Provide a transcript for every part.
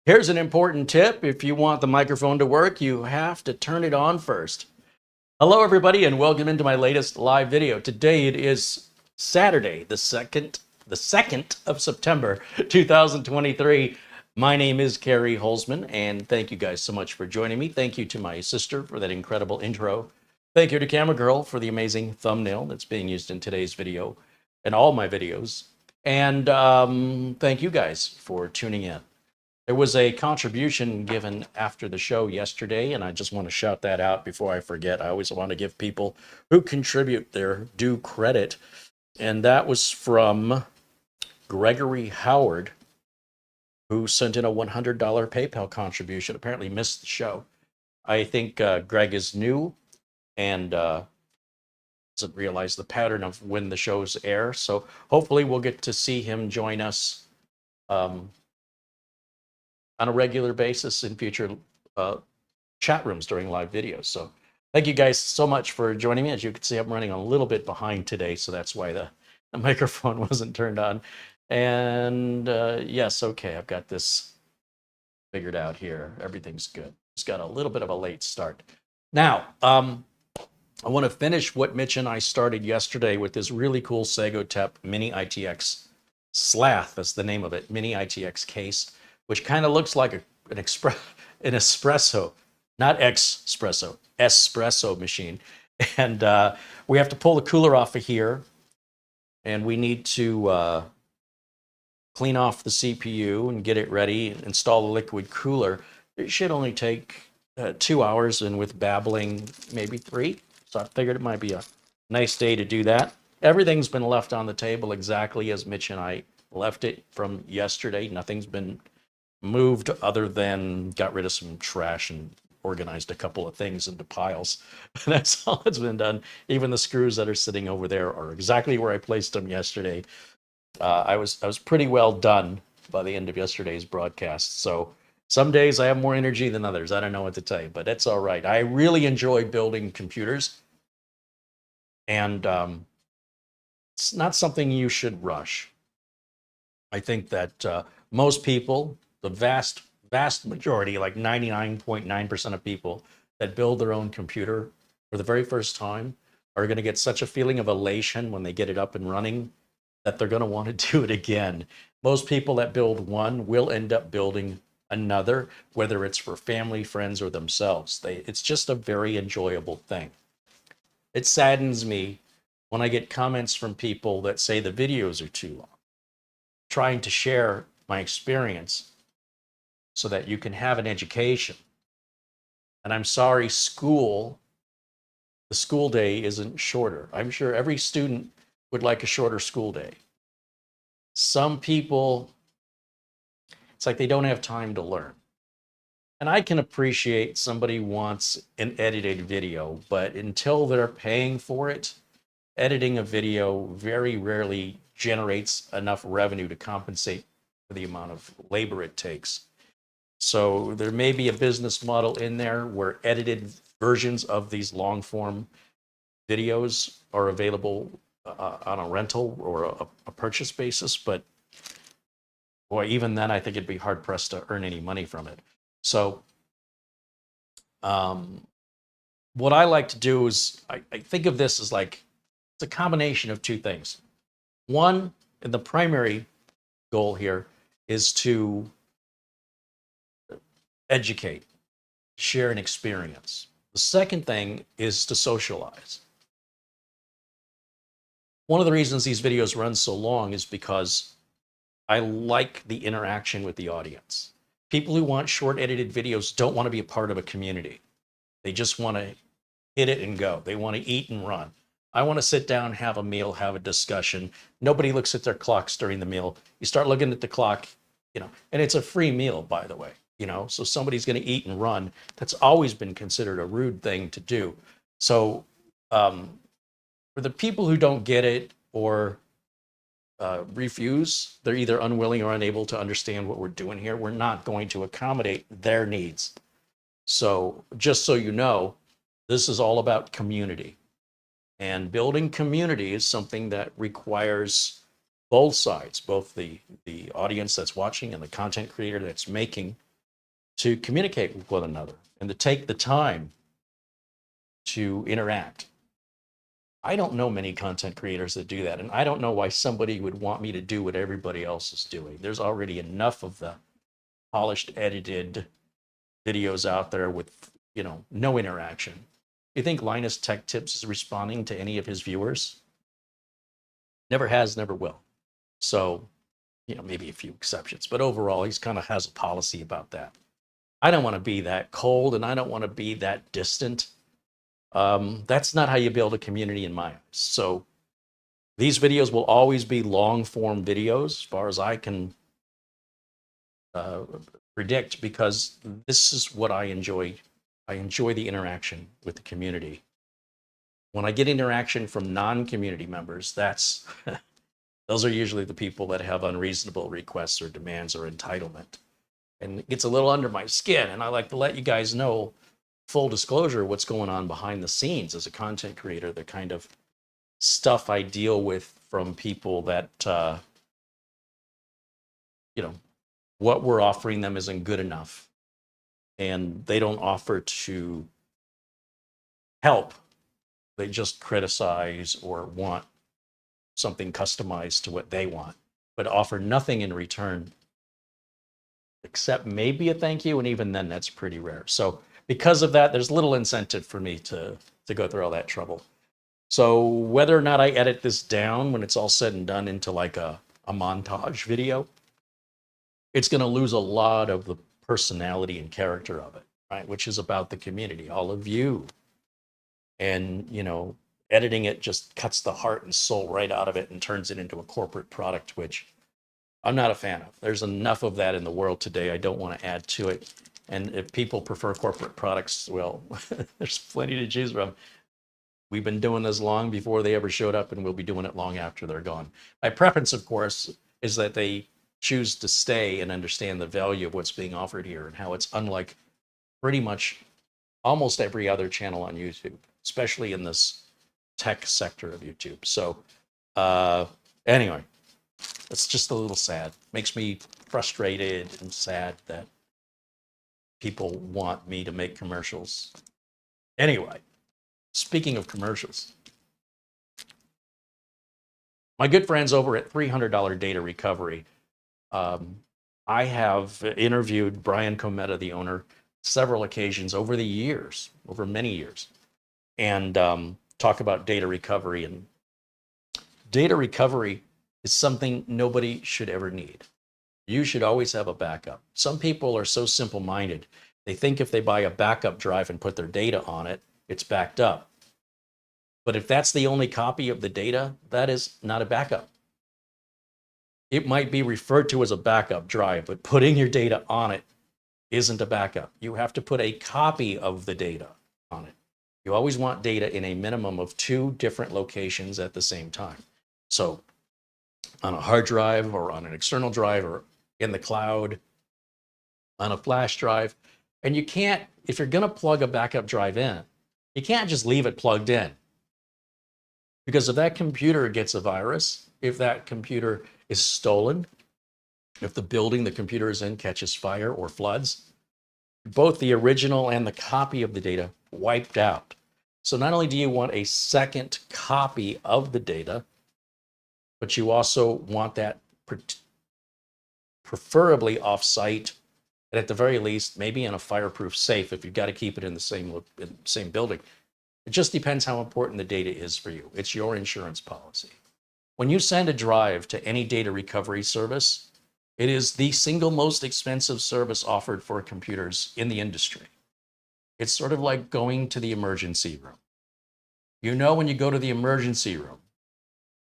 Here's an important tip. If you want the microphone to work, you have to turn it on first. Hello, everybody, and welcome into my latest live video. Today it is Saturday, the 2nd of September, 2023. My name is CareyHolzman, and thank you guys so much for joining me. Thank you to my sister for that incredible intro. Thank you to Camera Girl for the amazing thumbnail that's being used in today's video and all my videos. And thank you guys for tuning in. There was a contribution given after the show yesterday, and I just want to shout that out before I forget. I always want to give people who contribute their due credit. And that was from Gregory Howard, who sent in a $100 PayPal contribution. Apparently missed the show. I think Greg is new and doesn't realize the pattern of when the shows air. So hopefully we'll get to see him join us on a regular basis in future chat rooms during live videos. So thank you guys so much for joining me. As you can see, I'm running a little bit behind today, so that's why the microphone wasn't turned on. And yes, okay, I've got this figured out here. Everything's good. Just got a little bit of a late start. Now, I want to finish what Mitch and I started yesterday with this really cool Segotep Mini ITX Slath. That's the name of it, Mini ITX case, which kind of looks like an espresso, not espresso machine. And we have to pull the cooler off of here, and we need to clean off the CPU and get it ready, install the liquid cooler. It should only take 2 hours, and with babbling, maybe 3. So I figured it might be a nice day to do that. Everything's been left on the table exactly as Mitch and I left it from yesterday. Nothing's been moved other than got rid of some trash and organized a couple of things into piles. That's all that's been done. Even the screws that are sitting over there are exactly where I placed them yesterday. I was pretty well done by the end of yesterday's broadcast. So some days I have more energy than others. I don't know what to tell you, but that's all right. I really enjoy building computers, and it's not something you should rush. I think that most people, the vast majority, like 99.9% of people that build their own computer for the very first time are going to get such a feeling of elation when they get it up and running that they're going to want to do it again. Most people that build one will end up building another, whether it's for family, friends, or themselves. It's just a very enjoyable thing. It saddens me when I get comments from people that say the videos are too long. Trying to share my experience so that you can have an education. And I'm sorry, the school day isn't shorter. I'm sure every student would like a shorter school day. Some people, it's like they don't have time to learn. And I can appreciate somebody wants an edited video, but until they're paying for it, editing a video very rarely generates enough revenue to compensate for the amount of labor it takes. So there may be a business model in there where edited versions of these long form videos are available on a rental or a purchase basis, but boy, even then I think it'd be hard pressed to earn any money from it. So what I like to do is I think of this as like it's a combination of two things. One, and the primary goal here is to educate, share an experience. The second thing is to socialize. One of the reasons these videos run so long is because I like the interaction with the audience. People who want short edited videos don't want to be a part of a community. They just want to hit it and go. They want to eat and run. I want to sit down, have a meal, have a discussion. Nobody looks at their clocks during the meal. You start looking at the clock, and it's a free meal, by the way, so somebody's going to eat and run. That's always been considered a rude thing to do. So for the people who don't get it or refuse, they're either unwilling or unable to understand what we're doing here. We're not going to accommodate their needs. So just so you know, this is all about community. And building community is something that requires both sides, both the audience that's watching and the content creator that's making to communicate with one another and to take the time to interact. I don't know many content creators that do that, and I don't know why somebody would want me to do what everybody else is doing. There's already enough of the polished, edited videos out there with, no interaction. You think Linus Tech Tips is responding to any of his viewers? Never has, never will. So, maybe a few exceptions, but overall, he's kind of has a policy about that. I don't want to be that cold, and I don't want to be that distant. That's not how you build a community in my eyes. So these videos will always be long form videos as far as I can predict, because this is what I enjoy. I enjoy the interaction with the community. When I get interaction from non-community members, those are usually the people that have unreasonable requests or demands or entitlement. And it gets a little under my skin, and I like to let you guys know, full disclosure, what's going on behind the scenes as a content creator, the kind of stuff I deal with from people that, what we're offering them isn't good enough. And they don't offer to help. They just criticize or want something customized to what they want, but offer nothing in return except maybe a thank you. And even then, that's pretty rare. So because of that, there's little incentive for me to go through all that trouble. So whether or not I edit this down when it's all said and done into like a montage video, it's going to lose a lot of the personality and character of it, right? Which is about the community, all of you. And, editing it just cuts the heart and soul right out of it and turns it into a corporate product, which I'm not a fan of. There's enough of that in the world today. I don't want to add to it. And if people prefer corporate products, well, there's plenty to choose from. We've been doing this long before they ever showed up, and we'll be doing it long after they're gone. My preference, of course, is that they choose to stay and understand the value of what's being offered here and how it's unlike pretty much almost every other channel on YouTube, especially in this tech sector of YouTube. So anyway, it's just a little sad. Makes me frustrated and sad that people want me to make commercials. Anyway, speaking of commercials, my good friends over at $300 Data Recovery, I have interviewed Brian Cometa, the owner, several occasions over the years, over many years, and talk about data recovery. And data recovery is something nobody should ever need. You should always have a backup. Some people are so simple-minded. They think if they buy a backup drive and put their data on it, it's backed up. But if that's the only copy of the data, that is not a backup. It might be referred to as a backup drive, but putting your data on it isn't a backup. You have to put a copy of the data on it. You always want data in a minimum of 2 different locations at the same time. So on a hard drive or on an external drive or in the cloud, on a flash drive. And you can't, if you're going to plug a backup drive in, you can't just leave it plugged in. Because if that computer gets a virus, if that computer is stolen, if the building the computer is in catches fire or floods, both the original and the copy of the data wiped out. So not only do you want a second copy of the data, but you also want that preferably off-site, and at the very least, maybe in a fireproof safe if you've got to keep it in the same building. It just depends how important the data is for you. It's your insurance policy. When you send a drive to any data recovery service, it is the single most expensive service offered for computers in the industry. It's sort of like going to the emergency room. When you go to the emergency room,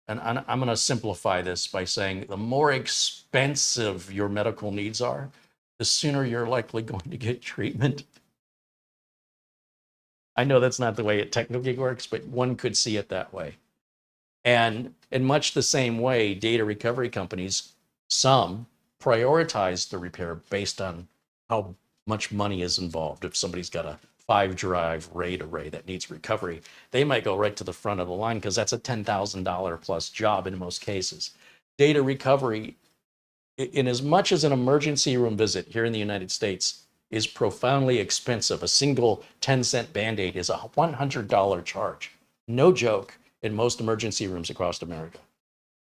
and I'm going to simplify this by saying the more expensive your medical needs are, the sooner you're likely going to get treatment. I know that's not the way it technically works, but one could see it that way. And in much the same way, data recovery companies, some prioritize the repair based on how much money is involved. If somebody's got a 5-drive RAID array that needs recovery, they might go right to the front of the line because that's a $10,000 plus job in most cases. Data recovery, in as much as an emergency room visit here in the United States is profoundly expensive. A single 10-cent Band-Aid is a $100 charge. No joke in most emergency rooms across America.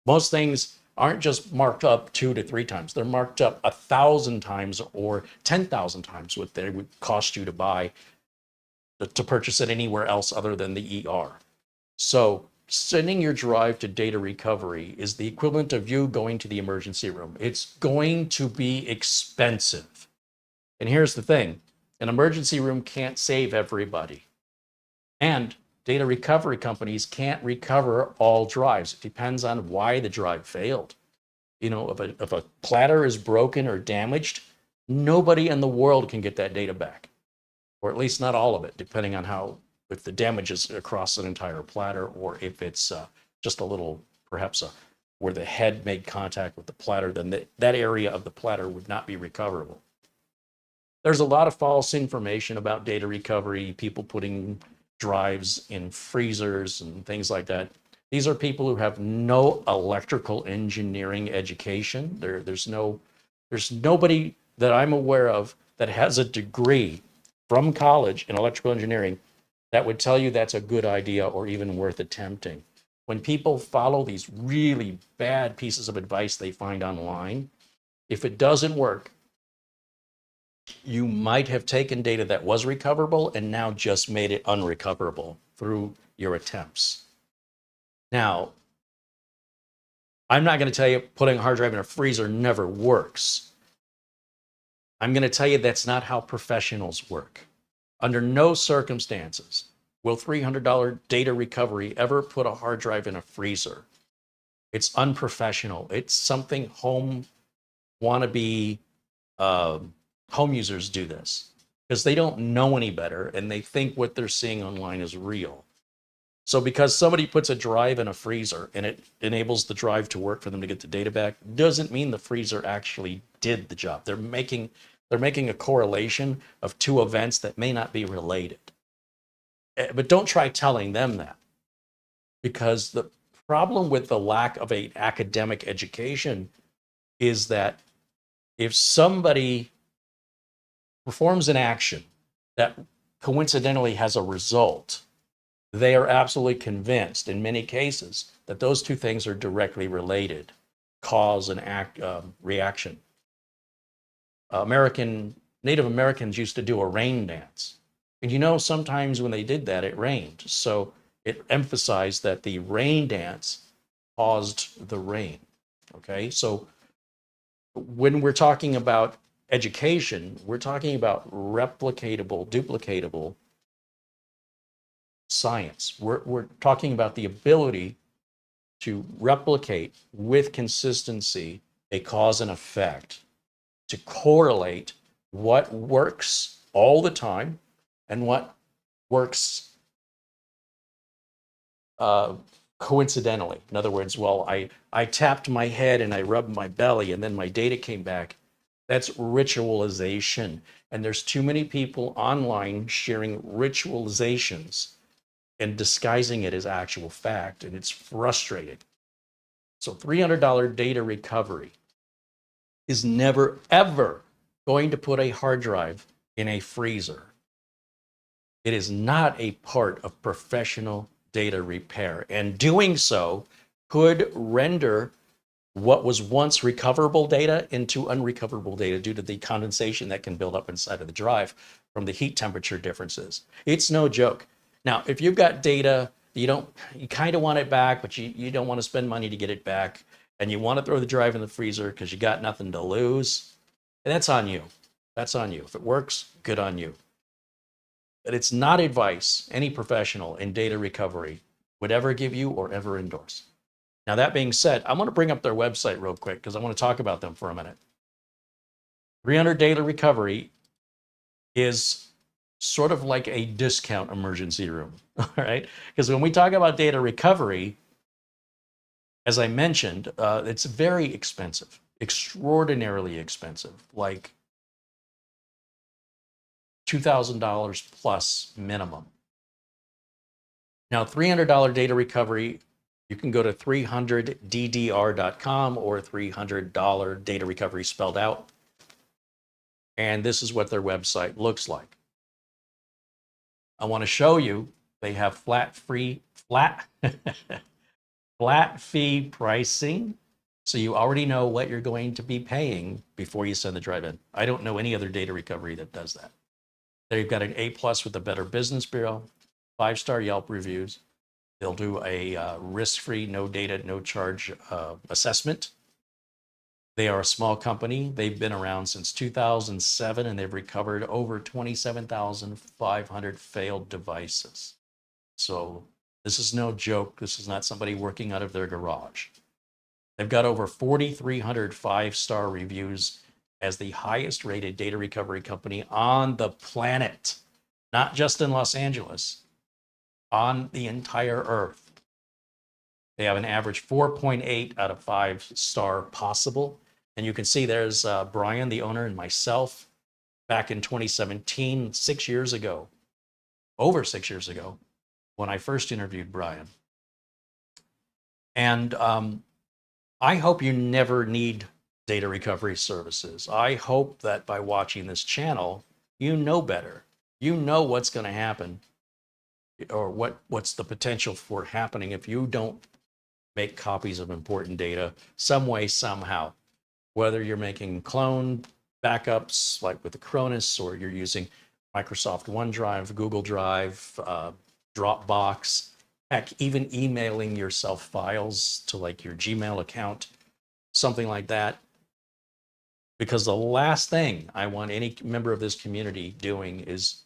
Most things aren't just marked up 2 to 3 times. They're marked up 1,000 times or 10,000 times what they would cost you to buy, to purchase it anywhere else other than the ER. So sending your drive to data recovery is the equivalent of you going to the emergency room. It's going to be expensive. And here's the thing, an emergency room can't save everybody. And data recovery companies can't recover all drives. It depends on why the drive failed. You know, if a platter is broken or damaged, nobody in the world can get that data back, or at least not all of it, depending on how, if the damage is across an entire platter, or if it's just a little, perhaps where the head made contact with the platter, then that area of the platter would not be recoverable. There's a lot of false information about data recovery, people putting drives in freezers and things like that. These are people who have no electrical engineering education. There's nobody that I'm aware of that has a degree from college in electrical engineering that would tell you that's a good idea or even worth attempting. When people follow these really bad pieces of advice they find online, if it doesn't work, you might have taken data that was recoverable and now just made it unrecoverable through your attempts. Now, I'm not going to tell you putting a hard drive in a freezer never works. I'm going to tell you that's not how professionals work. Under no circumstances will $300 data recovery ever put a hard drive in a freezer. It's unprofessional. It's something home wannabe home users do this because they don't know any better and they think what they're seeing online is real. So because somebody puts a drive in a freezer and it enables the drive to work for them to get the data back, doesn't mean the freezer actually did the job. They're making a correlation of 2 events that may not be related. But don't try telling them that, because the problem with the lack of an academic education is that if somebody performs an action that coincidentally has a result, they are absolutely convinced in many cases that those 2 things are directly related, cause and reaction. Native Americans used to do a rain dance. And you know, sometimes when they did that, it rained. So it emphasized that the rain dance caused the rain. Okay, so when we're talking about education, we're talking about replicatable, duplicatable science. We're talking about the ability to replicate with consistency a cause and effect, to correlate what works all the time and what works coincidentally. In other words, well, I tapped my head and I rubbed my belly and then my data came back. That's ritualization. And there's too many people online sharing ritualizations and disguising it as actual fact, and it's frustrating. So $300 data recovery is never, ever going to put a hard drive in a freezer. It is not a part of professional data repair, and doing so could render what was once recoverable data into unrecoverable data due to the condensation that can build up inside of the drive from the heat temperature differences. It's no joke. Now, if you've got data, you kind of want it back, but you don't want to spend money to get it back, and you want to throw the drive in the freezer because you got nothing to lose, that's on you. That's on you. If it works, good on you. But it's not advice any professional in data recovery would ever give you or ever endorse. Now, that being said, I'm going to bring up their website real quick because I want to talk about them for a minute. 300 Data Recovery is sort of like a discount emergency room, all right? Because when we talk about data recovery, as I mentioned, it's very expensive, extraordinarily expensive, like $2,000 plus minimum. Now, $300 data recovery, you can go to 300ddr.com or $300 data recovery spelled out. And this is what their website looks like. I want to show you they have flat fee pricing. So you already know what you're going to be paying before you send the drive in. I don't know any other data recovery that does that. They've got an A+ with the Better Business Bureau, 5-star Yelp reviews. They'll do a risk-free, no data, no charge assessment. They are a small company. They've been around since 2007, and they've recovered over 27,500 failed devices. So this is no joke. This is not somebody working out of their garage. They've got over 4,300 5-star reviews as the highest rated data recovery company on the planet, not just in Los Angeles, on the entire earth. They have an average 4.8 out of 5-star possible. And you can see there's Brian, the owner, and myself back in 2017, 6 years ago, over 6 years ago, when I first interviewed Brian. And I hope you never need data recovery services. I hope that by watching this channel, you know better. You know what's going to happen, or what's the potential for happening if you don't make copies of important data some way, somehow. Whether you're making clone backups like with the Cronus, or you're using Microsoft OneDrive, Google Drive, Dropbox, heck, even emailing yourself files to like your Gmail account, something like that. Because the last thing I want any member of this community doing is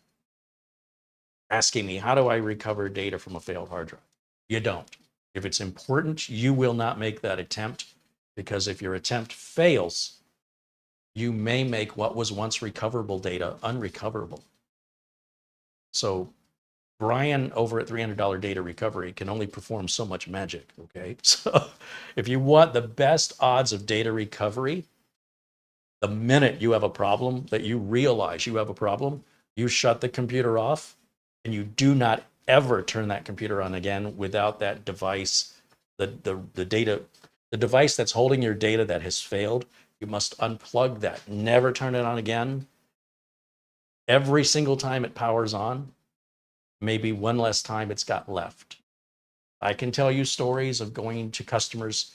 asking me, how do I recover data from a failed hard drive? You don't. If it's important, you will not make that attempt, because if your attempt fails, you may make what was once recoverable data unrecoverable. So Brian over at $300 Data Recovery can only perform so much magic, okay? So if you want the best odds of data recovery, the minute you have a problem, that you realize you have a problem, you shut the computer off, and you do not ever turn that computer on again without that device, the device that's holding your data that has failed. You must unplug that. Never turn it on again. Every single time it powers on, maybe one less time it's got left. I can tell you stories of going to customers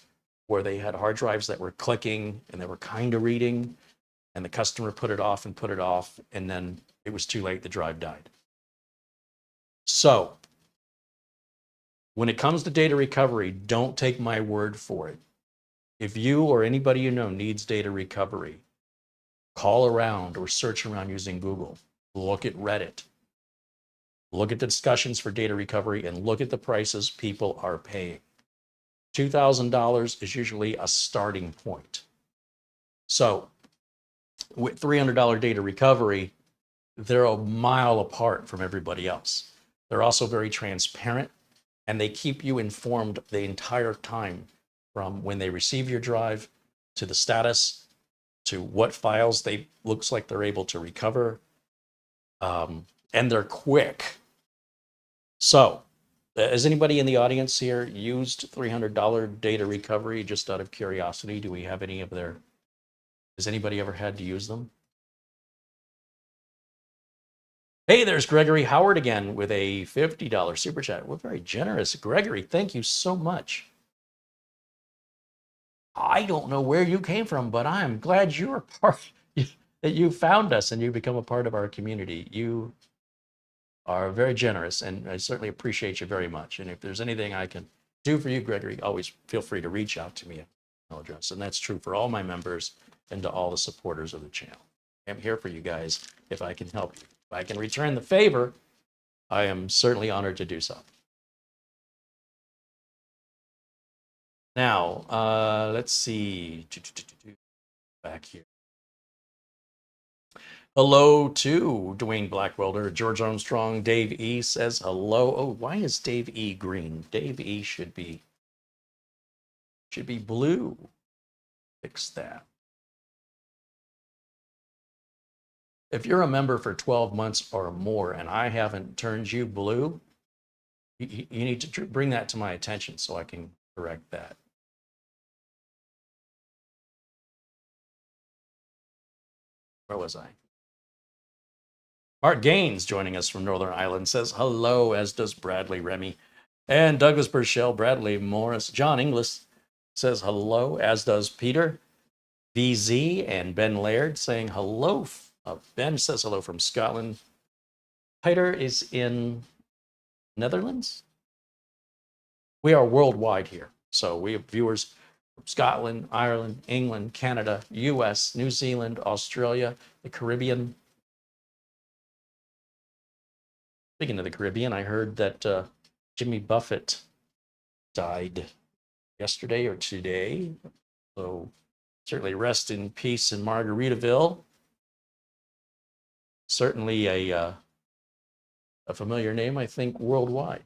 where they had hard drives that were clicking and they were kind of reading, and the customer put it off, and then it was too late, the drive died. So when it comes to data recovery, don't take my word for it. If you or anybody you know needs data recovery, call around or search around using Google. Look at Reddit. Look at the discussions for data recovery and look at the prices people are paying. $2,000 is usually a starting point. So with $300 data recovery, they're a mile apart from everybody else. They're also very transparent, and they keep you informed the entire time, from when they receive your drive to the status, to what files looks like they're able to recover, and they're quick. So has anybody in the audience here used $300 data recovery? Just out of curiosity, do we have any of their, has anybody ever had to use them? Hey, there's Gregory Howard again with a $50 super chat. We're very generous. Gregory, thank you so much. I don't know where you came from, but I'm glad you're that you found us and you become a part of our community. You are very generous, and I certainly appreciate you very much. And if there's anything I can do for you, Gregory, always feel free to reach out to me at my email address. And that's true for all my members and to all the supporters of the channel. I'm here for you guys if I can help you. If I can return the favor, I am certainly honored to do so. Now, let's see. Back here. Hello to Dwayne Blackwelder, George Armstrong, Dave E says hello. Oh, why is Dave E green? Dave E should be blue. Fix that. If you're a member for 12 months or more and I haven't turned you blue, you need to bring that to my attention so I can correct that. Where was I? Mark Gaines joining us from Northern Ireland says hello, as does Bradley Remy. And Douglas Burchell, Bradley Morris, John Inglis says hello, as does Peter VZ and Ben Laird saying hello. Ben says hello from Scotland. Peter is in Netherlands. We are worldwide here. So we have viewers from Scotland, Ireland, England, Canada, US, New Zealand, Australia, the Caribbean. Speaking of the Caribbean, I heard that Jimmy Buffett died yesterday or today. So certainly rest in peace in Margaritaville. Certainly a familiar name, I think, worldwide.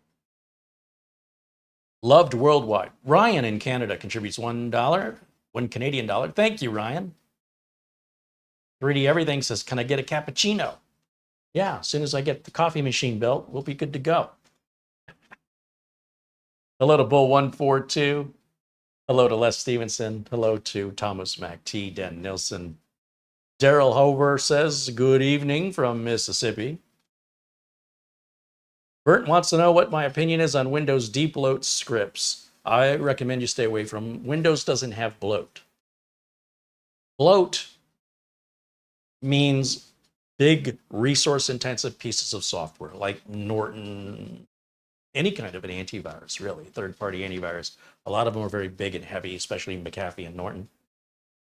Loved worldwide. Ryan in Canada contributes $1, $1 Canadian dollar. Thank you, Ryan. 3D Everything says, can I get a cappuccino? Yeah, as soon as I get the coffee machine built, we'll be good to go. Hello to Bull142. Hello to Les Stevenson. Hello to Thomas MacT, Dan Nilsson. Daryl Hover says, good evening from Mississippi. Bert wants to know what my opinion is on Windows debloat scripts. I recommend you stay away from. Windows doesn't have bloat. Bloat means big resource-intensive pieces of software, like Norton, any kind of an antivirus, really, third-party antivirus. A lot of them are very big and heavy, especially McAfee and Norton.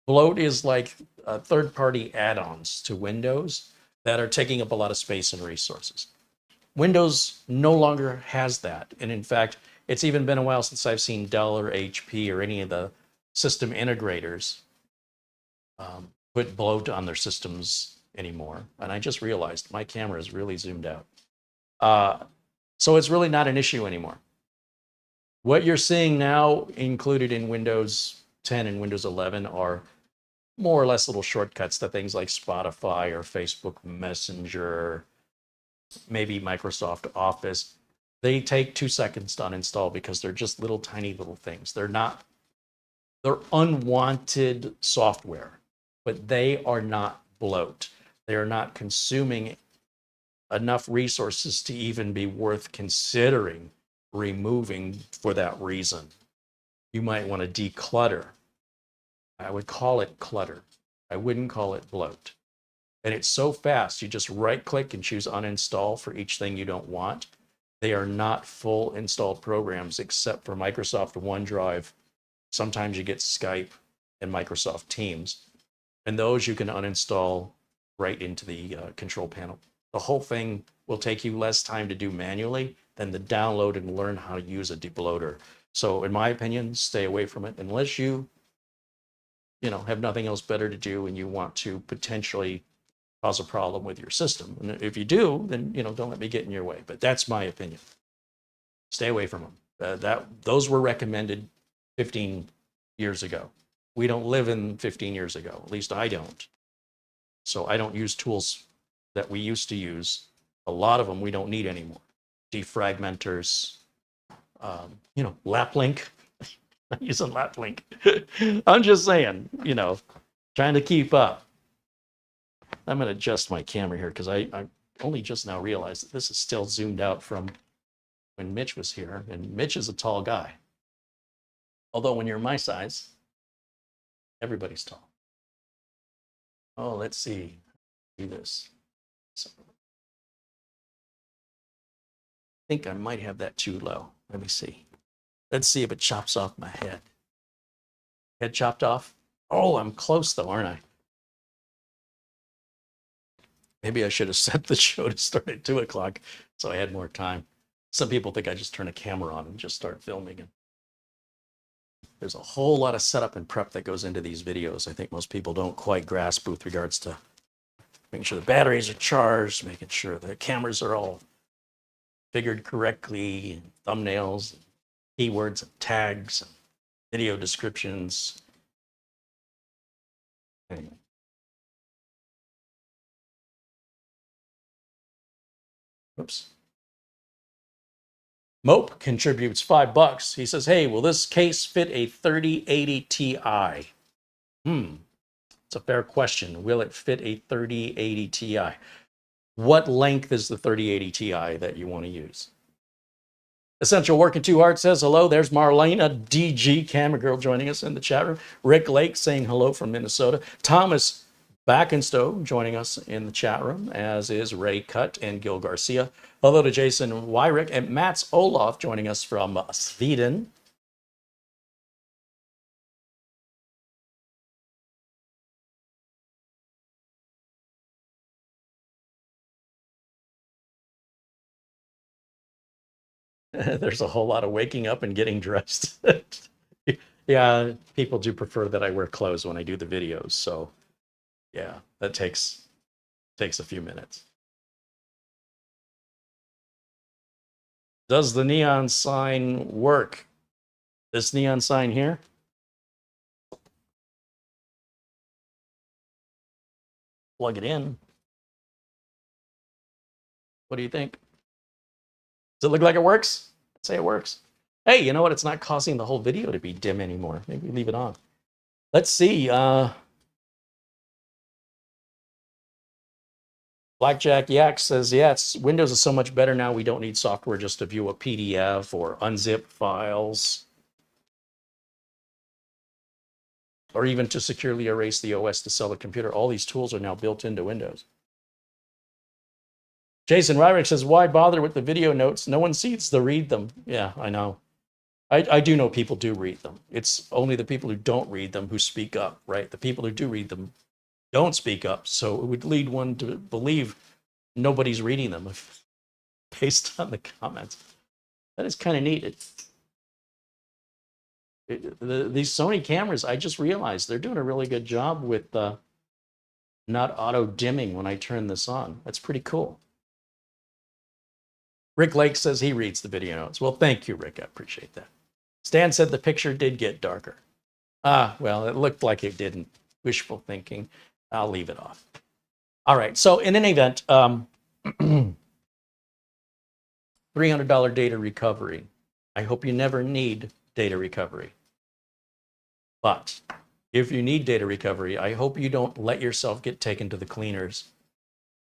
Bloat is like third-party add-ons to Windows that are taking up a lot of space and resources. Windows no longer has that. And in fact, it's even been a while since I've seen Dell or HP or any of the system integrators put bloat on their systems anymore. And I just realized my camera is really zoomed out. So it's really not an issue anymore. What you're seeing now included in Windows 10 and Windows 11 are more or less little shortcuts to things like Spotify or Facebook Messenger, maybe Microsoft Office. They take 2 seconds to uninstall because they're just little tiny little things. They're unwanted software, but they are not bloat. They are not consuming enough resources to even be worth considering removing for that reason. You might want to declutter. I would call it clutter. I wouldn't call it bloat. And it's so fast, you just right click and choose uninstall for each thing you don't want. They are not full installed programs except for Microsoft OneDrive. Sometimes you get Skype and Microsoft Teams. And those you can uninstall right into the control panel. The whole thing will take you less time to do manually than to download and learn how to use a debloater. So in my opinion, stay away from it unless you have nothing else better to do and you want to potentially cause a problem with your system. And if you do, then don't let me get in your way. But that's my opinion. Stay away from them. Those were recommended 15 years ago. We don't live in 15 years ago. At least I don't. So I don't use tools that we used to use. A lot of them we don't need anymore. Defragmenters, LapLink. I'm using LapLink. I'm just saying, trying to keep up. I'm going to adjust my camera here because I only just now realized that this is still zoomed out from when Mitch was here. And Mitch is a tall guy. Although when you're my size, everybody's tall. Oh, let's see. Do this. So, I think I might have that too low. Let me see. Let's see if it chops off my head. Head chopped off? Oh, I'm close though, aren't I? Maybe I should have set the show to start at 2 o'clock so I had more time. Some people think I just turn a camera on and just start filming. And there's a whole lot of setup and prep that goes into these videos. I think most people don't quite grasp with regards to making sure the batteries are charged, making sure the cameras are all figured correctly, thumbnails, keywords, and tags, and video descriptions. Anyway. Oops. Mope contributes $5. He says, hey, will this case fit a 3080 Ti? It's a fair question. Will it fit a 3080 Ti? what length is the 3080 Ti that you want to use? Essential Working Too Hard says hello. There's Marlena DG, camera girl, joining us in the chat room. Rick Lake saying hello from Minnesota. Thomas Backenstow joining us in the chat room, as is Ray Cutt and Gil Garcia. Hello to Jason Wyrick and Mats Olof joining us from Sweden. There's a whole lot of waking up and getting dressed. Yeah, people do prefer that I wear clothes when I do the videos. So yeah, that takes a few minutes. Does the neon sign work? This neon sign here? Plug it in. What do you think? Does it look like it works? I'd say it works. Hey, you know what? It's not causing the whole video to be dim anymore. Maybe leave it on. Let's see. Blackjack Yak says, yeah, Windows is so much better now. We don't need software just to view a PDF or unzip files, or even to securely erase the OS to sell a computer. All these tools are now built into Windows. Jason Ryrick says, why bother with the video notes? No one sees to read them. Yeah, I know. I do know people do read them. It's only the people who don't read them who speak up, right? The people who do read them don't speak up. So it would lead one to believe nobody's reading them based on the comments. That is kind of neat. These Sony cameras, I just realized they're doing a really good job with not auto dimming when I turn this on. That's pretty cool. Rick Lake says he reads the video notes. Well, thank you, Rick. I appreciate that. Stan said the picture did get darker. Ah, well, it looked like it didn't. Wishful thinking. I'll leave it off. All right. So in any event, $300 data recovery. I hope you never need data recovery. But if you need data recovery, I hope you don't let yourself get taken to the cleaners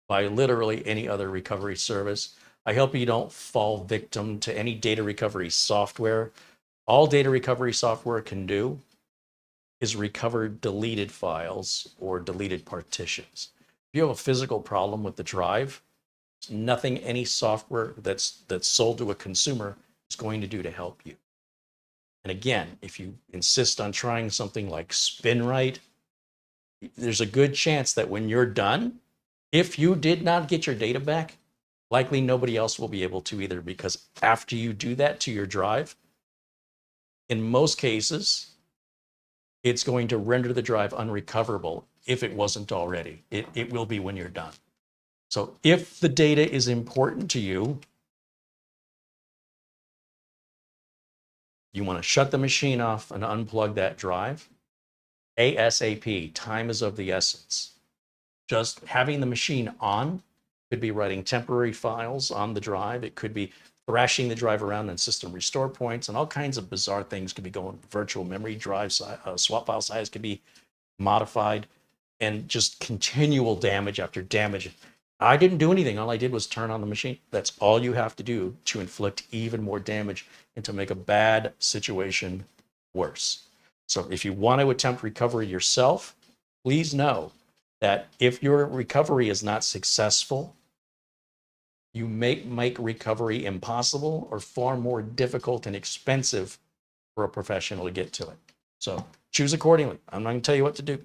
by literally any other recovery service. I hope you don't fall victim to any data recovery software. All data recovery software can do is recover deleted files or deleted partitions. If you have a physical problem with the drive, there's nothing any software that's sold to a consumer is going to do to help you. And again, if you insist on trying something like SpinRite, there's a good chance that when you're done, if you did not get your data back, likely nobody else will be able to either, because after you do that to your drive, in most cases, it's going to render the drive unrecoverable if it wasn't already. It will be when you're done. So if the data is important to you, you want to shut the machine off and unplug that drive. ASAP, time is of the essence. Just having the machine on could be writing temporary files on the drive. It could be thrashing the drive around in system restore points, and all kinds of bizarre things could be going. Virtual memory drive swap file size could be modified, and just continual damage after damage. I didn't do anything. All I did was turn on the machine. That's all you have to do to inflict even more damage and to make a bad situation worse. So if you want to attempt recovery yourself, please know that if your recovery is not successful, you make recovery impossible or far more difficult and expensive for a professional to get to it. So choose accordingly. I'm not going to tell you what to do.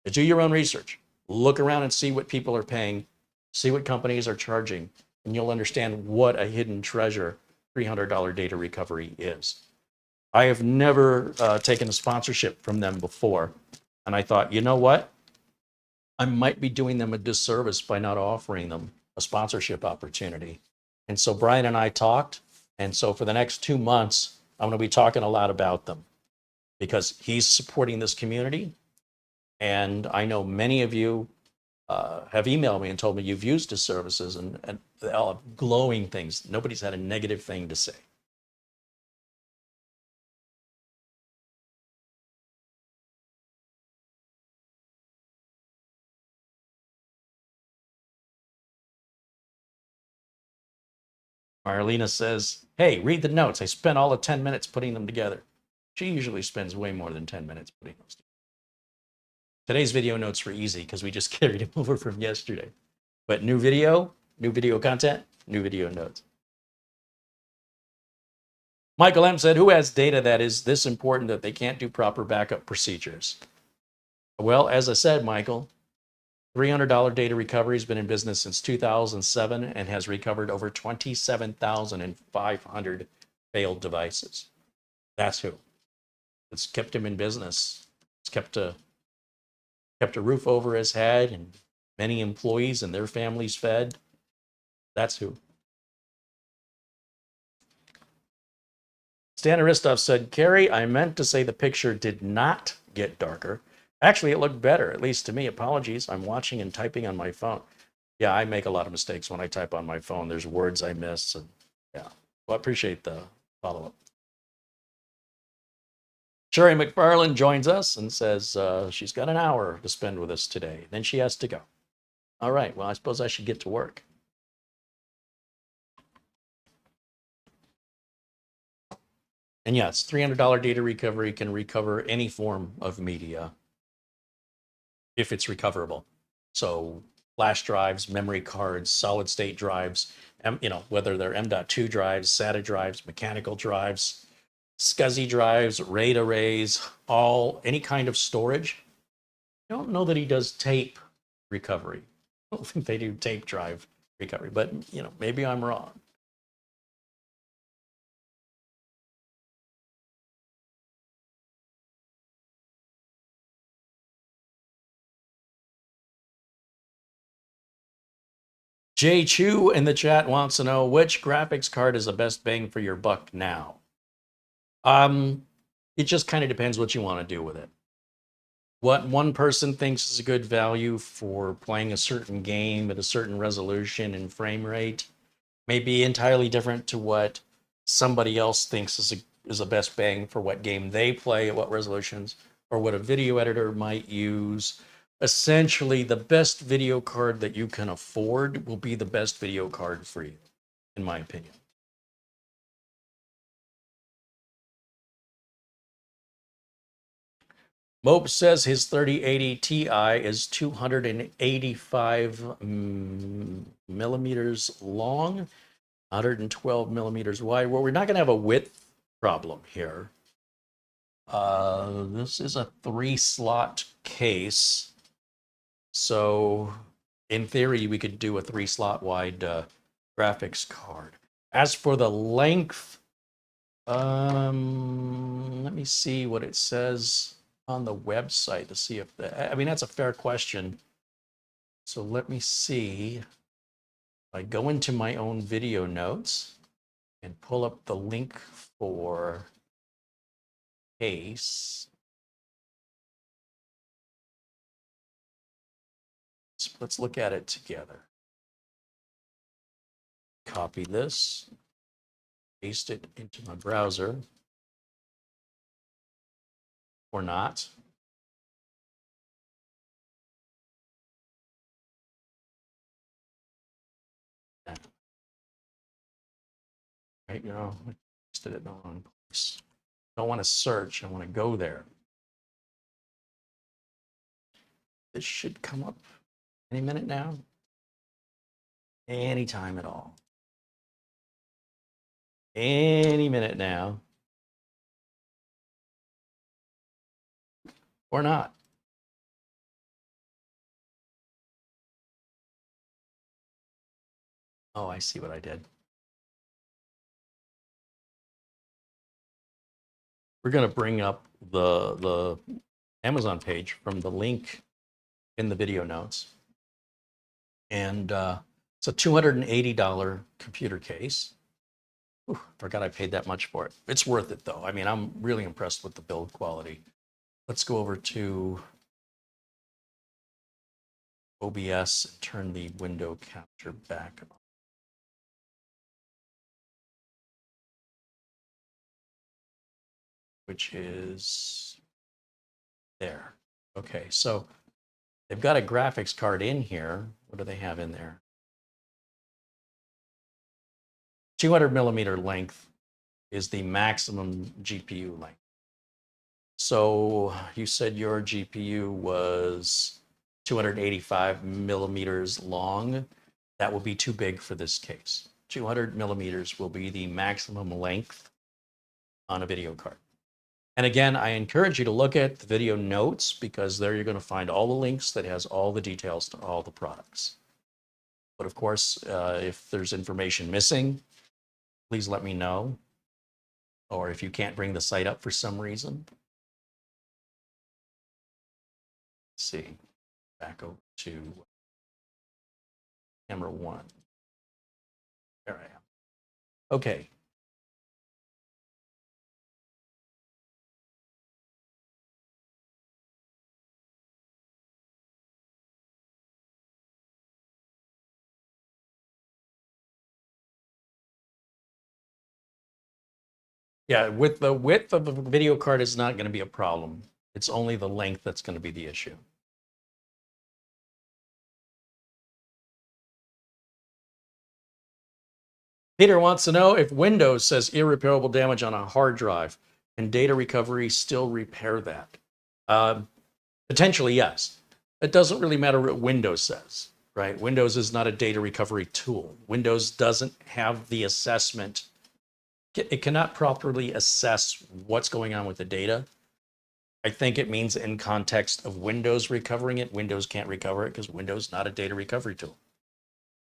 Do your own research. Look around and see what people are paying, see what companies are charging, and you'll understand what a hidden treasure $300 data recovery is. I have never taken a sponsorship from them before, and I thought, you know what? I might be doing them a disservice by not offering them a sponsorship opportunity. And so Brian and I talked, and so for the next 2 months, I'm going to be talking a lot about them because he's supporting this community. And I know many of you have emailed me and told me you've used his services, and all glowing things. Nobody's had a negative thing to say. Marlena says, hey, read the notes. I spent all of 10 minutes putting them together. She usually spends way more than 10 minutes putting those together. Today's video notes were easy because we just carried them over from yesterday. But new video content, new video notes. Michael M said, who has data that is this important that they can't do proper backup procedures? Well, as I said, Michael, $300 data recovery has been in business since 2007 and has recovered over 27,500 failed devices. That's who. It's kept him in business. It's kept a roof over his head and many employees and their families fed. That's who. Stan Aristov said, Carey, I meant to say the picture did not get darker. Actually, it looked better, at least to me. Apologies. I'm watching and typing on my phone. Yeah, I make a lot of mistakes when I type on my phone. There's words I miss. And yeah, well, I appreciate the follow-up. Sherry McFarland joins us and says she's got an hour to spend with us today. Then she has to go. All right, well, I suppose I should get to work. And yes, $300 data recovery can recover any form of media if it's recoverable. So flash drives, memory cards, solid state drives, whether they're M.2 drives, SATA drives, mechanical drives, SCSI drives, RAID arrays, any kind of storage. I don't know that he does tape recovery. I don't think they do tape drive recovery, but maybe I'm wrong. Jay Chu in the chat wants to know which graphics card is the best bang for your buck now. It just kind of depends what you want to do with it. What one person thinks is a good value for playing a certain game at a certain resolution and frame rate may be entirely different to what somebody else thinks is a best bang for what game they play at what resolutions, or what a video editor might use. Essentially, the best video card that you can afford will be the best video card for you, in my opinion. Mope says his 3080 Ti is 285 millimeters long, 112 millimeters wide. Well, we're not going to have a width problem here. This is a 3-slot case. So in theory, we could do a 3-slot wide graphics card. As for the length, let me see what it says on the website to see if that's a fair question. So let me see. I go into my own video notes and pull up the link for case. Let's look at it together. Copy this, paste it into my browser, or not. Right, I pasted it in the wrong place. I don't want to search, I want to go there. This should come up any minute now. Anytime at all. Any minute now. Or not. Oh, I see what I did. We're going to bring up the Amazon page from the link in the video notes. And it's a $280 computer case. Ooh, forgot I paid that much for it. It's worth it, though. I mean, I'm really impressed with the build quality. Let's go over to OBS and turn the window capture back on. Which is there. Okay, so they've got a graphics card in here. What do they have in there? 200 millimeter length is the maximum GPU length. So you said your GPU was 285 millimeters long. That will be too big for this case. 200 millimeters will be the maximum length on a video card. And again, I encourage you to look at the video notes, because there you're going to find all the links that has all the details to all the products. But of course, if there's information missing, please let me know. Or if you can't bring the site up for some reason. Let's see, back over to camera 1. There I am. Okay. Yeah, with the width of the video card is not going to be a problem. It's only the length that's going to be the issue. Peter wants to know if Windows says irreparable damage on a hard drive, and data recovery still repair that? Potentially, yes. It doesn't really matter what Windows says, right? Windows is not a data recovery tool. Windows doesn't have the assessment. It cannot properly assess what's going on with the data. I think it means in context of Windows recovering it. Windows can't recover it because Windows is not a data recovery tool.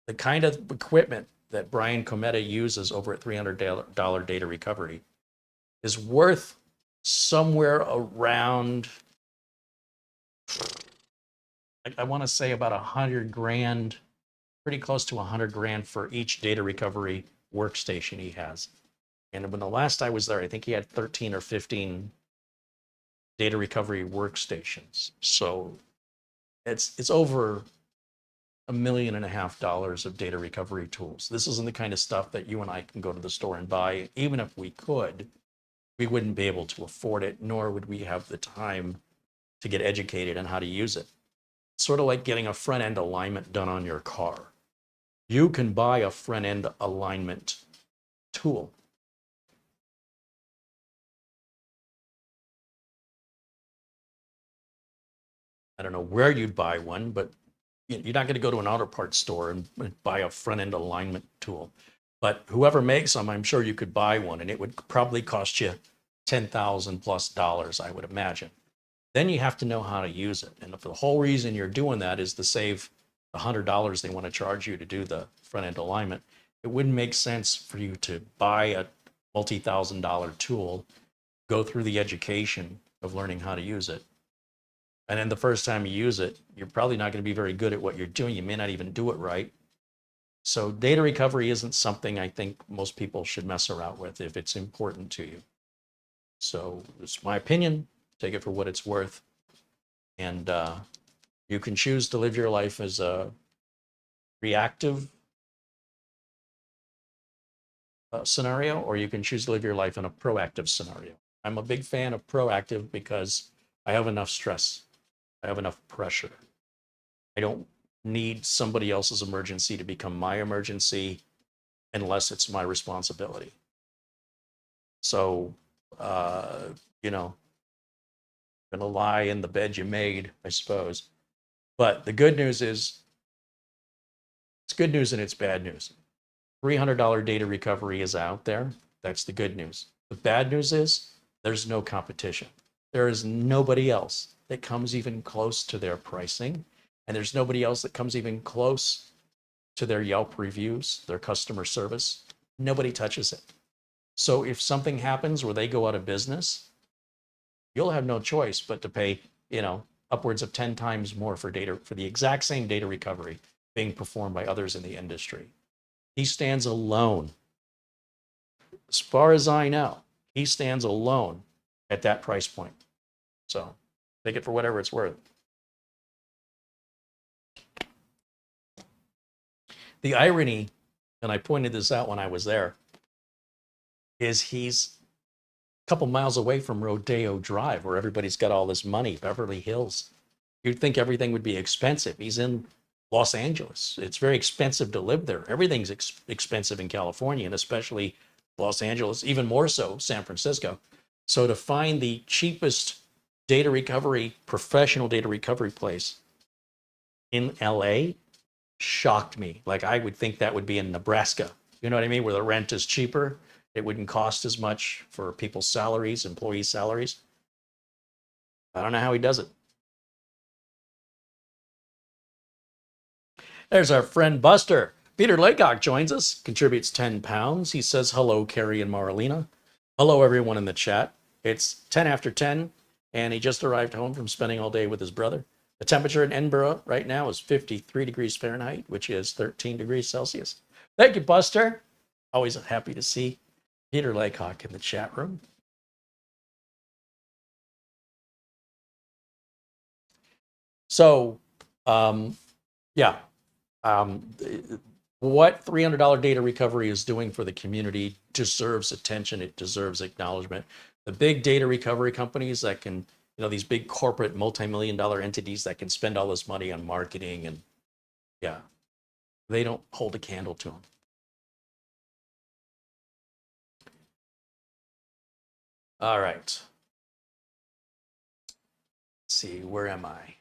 The kind of equipment that Brian Cometa uses over at $300 data recovery is worth somewhere around, I want to say about 100 grand, pretty close to 100 grand for each data recovery workstation he has. And when the last I was there, I think he had 13 or 15 data recovery workstations. So it's over $1.5 million of data recovery tools. This isn't the kind of stuff that you and I can go to the store and buy. Even if we could, we wouldn't be able to afford it, nor would we have the time to get educated on how to use it. It's sort of like getting a front end alignment done on your car. You can buy a front end alignment tool. I don't know where you'd buy one, but you're not going to go to an auto parts store and buy a front end alignment tool. But whoever makes them, I'm sure you could buy one, and it would probably cost you $10,000+ I would imagine. Then you have to know how to use it. And if the whole reason you're doing that is to save the $100 they want to charge you to do the front end alignment, it wouldn't make sense for you to buy a multi-$1,000 tool, go through the education of learning how to use it, and then the first time you use it, you're probably not going to be very good at what you're doing. You may not even do it right. So data recovery isn't something I think most people should mess around with if it's important to you. So it's my opinion. Take it for what it's worth. And you can choose to live your life as a reactive scenario, or you can choose to live your life in a proactive scenario. I'm a big fan of proactive because I have enough stress. I have enough pressure. I don't need somebody else's emergency to become my emergency unless it's my responsibility. So, you know, gonna lie in the bed you made, I suppose. But the good news is, it's good news and it's bad news. $300 data recovery is out there. That's the good news. The bad news is there's no competition. There is nobody else that comes even close to their pricing. And there's nobody else that comes even close to their Yelp reviews, their customer service. Nobody touches it. So if something happens where they go out of business, you'll have no choice but to pay, upwards of 10 times more for the exact same data recovery being performed by others in the industry. He stands alone. As far as I know, he stands alone at that price point. So take it for whatever it's worth. The irony, and I pointed this out when I was there, is he's a couple miles away from Rodeo Drive, where everybody's got all this money, Beverly Hills. You'd think everything would be expensive. He's in Los Angeles. It's very expensive to live there. Everything's expensive in California, and especially Los Angeles, even more so San Francisco. So to find the cheapest data recovery, professional data recovery place in LA shocked me. Like I would think that would be in Nebraska. You know what I mean? Where the rent is cheaper. It wouldn't cost as much for people's salaries, employee salaries. I don't know how he does it. There's our friend Buster. Peter Laycock joins us, contributes 10 pounds. He says, hello, Carey and Marlena. Hello, everyone in the chat. It's 10 after 10, and he just arrived home from spending all day with his brother. The temperature in Edinburgh right now is 53 degrees Fahrenheit, which is 13 degrees Celsius. Thank you, Buster. Always happy to see Peter Laycock in the chat room. So, yeah. What $300 data recovery is doing for the community deserves attention. It deserves acknowledgement. The big data recovery companies that can, these big corporate multi-million-dollar entities that can spend all this money on marketing and, yeah, they don't hold a candle to them. All right. Let's see, where am I?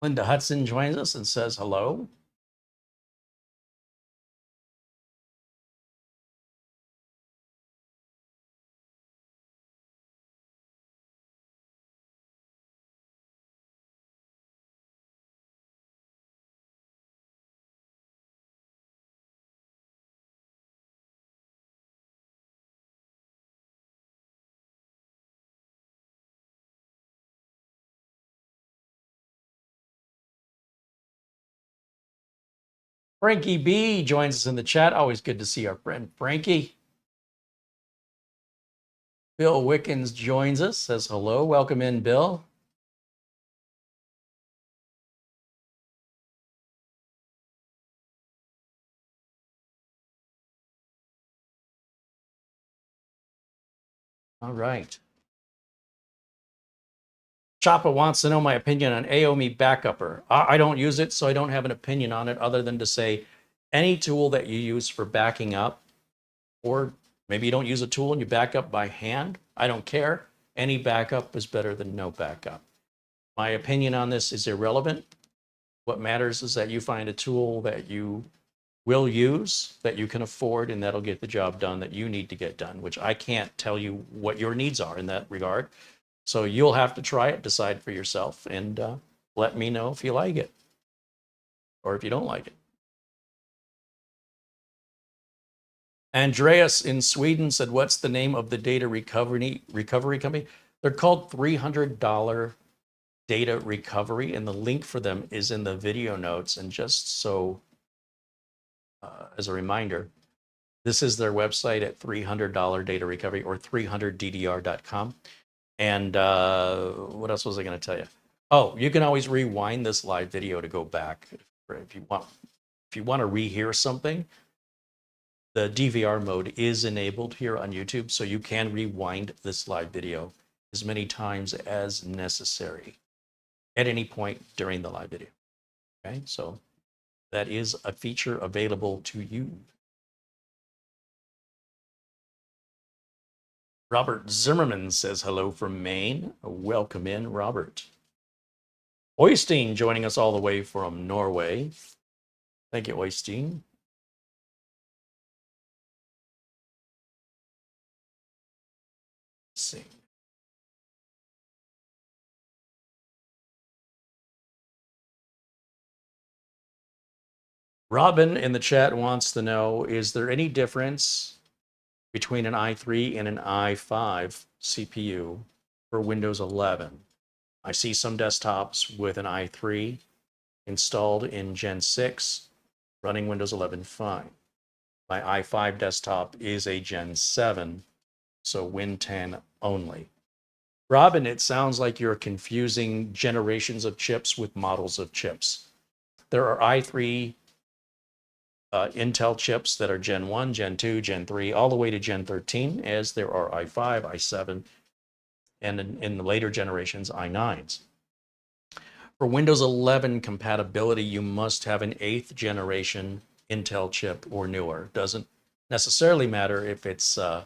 Linda Hudson joins us and says hello. Frankie B joins us in the chat. Always good to see our friend Frankie. Bill Wickens joins us, says hello. Welcome in, Bill. All right. Choppa wants to know my opinion on AOME Backupper. I don't use it, so I don't have an opinion on it other than to say any tool that you use for backing up, or maybe you don't use a tool and you back up by hand. I don't care. Any backup is better than no backup. My opinion on this is irrelevant. What matters is that you find a tool that you will use, that you can afford, and that'll get the job done that you need to get done, which I can't tell you what your needs are in that regard. So you'll have to try it, decide for yourself, and let me know if you like it or if you don't like it. Andreas in Sweden said, what's the name of the data recovery company? They're called $300 Data Recovery, and the link for them is in the video notes. And just so as a reminder, this is their website at $300 Data Recovery or 300ddr.com. And what else was I going to tell you? Oh, you can always rewind this live video to go back if you want. If you want to rehear something, the DVR mode is enabled here on YouTube, so you can rewind this live video as many times as necessary at any point during the live video. Okay, so that is a feature available to you. Robert Zimmerman says hello from Maine. Welcome in, Robert. Oystein joining us all the way from Norway. Thank you, Oystein. Let's see. Robin in the chat wants to know, is there any difference between an i3 and an i5 CPU for Windows 11? I see some desktops with an i3 installed in Gen 6 running Windows 11 fine. My i5 desktop is a Gen 7, so Win 10 only. Robin, it sounds like you're confusing generations of chips with models of chips. There are i3 Intel chips that are Gen 1, Gen 2, Gen 3, all the way to Gen 13, as there are i5, i7, and in the later generations, i9s. For Windows 11 compatibility, you must have an 8th generation Intel chip or newer. Doesn't necessarily matter if it's an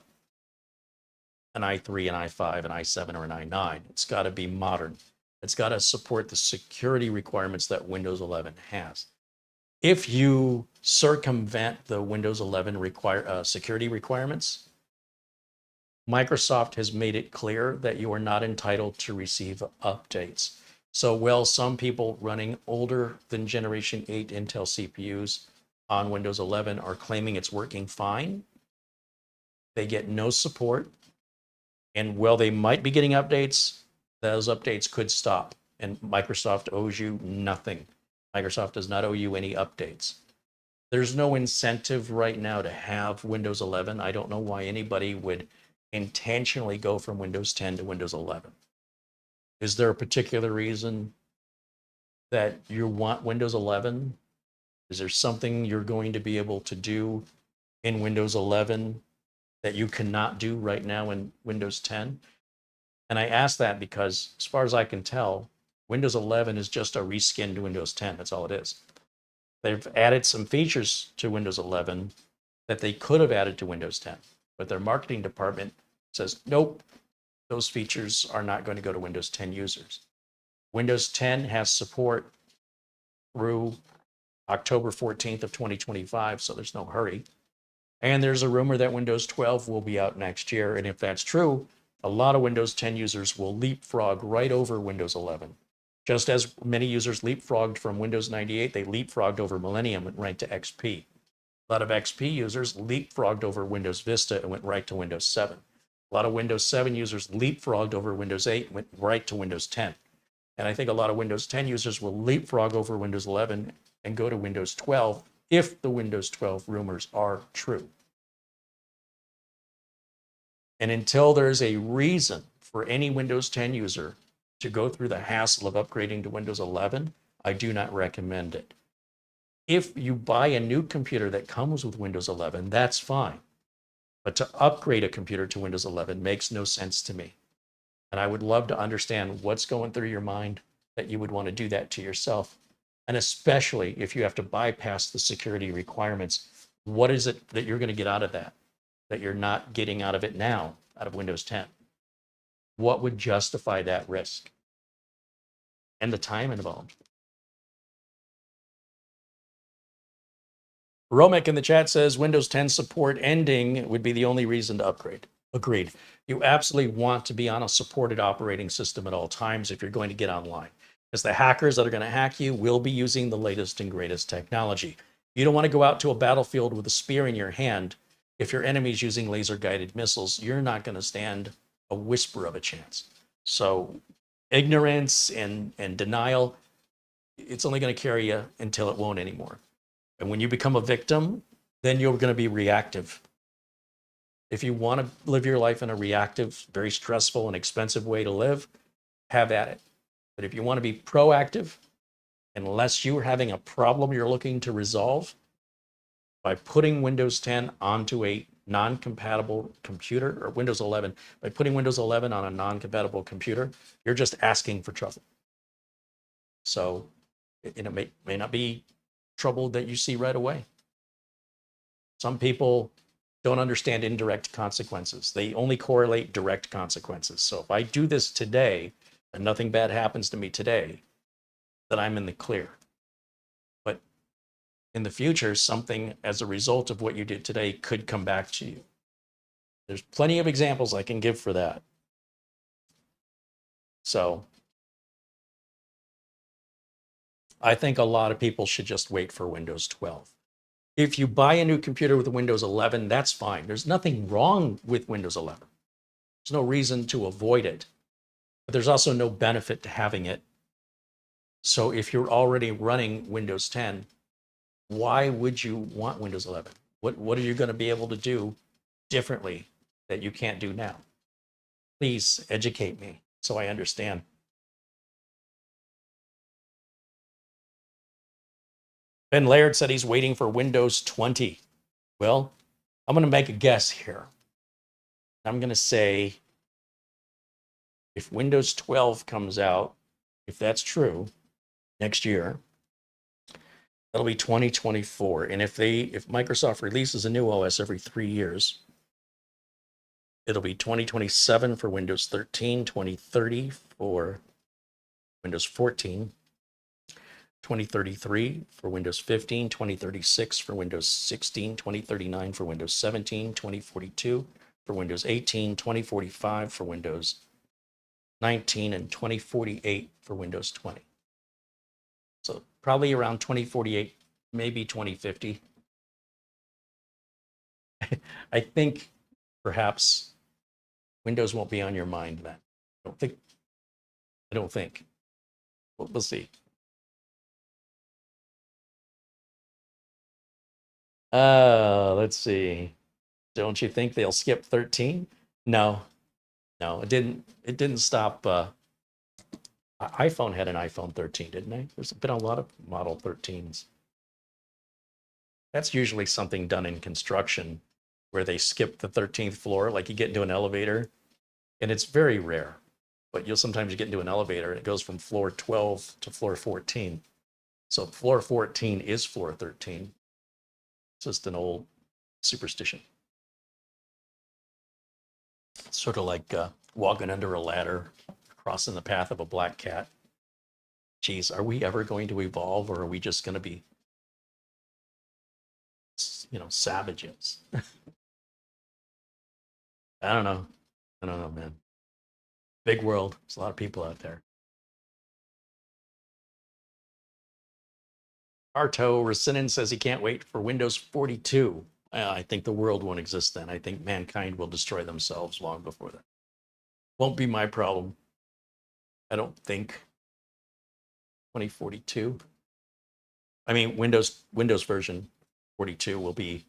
i3, an i5, an i7, or an i9. It's got to be modern. It's got to support the security requirements that Windows 11 has. If you circumvent the Windows 11 security requirements, Microsoft has made it clear that you are not entitled to receive updates. So while some people running older than Generation 8 Intel CPUs on Windows 11 are claiming it's working fine, they get no support. And while they might be getting updates, those updates could stop. And Microsoft owes you nothing. Microsoft does not owe you any updates. There's no incentive right now to have Windows 11. I don't know why anybody would intentionally go from Windows 10 to Windows 11. Is there a particular reason that you want Windows 11? Is there something you're going to be able to do in Windows 11 that you cannot do right now in Windows 10? And I ask that because, as far as I can tell, Windows 11 is just a reskin to Windows 10. That's all it is. They've added some features to Windows 11 that they could have added to Windows 10, but their marketing department says, nope, those features are not going to go to Windows 10 users. Windows 10 has support through October 14th of 2025, so there's no hurry. And there's a rumor that Windows 12 will be out next year. And if that's true, a lot of Windows 10 users will leapfrog right over Windows 11. Just as many users leapfrogged from Windows 98, they leapfrogged over Millennium and right to XP. A lot of XP users leapfrogged over Windows Vista and went right to Windows 7. A lot of Windows 7 users leapfrogged over Windows 8 and went right to Windows 10. And I think a lot of Windows 10 users will leapfrog over Windows 11 and go to Windows 12 if the Windows 12 rumors are true. And until there's a reason for any Windows 10 user to go through the hassle of upgrading to Windows 11, I do not recommend it. If you buy a new computer that comes with Windows 11, that's fine. But to upgrade a computer to Windows 11 makes no sense to me. And I would love to understand what's going through your mind that you would want to do that to yourself. And especially if you have to bypass the security requirements, what is it that you're going to get out of that you're not getting out of it now, out of Windows 10? What would justify that risk and the time involved? Romek in the chat says Windows 10 support ending would be the only reason to upgrade. Agreed. You absolutely want to be on a supported operating system at all times if you're going to get online, because the hackers that are going to hack you will be using the latest and greatest technology. You don't want to go out to a battlefield with a spear in your hand. If your enemy's using laser-guided missiles, you're not going to stand a whisper of a chance. So ignorance and denial, it's only going to carry you until it won't anymore. And when you become a victim, then you're going to be reactive. If you want to live your life in a reactive, very stressful and expensive way to live, have at it. But if you want to be proactive, unless you're having a problem you're looking to resolve, by putting Windows 10 onto a non-compatible computer, or Windows 11, by putting Windows 11 on a non-compatible computer, you're just asking for trouble. So it may not be trouble that you see right away. Some people don't understand indirect consequences. They only correlate direct consequences. So if I do this today and nothing bad happens to me today, then I'm in the clear. But in the future, something as a result of what you did today could come back to you. There's plenty of examples I can give for that. So I think a lot of people should just wait for Windows 12. If you buy a new computer with Windows 11, that's fine. There's nothing wrong with Windows 11. There's no reason to avoid it. but there's also no benefit to having it. So if you're already running Windows 10, why would you want Windows 11? What are you going to be able to do differently that you can't do now? Please educate me so I understand. Ben Laird said he's waiting for Windows 20. Well, I'm going to make a guess here. I'm going to say if Windows 12 comes out, if that's true, next year, that'll be 2024. And if Microsoft releases a new OS every 3 years, it'll be 2027 for Windows 13, 2030 for Windows 14, 2033 for Windows 15, 2036 for Windows 16, 2039 for Windows 17, 2042 for Windows 18, 2045 for Windows 19, and 2048 for Windows 20. So probably around 2048, maybe 2050. I think perhaps Windows won't be on your mind then. I don't think. We'll see. Let's see. Don't you think they'll skip 13? No, it didn't stop. iPhone had an iPhone 13, didn't they? There's been a lot of Model 13s. That's usually something done in construction where they skip the 13th floor, like you get into an elevator, and it's very rare. But sometimes you get into an elevator and it goes from floor 12 to floor 14. So floor 14 is floor 13. It's just an old superstition. It's sort of like walking under a ladder, crossing the path of a black cat. Geez, are we ever going to evolve, or are we just going to be, savages? I don't know, man. Big world. There's a lot of people out there. Arto Racinin says he can't wait for Windows 42. I think the world won't exist then. I think mankind will destroy themselves long before that. Won't be my problem. I don't think. 2042. I mean, Windows version 42 will be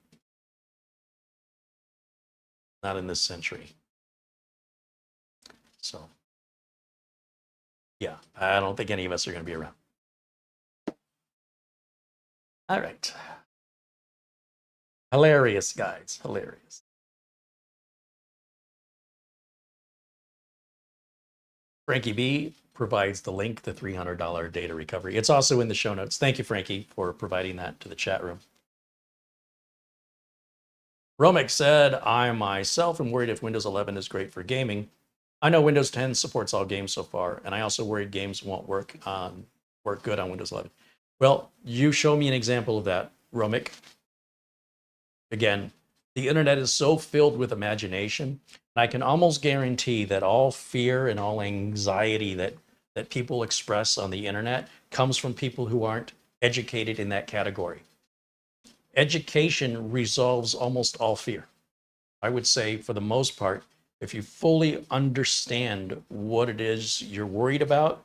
not in this century. So, yeah, I don't think any of us are going to be around. All right. Hilarious, guys. Hilarious. Frankie B provides the link to $300 data recovery. It's also in the show notes. Thank you, Frankie, for providing that to the chat room. Romick said, I myself am worried if Windows 11 is great for gaming. I know Windows 10 supports all games so far, and I also worried games won't work good on Windows 11. Well, you show me an example of that, Romick. Again, the internet is so filled with imagination, and I can almost guarantee that all fear and all anxiety that people express on the internet comes from people who aren't educated in that category. Education resolves almost all fear. I would say, for the most part, if you fully understand what it is you're worried about,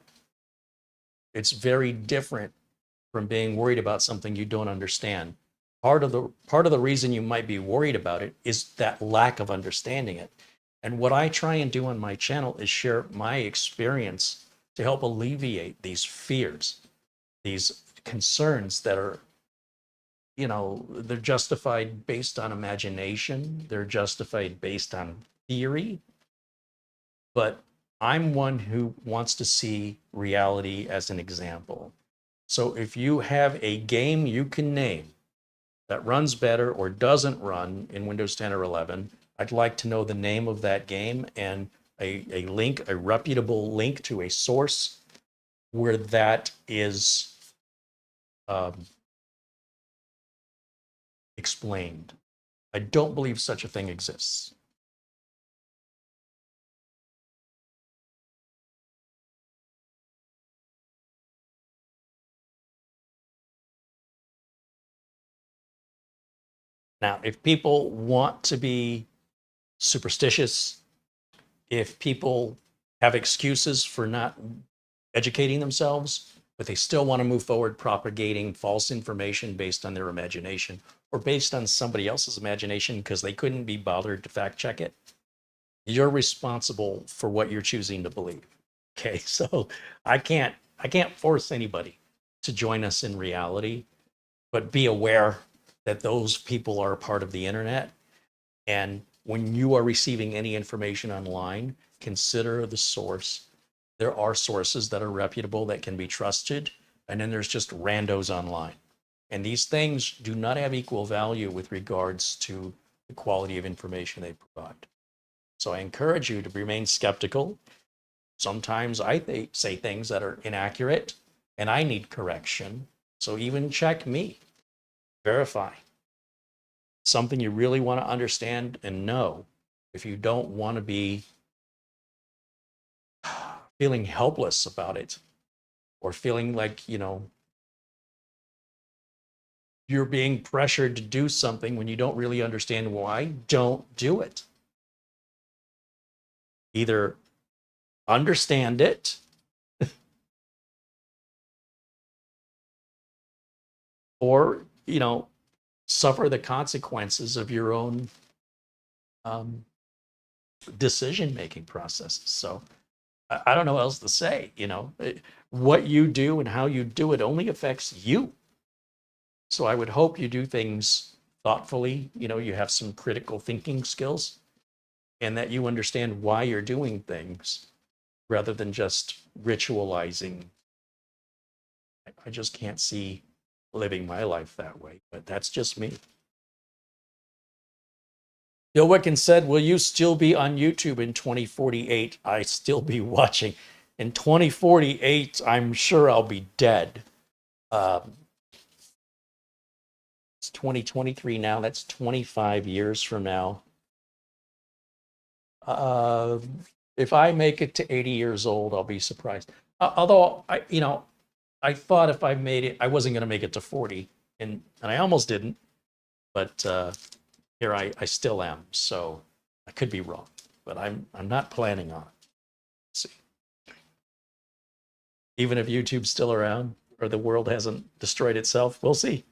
it's very different from being worried about something you don't understand. Part of the reason you might be worried about it is that lack of understanding it. And what I try and do on my channel is share my experience to help alleviate these fears, these concerns that are, they're justified based on imagination. They're justified based on theory. But I'm one who wants to see reality as an example. So if you have a game you can name that runs better or doesn't run in Windows 10 or 11, I'd like to know the name of that game and a link, a reputable link to a source where that is explained. I don't believe such a thing exists. Now, if people want to be superstitious, if people have excuses for not educating themselves, but they still want to move forward propagating false information based on their imagination or based on somebody else's imagination because they couldn't be bothered to fact check it. You're responsible for what you're choosing to believe. Okay, so I can't force anybody to join us in reality, but be aware that those people are a part of the internet. And when you are receiving any information online, consider the source. There are sources that are reputable that can be trusted, and then there's just randos online. And these things do not have equal value with regards to the quality of information they provide. So I encourage you to remain skeptical. Sometimes I say things that are inaccurate and I need correction. So even check me, verify. Something you really want to understand and know. If you don't want to be feeling helpless about it or feeling like, you're being pressured to do something when you don't really understand why, don't do it. Either understand it or, suffer the consequences of your own decision-making processes. So I don't know what else to say. What you do and how you do it only affects you. So I would hope you do things thoughtfully, you have some critical thinking skills and that you understand why you're doing things rather than just ritualizing. I just can't see living my life that way, but that's just me. Bill Wicken said, will you still be on YouTube in 2048? I still be watching. In 2048, I'm sure I'll be dead. It's 2023 now. That's 25 years from now. If I make it to 80 years old, I'll be surprised. Although, I thought if I made it, I wasn't going to make it to 40. And I almost didn't. But here I still am. So I could be wrong. But I'm not planning on it. Let's see. Even if YouTube's still around or the world hasn't destroyed itself, we'll see.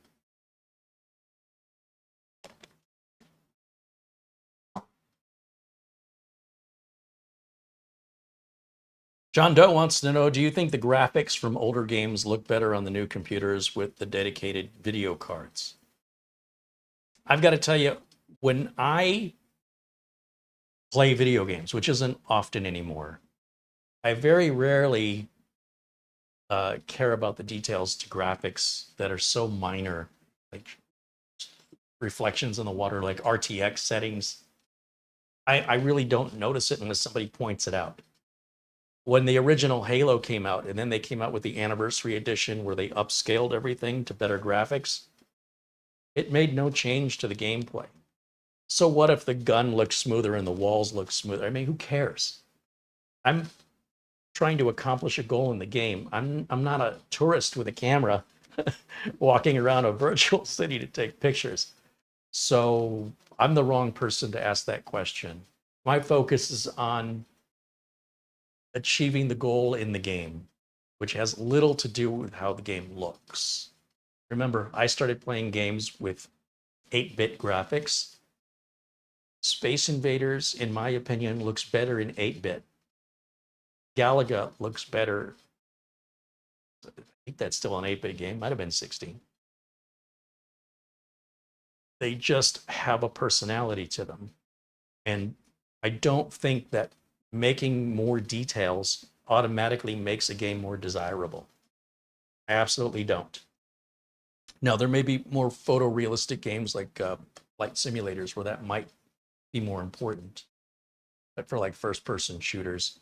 John Doe wants to know, do you think the graphics from older games look better on the new computers with the dedicated video cards? I've got to tell you, when I play video games, which isn't often anymore, I very rarely care about the details to graphics that are so minor, like reflections in the water, like RTX settings. I really don't notice it unless somebody points it out. When the original Halo came out, and then they came out with the anniversary edition where they upscaled everything to better graphics, it made no change to the gameplay. So what if the gun looks smoother and the walls look smoother? I mean, who cares? I'm trying to accomplish a goal in the game. I'm not a tourist with a camera walking around a virtual city to take pictures. So I'm the wrong person to ask that question. My focus is on achieving the goal in the game, which has little to do with how the game looks. Remember, I started playing games with 8-bit graphics. Space Invaders, in my opinion, looks better in 8-bit. Galaga looks better. I think that's still an 8-bit game. Might have been 16. They just have a personality to them. And I don't think that making more details automatically makes a game more desirable. I absolutely don't. Now, there may be more photorealistic games like flight simulators where that might be more important. But for like first-person shooters,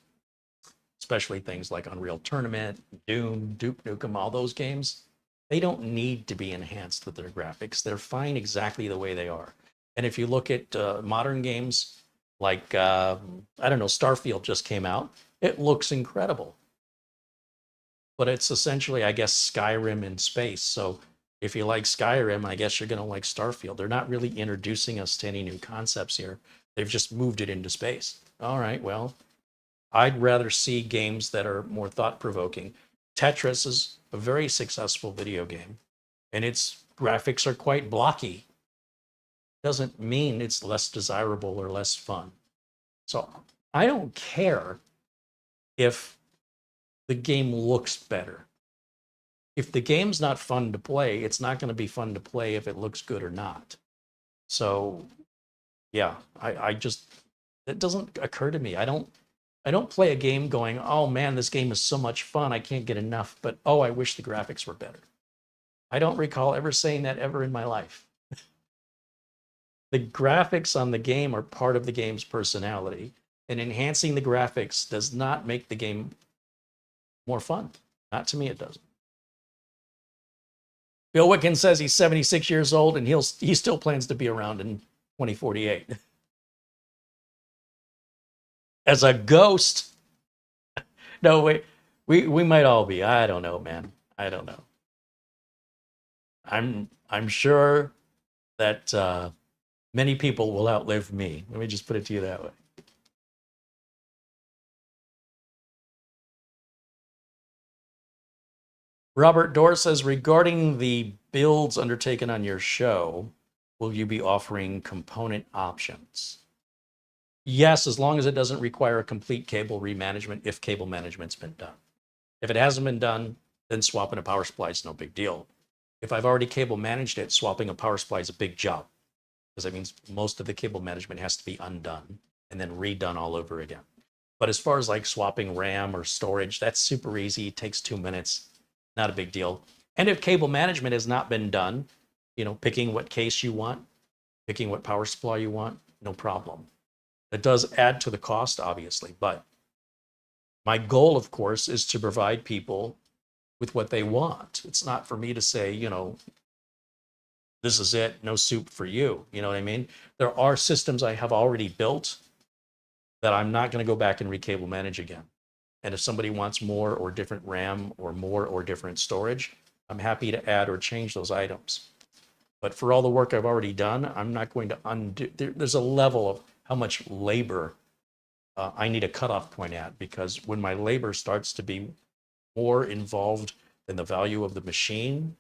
especially things like Unreal Tournament, Doom, Duke Nukem, all those games, they don't need to be enhanced with their graphics. They're fine exactly the way they are. And if you look at modern games, like, I don't know, Starfield just came out. It looks incredible. But it's essentially, I guess, Skyrim in space. So if you like Skyrim, I guess you're going to like Starfield. They're not really introducing us to any new concepts here. They've just moved it into space. All right, well, I'd rather see games that are more thought-provoking. Tetris is a very successful video game, and its graphics are quite blocky. Doesn't mean it's less desirable or less fun. So I don't care if the game looks better. If the game's not fun to play, it's not going to be fun to play if it looks good or not. So yeah, I just, it doesn't occur to me. I don't play a game going, oh man, this game is so much fun, I can't get enough, but oh, I wish the graphics were better. I don't recall ever saying that ever in my life. The graphics on the game are part of the game's personality, and enhancing the graphics does not make the game more fun. Not to me, it doesn't. Bill Wickens says he's 76 years old and he still plans to be around in 2048. As a ghost. No, wait, we might all be. I don't know, man. I don't know. I'm sure that many people will outlive me. Let me just put it to you that way. Robert Dorr says, regarding the builds undertaken on your show, will you be offering component options? Yes, as long as it doesn't require a complete cable remanagement if cable management's been done. If it hasn't been done, then swapping a power supply is no big deal. If I've already cable managed it, swapping a power supply is a big job, because that means most of the cable management has to be undone and then redone all over again. But as far as like swapping RAM or storage, that's super easy. It takes 2 minutes. Not a big deal. And if cable management has not been done, you know, picking what case you want, picking what power supply you want, no problem. It does add to the cost, obviously, but my goal, of course, is to provide people with what they want. It's not for me to say, you know, this is it, no soup for you. You know what I mean? There are systems I have already built that I'm not going to go back and recable manage again. And if somebody wants more or different RAM or more or different storage, I'm happy to add or change those items. But for all the work I've already done, I'm not going to undo. There's a level of how much labor I need a cutoff point at, because when my labor starts to be more involved than the value of the machine,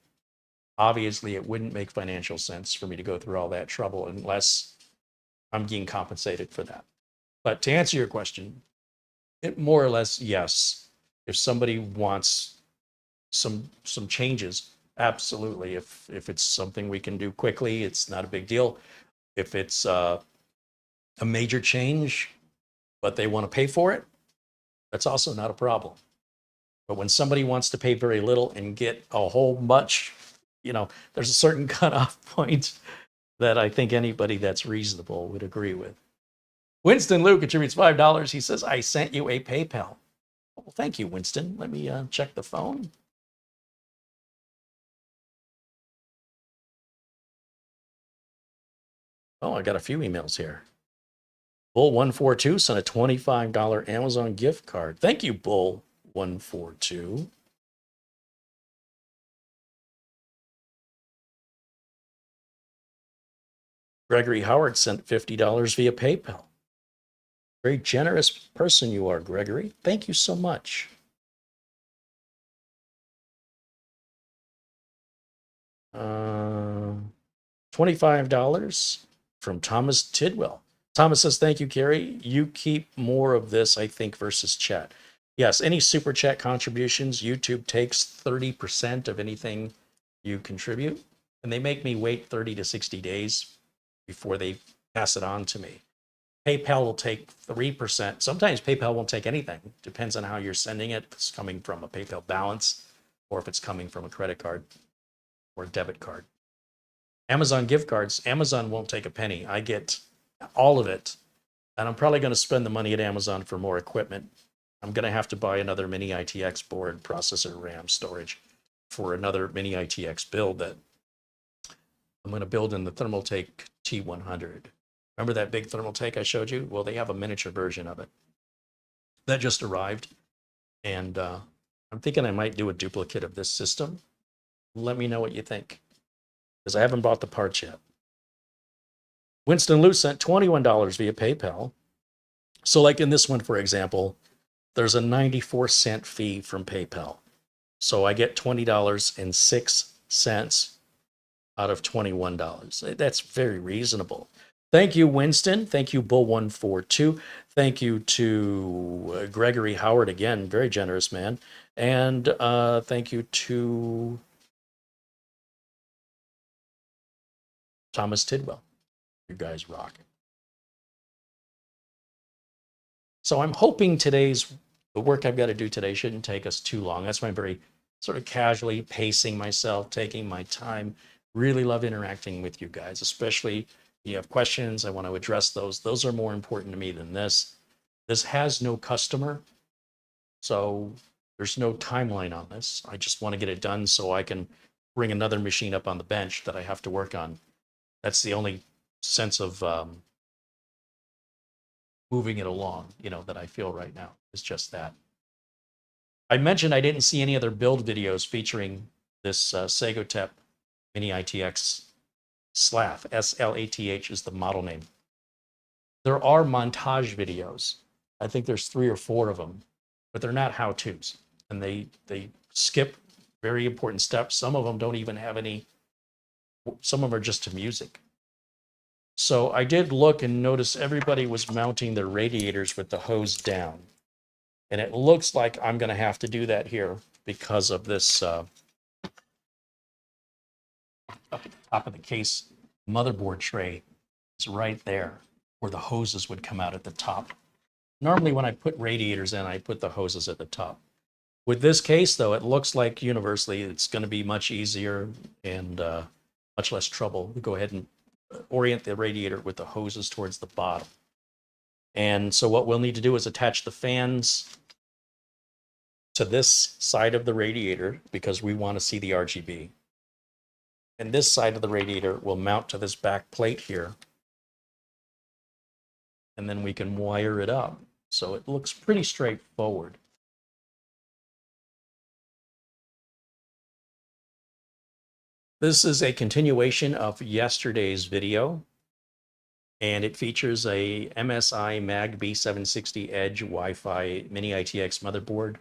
obviously it wouldn't make financial sense for me to go through all that trouble unless I'm getting compensated for that. But to answer your question, it more or less, yes. If somebody wants some changes, absolutely. If it's something we can do quickly, it's not a big deal. If it's a major change, but they want to pay for it, that's also not a problem. But when somebody wants to pay very little and get a whole bunch, you know, there's a certain cutoff point that I think anybody that's reasonable would agree with. Winston Luke contributes $5. He says, I sent you a PayPal. Well, thank you, Winston. Let me check the phone. Oh, I got a few emails here. Bull142 sent a $25 Amazon gift card. Thank you, Bull142. Gregory Howard sent $50 via PayPal. Very generous person you are, Gregory. Thank you so much. $25 from Thomas Tidwell. Thomas says, thank you, Carey. You keep more of this, I think, versus chat. Yes, any super chat contributions, YouTube takes 30% of anything you contribute, and they make me wait 30 to 60 days before they pass it on to me. PayPal will take 3%. Sometimes PayPal won't take anything. Depends on how you're sending it. If it's coming from a PayPal balance or if it's coming from a credit card or a debit card. Amazon gift cards, Amazon won't take a penny. I get all of it. And I'm probably going to spend the money at Amazon for more equipment. I'm going to have to buy another mini ITX board, processor, RAM, storage for another mini ITX build that I'm going to build in the Thermaltake T100. Remember that big Thermaltake I showed you? Well, they have a miniature version of it. That just arrived. And I'm thinking I might do a duplicate of this system. Let me know what you think, because I haven't bought the parts yet. Winston Luce sent $21 via PayPal. So like in this one, for example, there's a 94-cent fee from PayPal. So I get $20.06 out of $21. That's very reasonable. Thank you, Winston. Thank you, Bull142. Thank you to Gregory Howard again, very generous man. And thank you to Thomas Tidwell. You guys rock. So I'm hoping the work I've got to do today shouldn't take us too long. That's why I'm very sort of casually pacing myself, taking my time. Really love interacting with you guys, especially if you have questions. I want to address those. Those are more important to me than this. This has no customer, so there's no timeline on this. I just want to get it done so I can bring another machine up on the bench that I have to work on. That's the only sense of moving it along, that I feel right now. Is just that. I mentioned I didn't see any other build videos featuring this Segotep Mini ITX Slath. SLATH is the model name. There are montage videos. I think there's 3 or 4 of them, but they're not how-tos. And they skip very important steps. Some of them don't even have any, some of them are just to music. So I did look and notice everybody was mounting their radiators with the hose down. And it looks like I'm going to have to do that here because of this up at the top of the case motherboard tray is right there where the hoses would come out at the top. Normally when I put radiators in, I put the hoses at the top. With this case, though, it looks like universally it's going to be much easier and much less trouble. We go ahead and orient the radiator with the hoses towards the bottom. And so what we'll need to do is attach the fans to this side of the radiator because we want to see the RGB. And this side of the radiator will mount to this back plate here. And then we can wire it up. So it looks pretty straightforward. This is a continuation of yesterday's video, and it features a MSI Mag B760 Edge Wi-Fi Mini ITX motherboard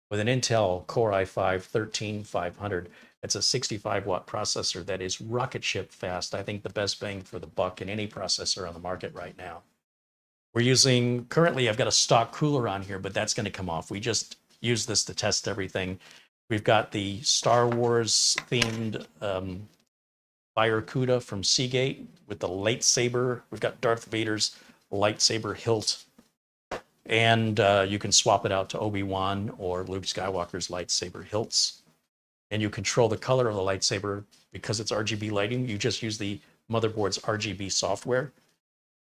with an Intel Core i5-13500. It's a 65-watt processor that is rocket ship fast. I think the best bang for the buck in any processor on the market right now. We're using, currently I've got a stock cooler on here, but that's going to come off. We just use this to test everything. We've got the Star Wars themed FireCuda from Seagate with the Lightsaber. We've got Darth Vader's lightsaber hilt. And you can swap it out to Obi-Wan or Luke Skywalker's lightsaber hilts. And you control the color of the lightsaber because it's RGB lighting. You just use the motherboard's RGB software,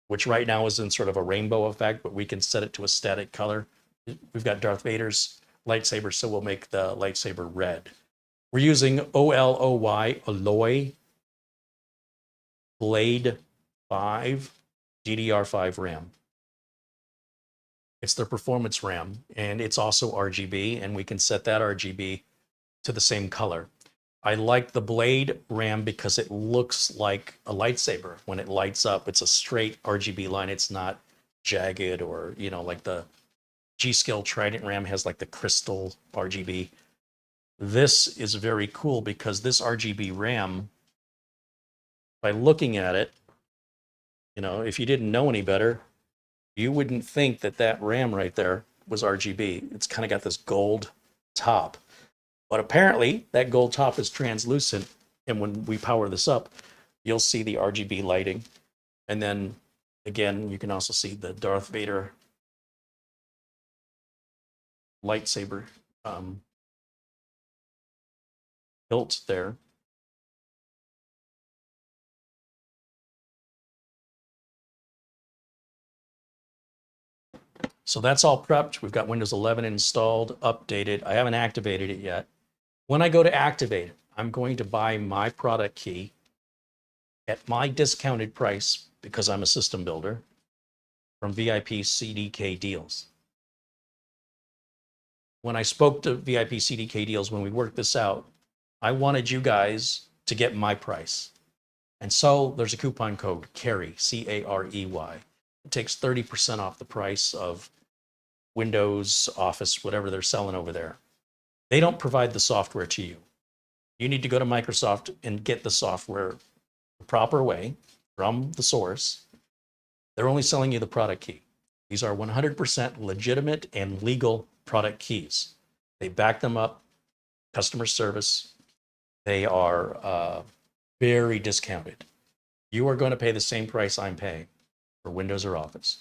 which right now is in sort of a rainbow effect, but we can set it to a static color. We've got Darth Vader's lightsaber, so we'll make the lightsaber red. We're using OLOy Blade 5 DDR5 RAM. It's their performance RAM, and it's also RGB, and we can set that RGB to the same color. I like the Blade RAM because it looks like a lightsaber. When it lights up, it's a straight RGB line. It's not jagged or, like the G-Skill Trident RAM has like the crystal RGB. This is very cool because this RGB RAM, by looking at it, if you didn't know any better, you wouldn't think that that RAM right there was RGB. It's kind of got this gold top. But apparently that gold top is translucent. And when we power this up, you'll see the RGB lighting. And then again, you can also see the Darth Vader lightsaber hilt there. So that's all prepped. We've got Windows 11 installed, updated. I haven't activated it yet. When I go to activate it, I'm going to buy my product key at my discounted price because I'm a system builder from VIP CDK Deals. When I spoke to VIP CDK Deals, when we worked this out, I wanted you guys to get my price. And so there's a coupon code, CAREY, C-A-R-E-Y. It takes 30% off the price of Windows, Office, whatever they're selling over there. They don't provide the software to you. You need to go to Microsoft and get the software the proper way from the source. They're only selling you the product key. These are 100% legitimate and legal product keys. They back them up, customer service. They are very discounted. You are going to pay the same price I'm paying for Windows or Office.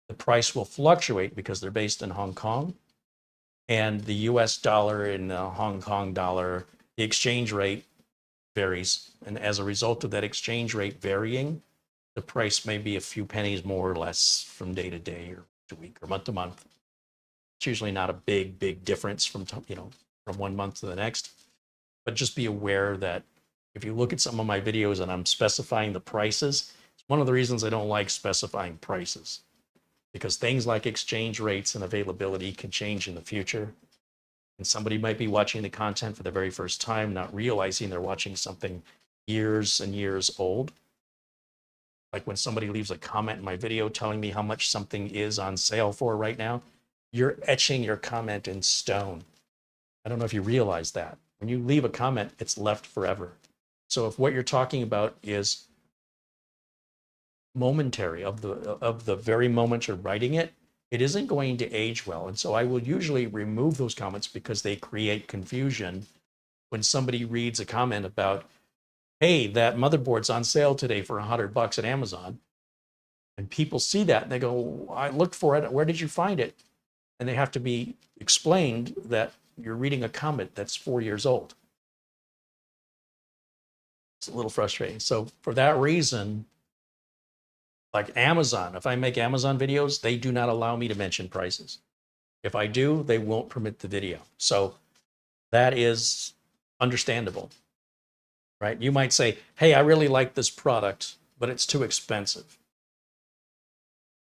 The price will fluctuate because they're based in Hong Kong, and the US dollar and the Hong Kong dollar, the exchange rate varies. And as a result of that exchange rate varying, the price may be a few pennies more or less from day to day or to week or month to month. It's usually not a big difference from, from one month to the next. But just be aware that if you look at some of my videos and I'm specifying the prices, it's one of the reasons I don't like specifying prices, because things like exchange rates and availability can change in the future. And somebody might be watching the content for the very first time, not realizing they're watching something years and years old. Like when somebody leaves a comment in my video telling me how much something is on sale for right now, you're etching your comment in stone. I don't know if you realize that. When you leave a comment, it's left forever. So if what you're talking about is momentary, of the very moment you're writing it, it isn't going to age well. And so I will usually remove those comments because they create confusion. When somebody reads a comment about, hey, that motherboard's on sale today for $100 at Amazon, and people see that and they go, I looked for it, where did you find it? And they have to be explained that you're reading a comment that's 4 years old. It's a little frustrating. So for that reason, like Amazon, if I make Amazon videos, they do not allow me to mention prices. If I do, they won't permit the video. So that is understandable, right? You might say, hey, I really like this product, but it's too expensive.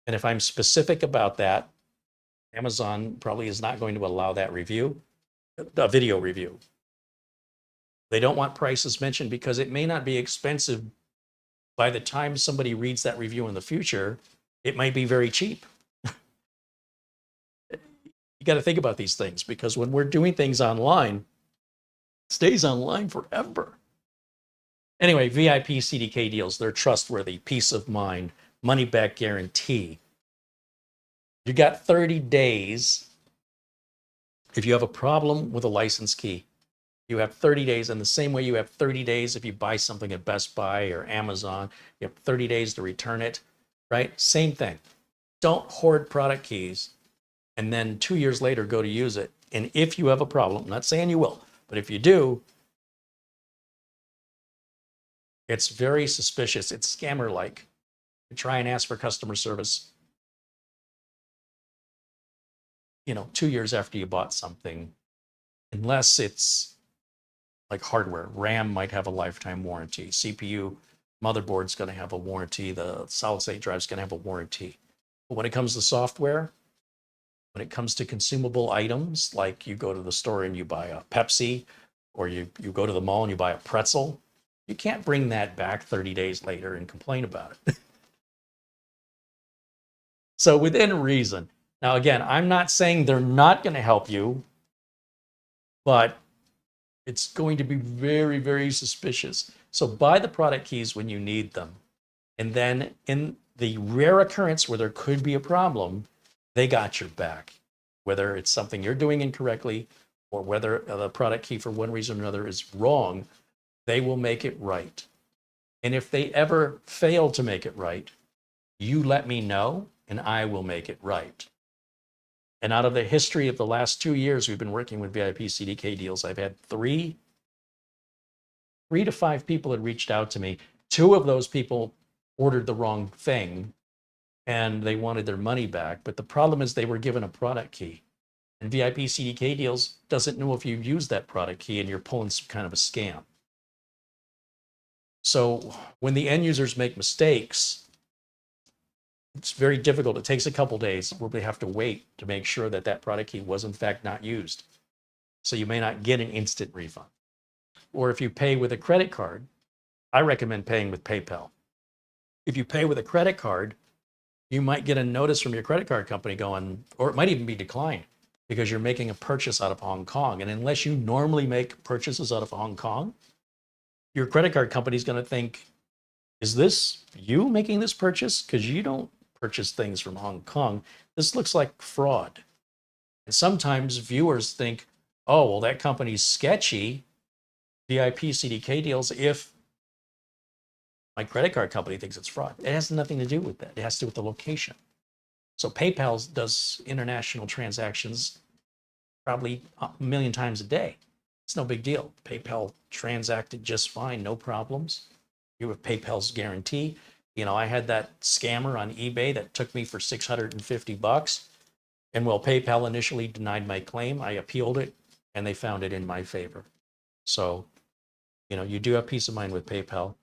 And if I'm specific about that, Amazon probably is not going to allow that review, a video review. They don't want prices mentioned because it may not be expensive. By the time somebody reads that review in the future, it might be very cheap. You got to think about these things, because when we're doing things online, it stays online forever. Anyway, VIP CDK deals, they're trustworthy, peace of mind, money back guarantee. You got 30 days. If you have a problem with a license key, you have 30 days. In the same way you have 30 days if you buy something at Best Buy or Amazon, you have 30 days to return it, right? Same thing. Don't hoard product keys and then 2 years later go to use it. And if you have a problem, I'm not saying you will, but if you do, it's very suspicious. It's scammer-like to try and ask for customer service, 2 years after you bought something, unless it's like hardware. RAM might have a lifetime warranty. CPU, motherboard's going to have a warranty. The solid-state drive's going to have a warranty. But when it comes to software, when it comes to consumable items, like you go to the store and you buy a Pepsi, or you go to the mall and you buy a pretzel, you can't bring that back 30 days later and complain about it. So within reason. Now, again, I'm not saying they're not going to help you, but it's going to be very, very suspicious. So buy the product keys when you need them. And then in the rare occurrence where there could be a problem, they got your back. Whether it's something you're doing incorrectly or whether the product key for one reason or another is wrong, they will make it right. And if they ever fail to make it right, you let me know and I will make it right. And out of the history of the last 2 years we've been working with VIP CDK deals, I've had three to five people had reached out to me. 2 of those people ordered the wrong thing and they wanted their money back. But the problem is they were given a product key. And VIP CDK deals doesn't know if you use that product key and you're pulling some kind of a scam. So when the end users make mistakes, it's very difficult. It takes a couple days where we have to wait to make sure that that product key was in fact not used. So you may not get an instant refund. Or if you pay with a credit card, I recommend paying with PayPal. If you pay with a credit card, you might get a notice from your credit card company going, or it might even be declined because you're making a purchase out of Hong Kong. And unless you normally make purchases out of Hong Kong, your credit card company is going to think, is this you making this purchase? Because you don't purchase things from Hong Kong. This looks like fraud. And sometimes viewers think, oh, well, that company's sketchy, VIP CDK deals, if my credit card company thinks it's fraud. It has nothing to do with that. It has to do with the location. So PayPal does international transactions probably a million times a day. It's no big deal. PayPal transacted just fine, no problems. You have PayPal's guarantee. You know, I had that scammer on eBay that took me for $650. And while PayPal initially denied my claim, I appealed it and they found it in my favor. So, you know, you do have peace of mind with PayPal.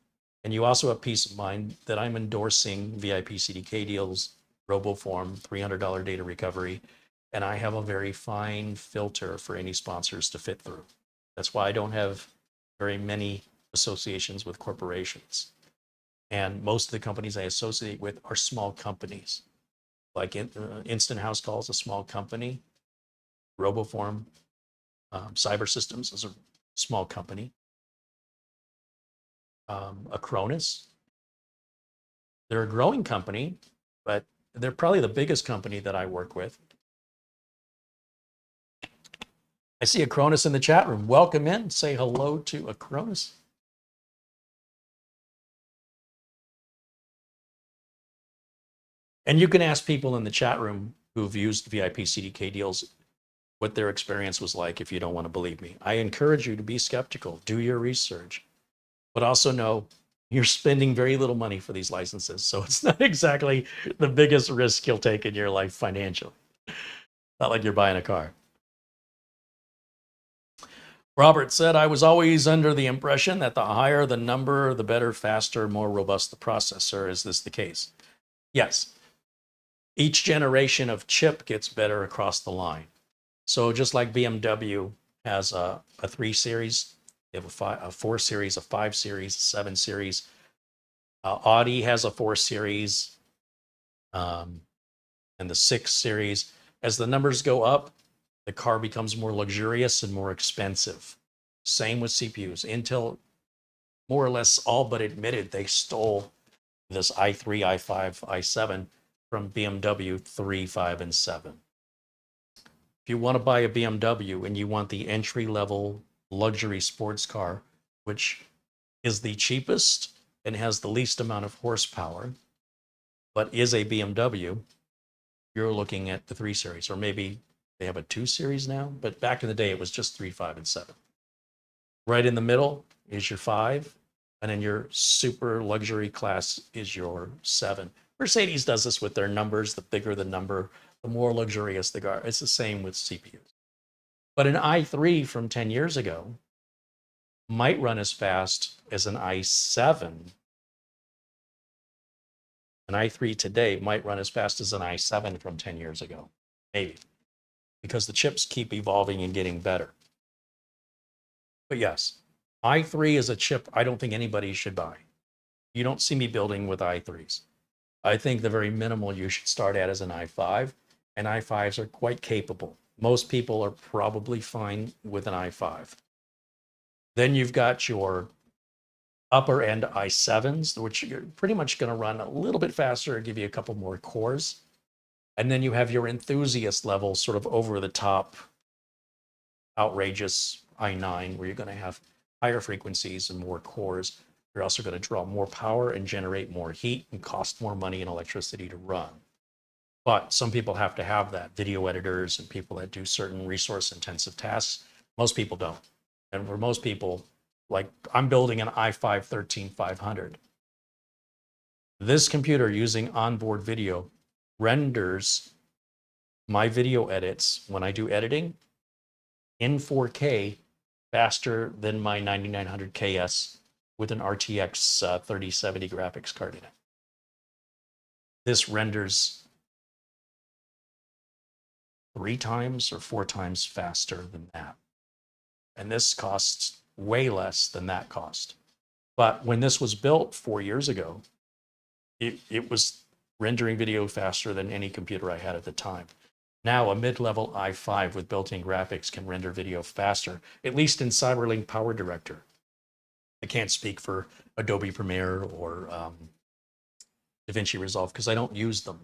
And you also have peace of mind that I'm endorsing VIP CDK deals, RoboForm, $300 data recovery, and I have a very fine filter for any sponsors to fit through. That's why I don't have very many associations with corporations. And most of the companies I associate with are small companies. Like Instant House Call is a small company. RoboForm Cyber Systems is a small company. Acronis, they're a growing company, but they're probably the biggest company that I work with. I see Acronis in the chat room. Welcome in. Say hello to Acronis. And you can ask people in the chat room who've used VIP CDK deals what their experience was like if you don't want to believe me. I encourage you to be skeptical. Do your research. But also know you're spending very little money for these licenses. So it's not exactly the biggest risk you'll take in your life financially. Not like you're buying a car. Robert said, I was always under the impression that the higher the number, the better, faster, more robust the processor. Is this the case? Yes. Each generation of chip gets better across the line. So just like BMW has a 3 series, they have a 4 series, a 5 series, a 7 series. Audi has a 4 series and the 6 series. As the numbers go up, the car becomes more luxurious and more expensive. Same with CPUs. Intel more or less all but admitted they stole this i3, i5, i7 from BMW 3, 5, and 7. If you want to buy a BMW and you want the entry-level luxury sports car, which is the cheapest and has the least amount of horsepower, but is a BMW, you're looking at the 3 series, or maybe they have a 2 series now, but back in the day, it was just 3, 5, and 7. Right in the middle is your 5, and then your super luxury class is your 7. Mercedes does this with their numbers. The bigger the number, the more luxurious the car. It's the same with CPUs. But an i3 from 10 years ago might run as fast as an i7. An i3 today might run as fast as an i7 from 10 years ago, maybe, because the chips keep evolving and getting better. But yes, i3 is a chip I don't think anybody should buy. You don't see me building with i3s. I think the very minimal you should start at is an i5, and i5s are quite capable. Most people are probably fine with an i5. Then you've got your upper end i7s, which you're pretty much going to run a little bit faster and give you a couple more cores. And then you have your enthusiast level, sort of over the top, outrageous i9, where you're going to have higher frequencies and more cores. You're also going to draw more power and generate more heat and cost more money and electricity to run. But some people have to have that, video editors and people that do certain resource intensive tasks. Most people don't. And for most people, like I'm building an i5-13500. This computer using onboard video renders my video edits when I do editing in 4K faster than my 9900 KS with an RTX 3070 graphics card in it. This renders 3 times or 4 times faster than that. And this costs way less than that cost. But when this was built 4 years ago, it was rendering video faster than any computer I had at the time. Now, a mid-level i5 with built-in graphics can render video faster, at least in Cyberlink Power Director. I can't speak for Adobe Premiere or DaVinci Resolve because I don't use them.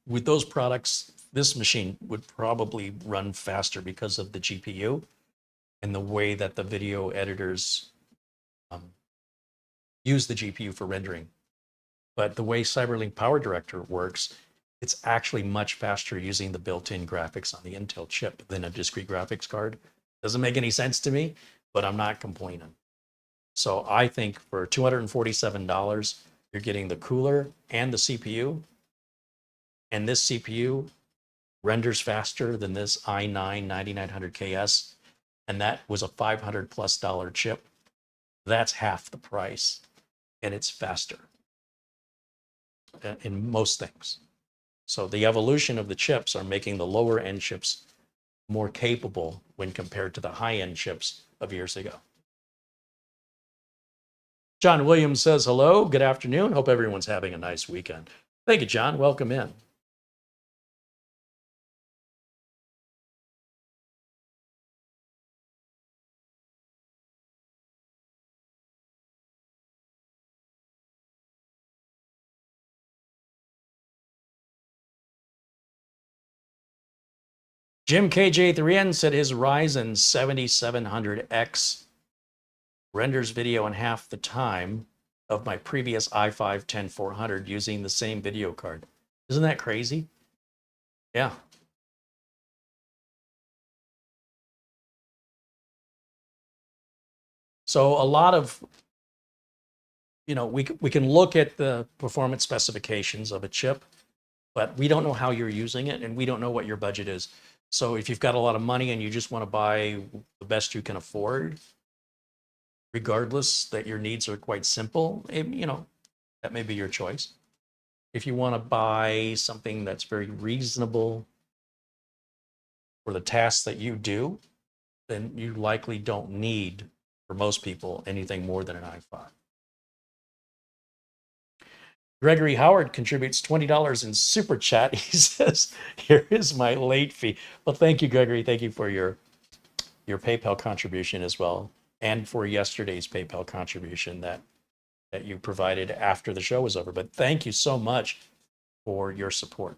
With those products, this machine would probably run faster because of the GPU and the way that the video editors use the GPU for rendering. But the way Cyberlink Power Director works, it's actually much faster using the built-in graphics on the Intel chip than a discrete graphics card. Doesn't make any sense to me, but I'm not complaining. So I think for $247, you're getting the cooler and the CPU. And this CPU renders faster than this i9 9900KS. And that was a $500+ chip. That's half the price. And it's faster in most things. So the evolution of the chips are making the lower end chips more capable when compared to the high end chips of years ago. John Williams says, hello, good afternoon. Hope everyone's having a nice weekend. Thank you, John. Welcome in. Jim KJ3N said his Ryzen 7700X renders video in half the time of my previous i5 10400 using the same video card. Isn't that crazy? Yeah. So a lot of, we can look at the performance specifications of a chip, but we don't know how you're using it and we don't know what your budget is. So if you've got a lot of money and you just want to buy the best you can afford, regardless that your needs are quite simple, that may be your choice. If you want to buy something that's very reasonable for the tasks that you do, then you likely don't need, for most people, anything more than an i5. Gregory Howard contributes $20 in Super Chat. He says, here is my late fee. Well, thank you, Gregory. Thank you for your PayPal contribution as well, and for yesterday's PayPal contribution that you provided after the show was over. But thank you so much for your support.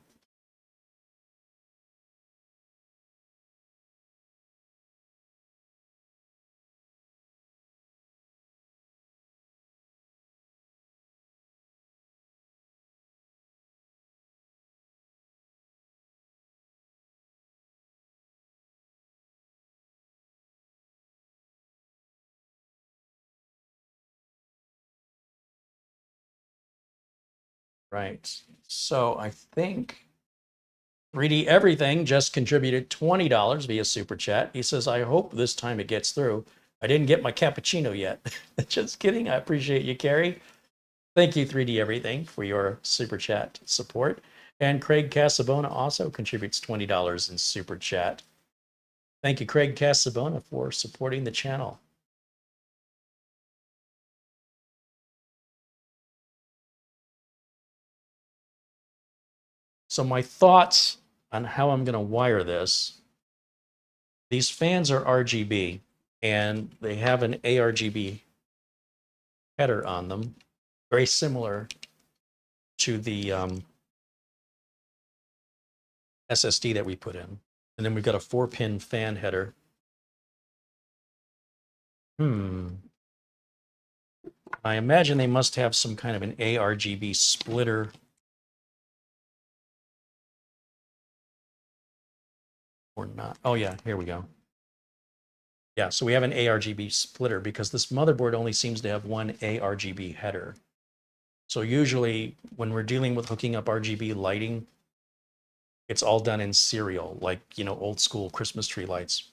Right. So I think 3D Everything just contributed $20 via Super Chat. He says, I hope this time it gets through. I didn't get my cappuccino yet. Just kidding. I appreciate you, Carey. Thank you, 3D Everything, for your Super Chat support. And Craig Casabona also contributes $20 in Super Chat. Thank you, Craig Casabona, for supporting the channel. So my thoughts on how I'm going to wire this. These fans are RGB, and they have an ARGB header on them, very similar to the SSD that we put in. And then we've got a 4-pin fan header. I imagine they must have some kind of an ARGB splitter. Or not. Oh yeah, here we go. Yeah, so we have an ARGB splitter because this motherboard only seems to have one ARGB header. So usually when we're dealing with hooking up RGB lighting, it's all done in serial, like, old school Christmas tree lights,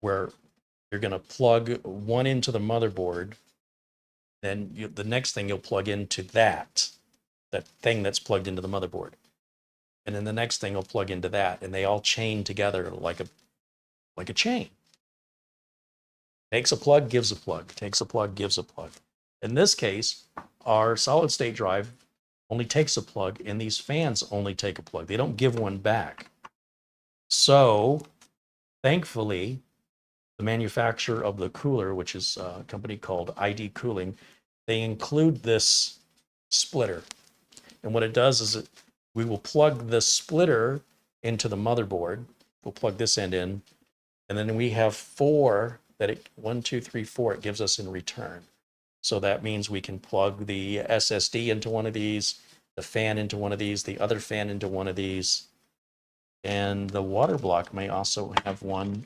where you're going to plug one into the motherboard, then the next thing you'll plug into that thing that's plugged into the motherboard. And then the next thing will plug into that, and they all chain together like a chain. Takes a plug, gives a plug. Takes a plug, gives a plug. In this case, our solid state drive only takes a plug, and these fans only take a plug. They don't give one back. So thankfully, the manufacturer of the cooler, which is a company called ID-Cooling, they include this splitter. And what it does is we will plug the splitter into the motherboard. We'll plug this end in, and then we have 4 that 1, 2, 3, 4 it gives us in return. So that means we can plug the SSD into one of these, the fan into one of these, the other fan into one of these, and the water block may also have one.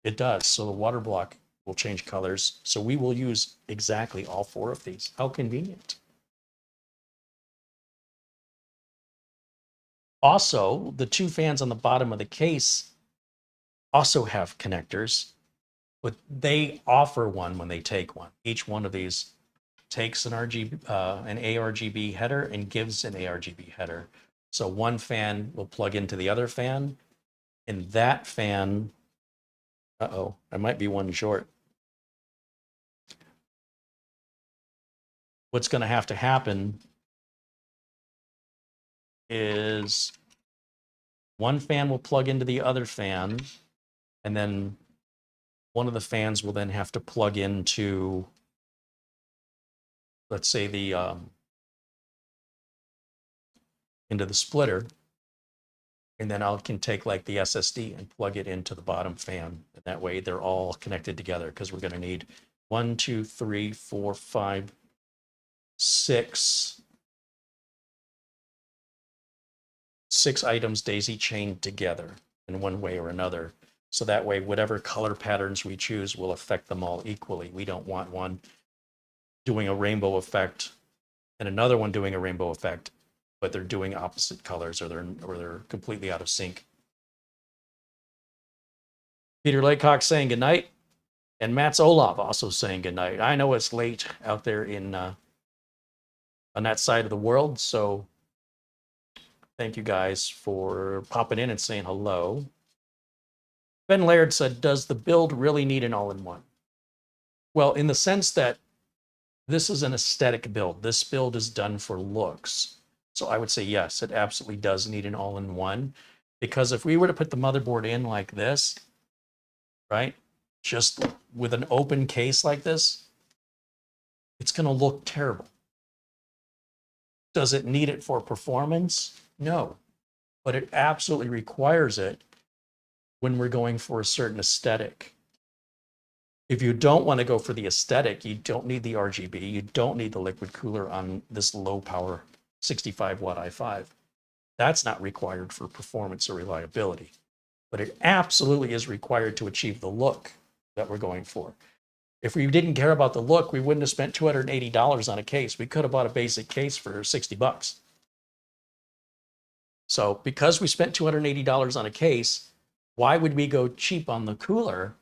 It does. So the water block will change colors. So we will use exactly all 4 of these. How convenient. Also, the 2 fans on the bottom of the case also have connectors, but they offer one when they take one. Each one of these takes an ARGB header and gives an ARGB header. So one fan will plug into the other fan, and that fan, I might be one short. What's going to happen is one fan will plug into the other fan, and then one of the fans will then have to plug into, let's say, into the splitter, and then I can take like the SSD and plug it into the bottom fan. And that way they're all connected together, because we're going to need 1, 2, 3, 4, 5, 6 items daisy chained together in one way or another. So that way, whatever color patterns we choose will affect them all equally. We don't want one doing a rainbow effect and another one doing a rainbow effect, but they're doing opposite colors, or they're completely out of sync. Peter Laycock saying goodnight, and Matt's Olaf also saying goodnight. I know it's late out there on that side of the world, so thank you guys for popping in and saying hello. Ben Laird said, does the build really need an all-in-one? Well, in the sense that this is an aesthetic build. This build is done for looks. So I would say, yes, it absolutely does need an all-in-one, because if we were to put the motherboard in like this, right, just with an open case like this, it's going to look terrible. Does it need it for performance? No, but it absolutely requires it when we're going for a certain aesthetic. If you don't want to go for the aesthetic, you don't need the RGB, you don't need the liquid cooler on this low power 65 watt i5. That's not required for performance or reliability, but it absolutely is required to achieve the look that we're going for. If we didn't care about the look, we wouldn't have spent $280 on a case. We could have bought a basic case for 60 bucks. So because we spent $280 on a case, why would we go cheap on the cooler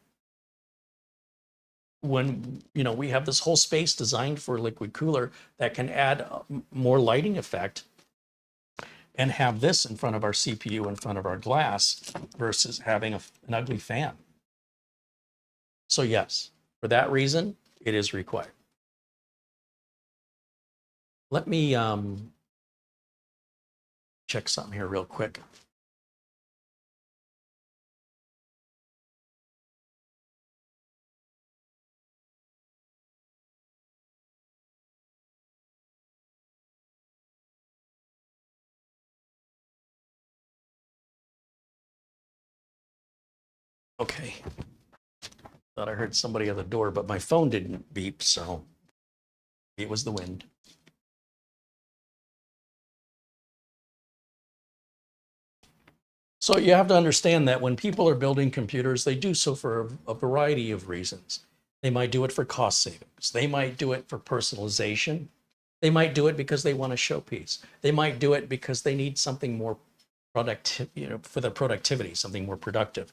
when, you know, we have this whole space designed for a liquid cooler that can add more lighting effect and have this in front of our CPU, in front of our glass, versus having an ugly fan? So yes, for that reason, it is required. Let me check something here real quick. Okay. Thought I heard somebody at the door, but my phone didn't beep, so it was the wind. So you have to understand that when people are building computers, they do so for a variety of reasons. They might do it for cost savings. They might do it for personalization. They might do it because they want a showpiece. They might do it because they need something more productive, you know, for their productivity, something more productive.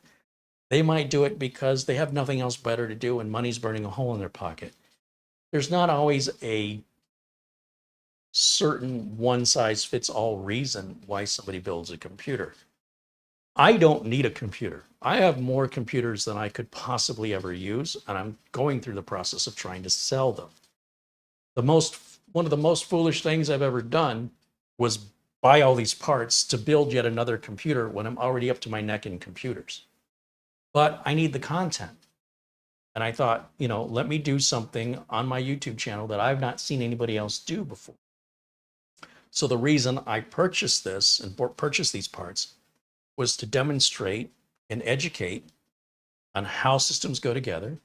They might do it because they have nothing else better to do and money's burning a hole in their pocket. There's not always a certain one-size-fits-all reason why somebody builds a computer. I don't need a computer. I have more computers than I could possibly ever use, and I'm going through the process of trying to sell them. The most one of the most foolish things I've ever done was buy all these parts to build yet another computer when I'm already up to my neck in computers. But I need the content. And I thought, you know, let me do something on my YouTube channel that I've not seen anybody else do before. So the reason I purchased this and purchased these parts was to demonstrate and educate on how systems go together,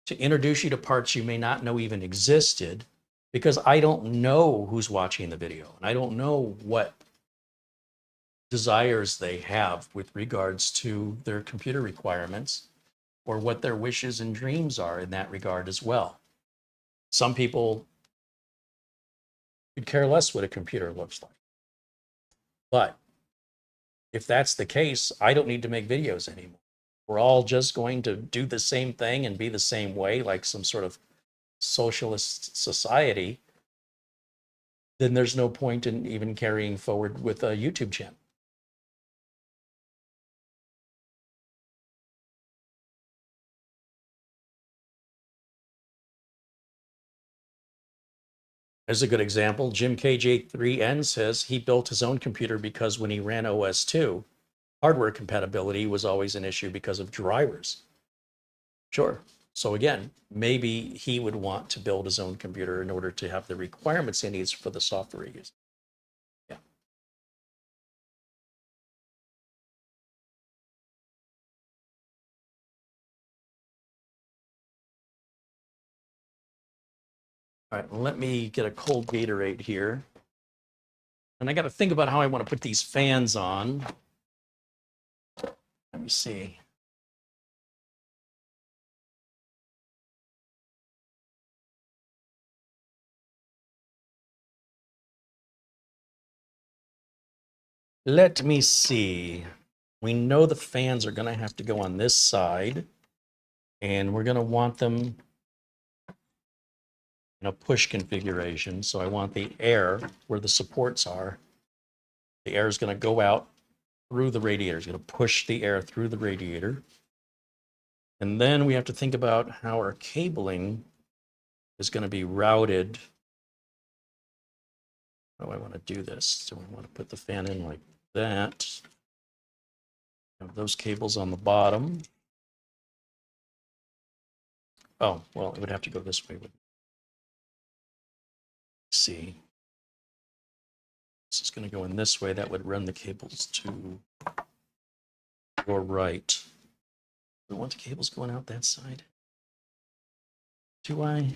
to introduce you to parts you may not know even existed, because I don't know who's watching the video and I don't know what desires they have with regards to their computer requirements or what their wishes and dreams are in that regard as well. Some people could care less what a computer looks like. But if that's the case, I don't need to make videos anymore. We're all just going to do the same thing and be the same way, like some sort of socialist society. Then there's no point in even carrying forward with a YouTube channel. As a good example, Jim KJ3N says he built his own computer because when he ran OS2, hardware compatibility was always an issue because of drivers. Sure. So again, maybe he would want to build his own computer in order to have the requirements he needs for the software he uses. Yeah. All right, let me get a cold Gatorade here. And I got to think about how I want to put these fans on. Let me see. Let me see. We know the fans are going to have to go on this side, and we're going to want them in a push configuration. So I want the air where the supports are. The air is going to go out through the radiator. It's going to push the air through the radiator. And then we have to think about how our cabling is going to be routed. How do I want to do this? So I want to put the fan in like that. Have those cables on the bottom. Oh, well, it would have to go this way. Let's see. This is going to go in this way. That would run the cables to your right. Do I want the cables going out that side? Do I?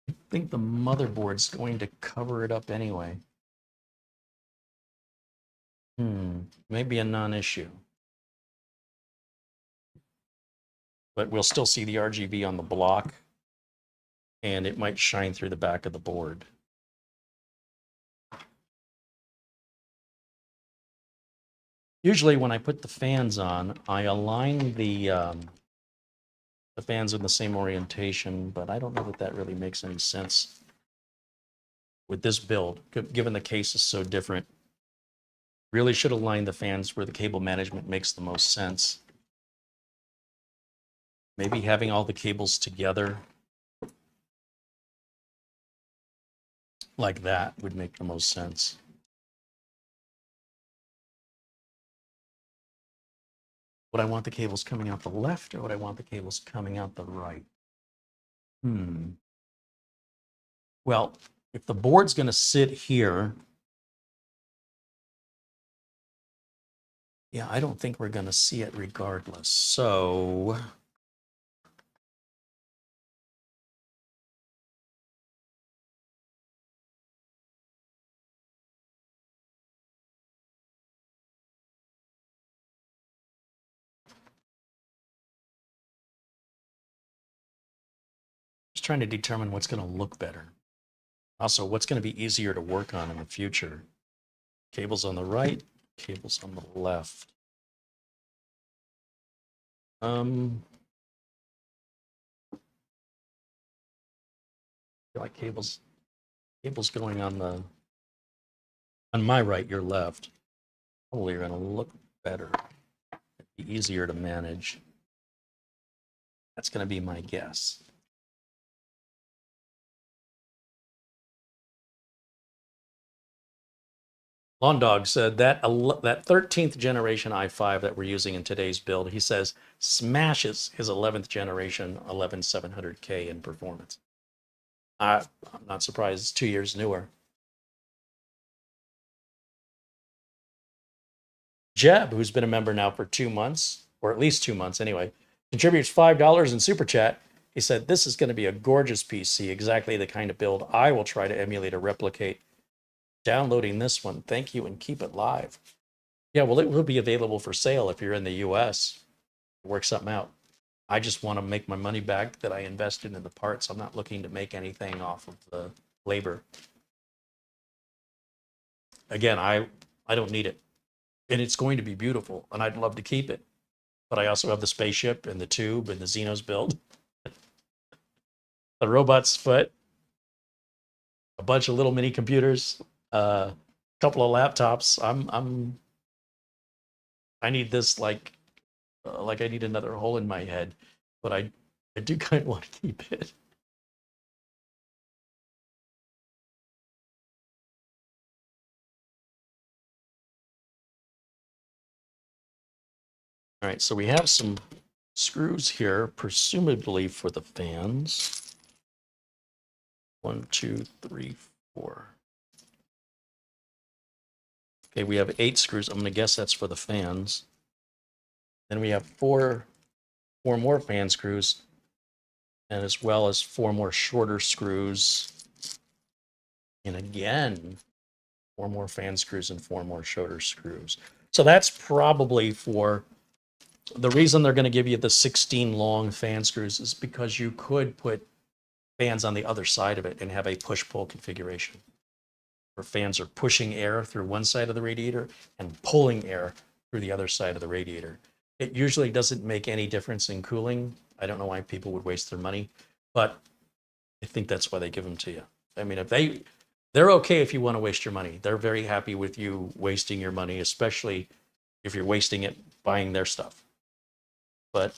I think the motherboard's going to cover it up anyway. Maybe a non-issue. But we'll still see the RGB on the block, and it might shine through the back of the board. Usually when I put the fans on, I align the fans in the same orientation, but I don't know that that really makes any sense with this build, given the case is so different. Really should align the fans where the cable management makes the most sense. Maybe having all the cables together like that would make the most sense. Would I want the cables coming out the left, or would I want the cables coming out the right? Well, if the board's going to sit here, yeah, I don't think we're going to see it regardless. So just trying to determine what's going to look better. Also, what's going to be easier to work on in the future? Cables on the right, cables on the left. I feel like cables going on my right, your left, probably are going to look better. It'd be easier to manage. That's going to be my guess. Lawn Dog said that 13th generation i5 that we're using in today's build, he says, smashes his 11th generation 11700K in performance. I'm not surprised. It's 2 years newer. Jeb, who's been a member now for 2 months, or at least 2 months anyway, contributes $5 in Super Chat. He said, this is going to be a gorgeous PC, exactly the kind of build I will try to emulate or replicate. Downloading this one. Thank you and keep it live. Yeah, well, it will be available for sale if you're in the US. Work something out. I just want to make my money back that I invested in the parts. I'm not looking to make anything off of the labor. Again, I don't need it. And it's going to be beautiful, and I'd love to keep it. But I also have the spaceship and the tube and the Xenos build. The robot's foot. A bunch of little mini computers. A couple of laptops. I need this like I need another hole in my head, but I do kind of want to keep it. All right, so we have some screws here, presumably for the fans. 1, 2, 3, 4. Okay, we have 8 screws. I'm going to guess that's for the fans. Then we have four more fan screws, and as well as 4 more shorter screws. And again, 4 more fan screws and 4 more shorter screws. So that's probably for... The reason they're going to give you the 16 long fan screws is because you could put fans on the other side of it and have a push-pull configuration, where fans are pushing air through one side of the radiator and pulling air through the other side of the radiator. It usually doesn't make any difference in cooling. I don't know why people would waste their money, but I think that's why they give them to you. I mean, if they're okay if you want to waste your money. They're very happy with you wasting your money, especially if you're wasting it buying their stuff. But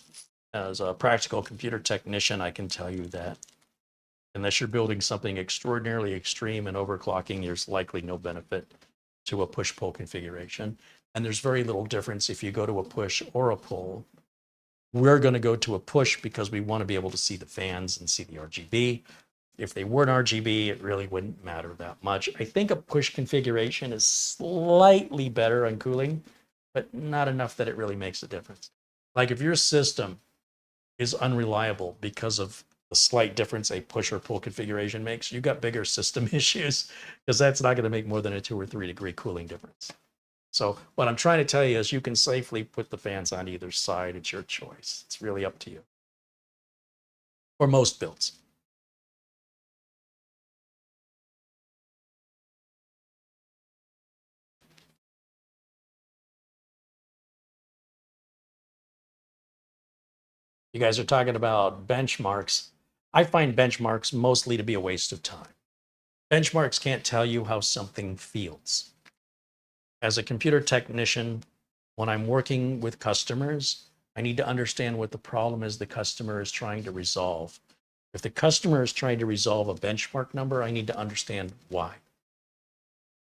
as a practical computer technician, I can tell you that unless you're building something extraordinarily extreme and overclocking, there's likely no benefit to a push-pull configuration. And there's very little difference if you go to a push or a pull. We're going to go to a push because we want to be able to see the fans and see the RGB. If they weren't RGB, it really wouldn't matter that much. I think a push configuration is slightly better on cooling, but not enough that it really makes a difference. Like if your system is unreliable because of the slight difference a push or pull configuration makes, you got bigger system issues, because that's not going to make more than a 2 or 3 degree cooling difference. So what I'm trying to tell you is you can safely put the fans on either side. It's your choice. It's really up to you. For most builds. You guys are talking about benchmarks. I find benchmarks mostly to be a waste of time. Benchmarks can't tell you how something feels. As a computer technician, when I'm working with customers, I need to understand what the problem is the customer is trying to resolve. If the customer is trying to resolve a benchmark number, I need to understand why.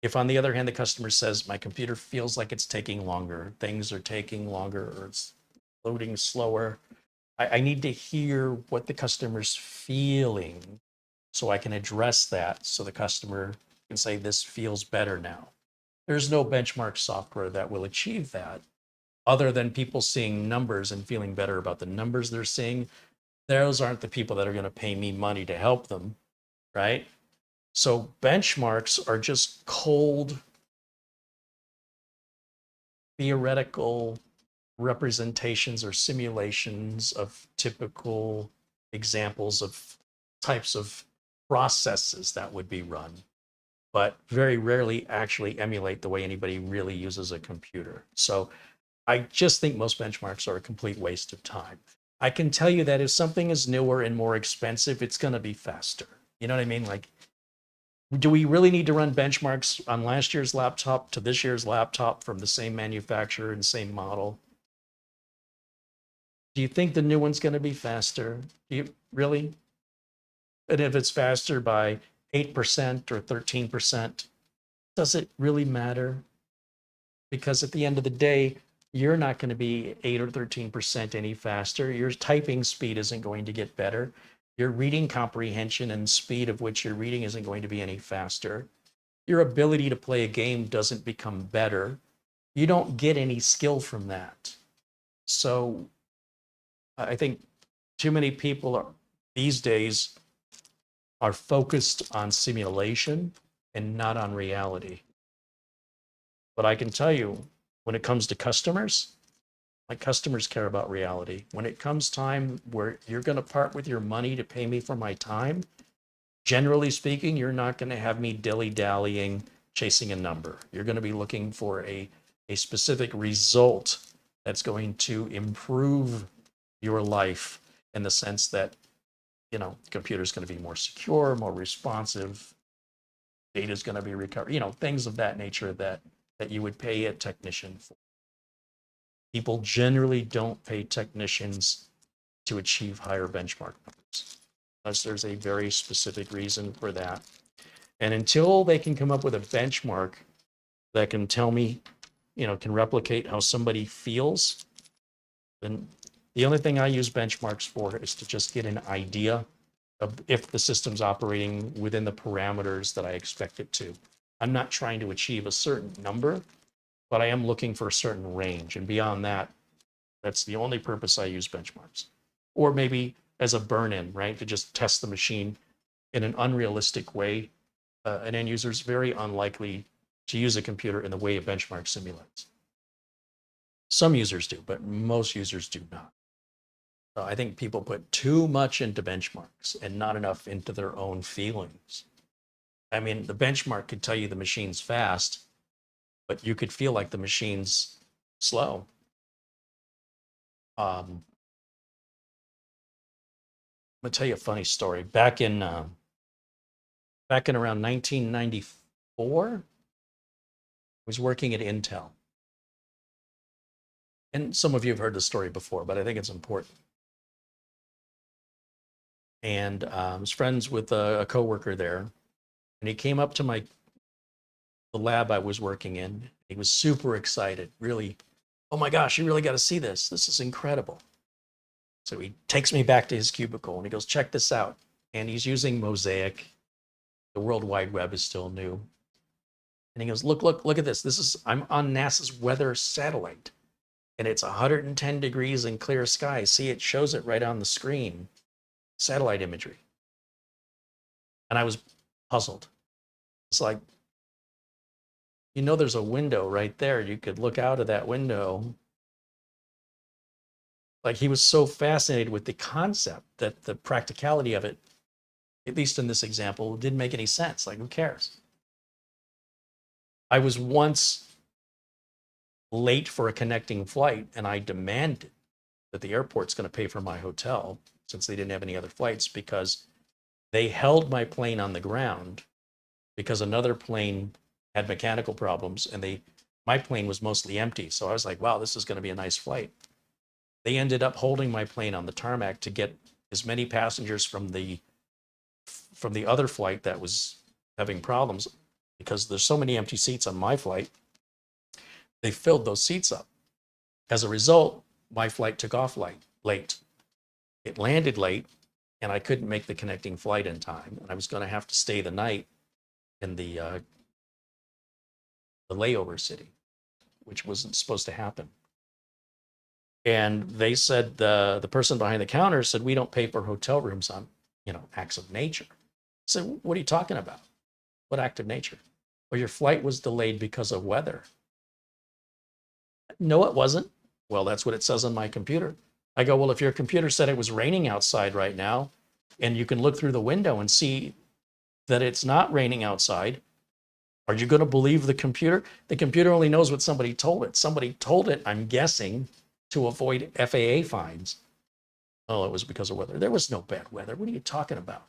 If, on the other hand, the customer says, my computer feels like it's taking longer, things are taking longer, or it's loading slower, I need to hear what the customer's feeling so I can address that so the customer can say, this feels better now. There's no benchmark software that will achieve that other than people seeing numbers and feeling better about the numbers they're seeing. Those aren't the people that are going to pay me money to help them, right? So benchmarks are just cold, theoretical representations or simulations of typical examples of types of processes that would be run, but very rarely actually emulate the way anybody really uses a computer. So I just think most benchmarks are a complete waste of time. I can tell you that if something is newer and more expensive, it's going to be faster. You know what I mean? Like, do we really need to run benchmarks on last year's laptop to this year's laptop from the same manufacturer and same model? Do you think the new one's going to be faster? Do you really? And if it's faster by 8% or 13%, does it really matter? Because at the end of the day, you're not going to be 8 or 13% any faster. Your typing speed isn't going to get better. Your reading comprehension and speed of which you're reading isn't going to be any faster. Your ability to play a game doesn't become better. You don't get any skill from that. So I think too many people these days are focused on simulation and not on reality. But I can tell you, when it comes to customers, my customers care about reality. When it comes time where you're going to part with your money to pay me for my time, generally speaking, you're not going to have me dilly-dallying, chasing a number. You're going to be looking for a specific result that's going to improve your life in the sense that, you know, the computer's going to be more secure, more responsive, data's going to be recovered, you know, things of that nature that you would pay a technician for. People generally don't pay technicians to achieve higher benchmark numbers, unless there's a very specific reason for that. And until they can come up with a benchmark that can tell me, you know, can replicate how somebody feels, then the only thing I use benchmarks for is to just get an idea of if the system's operating within the parameters that I expect it to. I'm not trying to achieve a certain number, but I am looking for a certain range. And beyond that, that's the only purpose I use benchmarks. Or maybe as a burn-in, right? To just test the machine in an unrealistic way. An end user is very unlikely to use a computer in the way a benchmark simulates. Some users do, but most users do not. I think people put too much into benchmarks and not enough into their own feelings. I mean, the benchmark could tell you the machine's fast, but you could feel like the machine's slow. I'm gonna tell you a funny story. Back in around 1994, I was working at Intel. And some of you have heard the story before, but I think it's important. And I was friends with a coworker there, and he came up to the lab I was working in. He was super excited, really, oh my gosh, you really got to see this. This is incredible. So he takes me back to his cubicle and he goes, check this out. And he's using Mosaic. The World Wide Web is still new. And he goes, look at this. I'm on NASA's weather satellite. And it's 110 degrees in clear skies. See, it shows it right on the screen. Satellite imagery. And I was puzzled. It's like, you know, there's a window right there. You could look out of that window. Like, he was so fascinated with the concept that the practicality of it, at least in this example, didn't make any sense. Like, who cares? I was once late for a connecting flight, and I demanded that the airport's going to pay for my hotel since they didn't have any other flights, because they held my plane on the ground because another plane had mechanical problems, and my plane was mostly empty. So I was like, wow, this is going to be a nice flight. They ended up holding my plane on the tarmac to get as many passengers from the other flight that was having problems, because there's so many empty seats on my flight. They filled those seats up. As a result, my flight took off late. It landed late, and I couldn't make the connecting flight in time. And I was going to have to stay the night in the layover city, which wasn't supposed to happen. And they said, the person behind the counter said, we don't pay for hotel rooms on, acts of nature. I said, what are you talking about? What act of nature? Well, your flight was delayed because of weather. No, it wasn't. Well, that's what it says on my computer. I go, well, if your computer said it was raining outside right now, and you can look through the window and see that it's not raining outside, are you going to believe the computer? The computer only knows what somebody told it. Somebody told it, I'm guessing, to avoid FAA fines. Oh, it was because of weather. There was no bad weather. What are you talking about?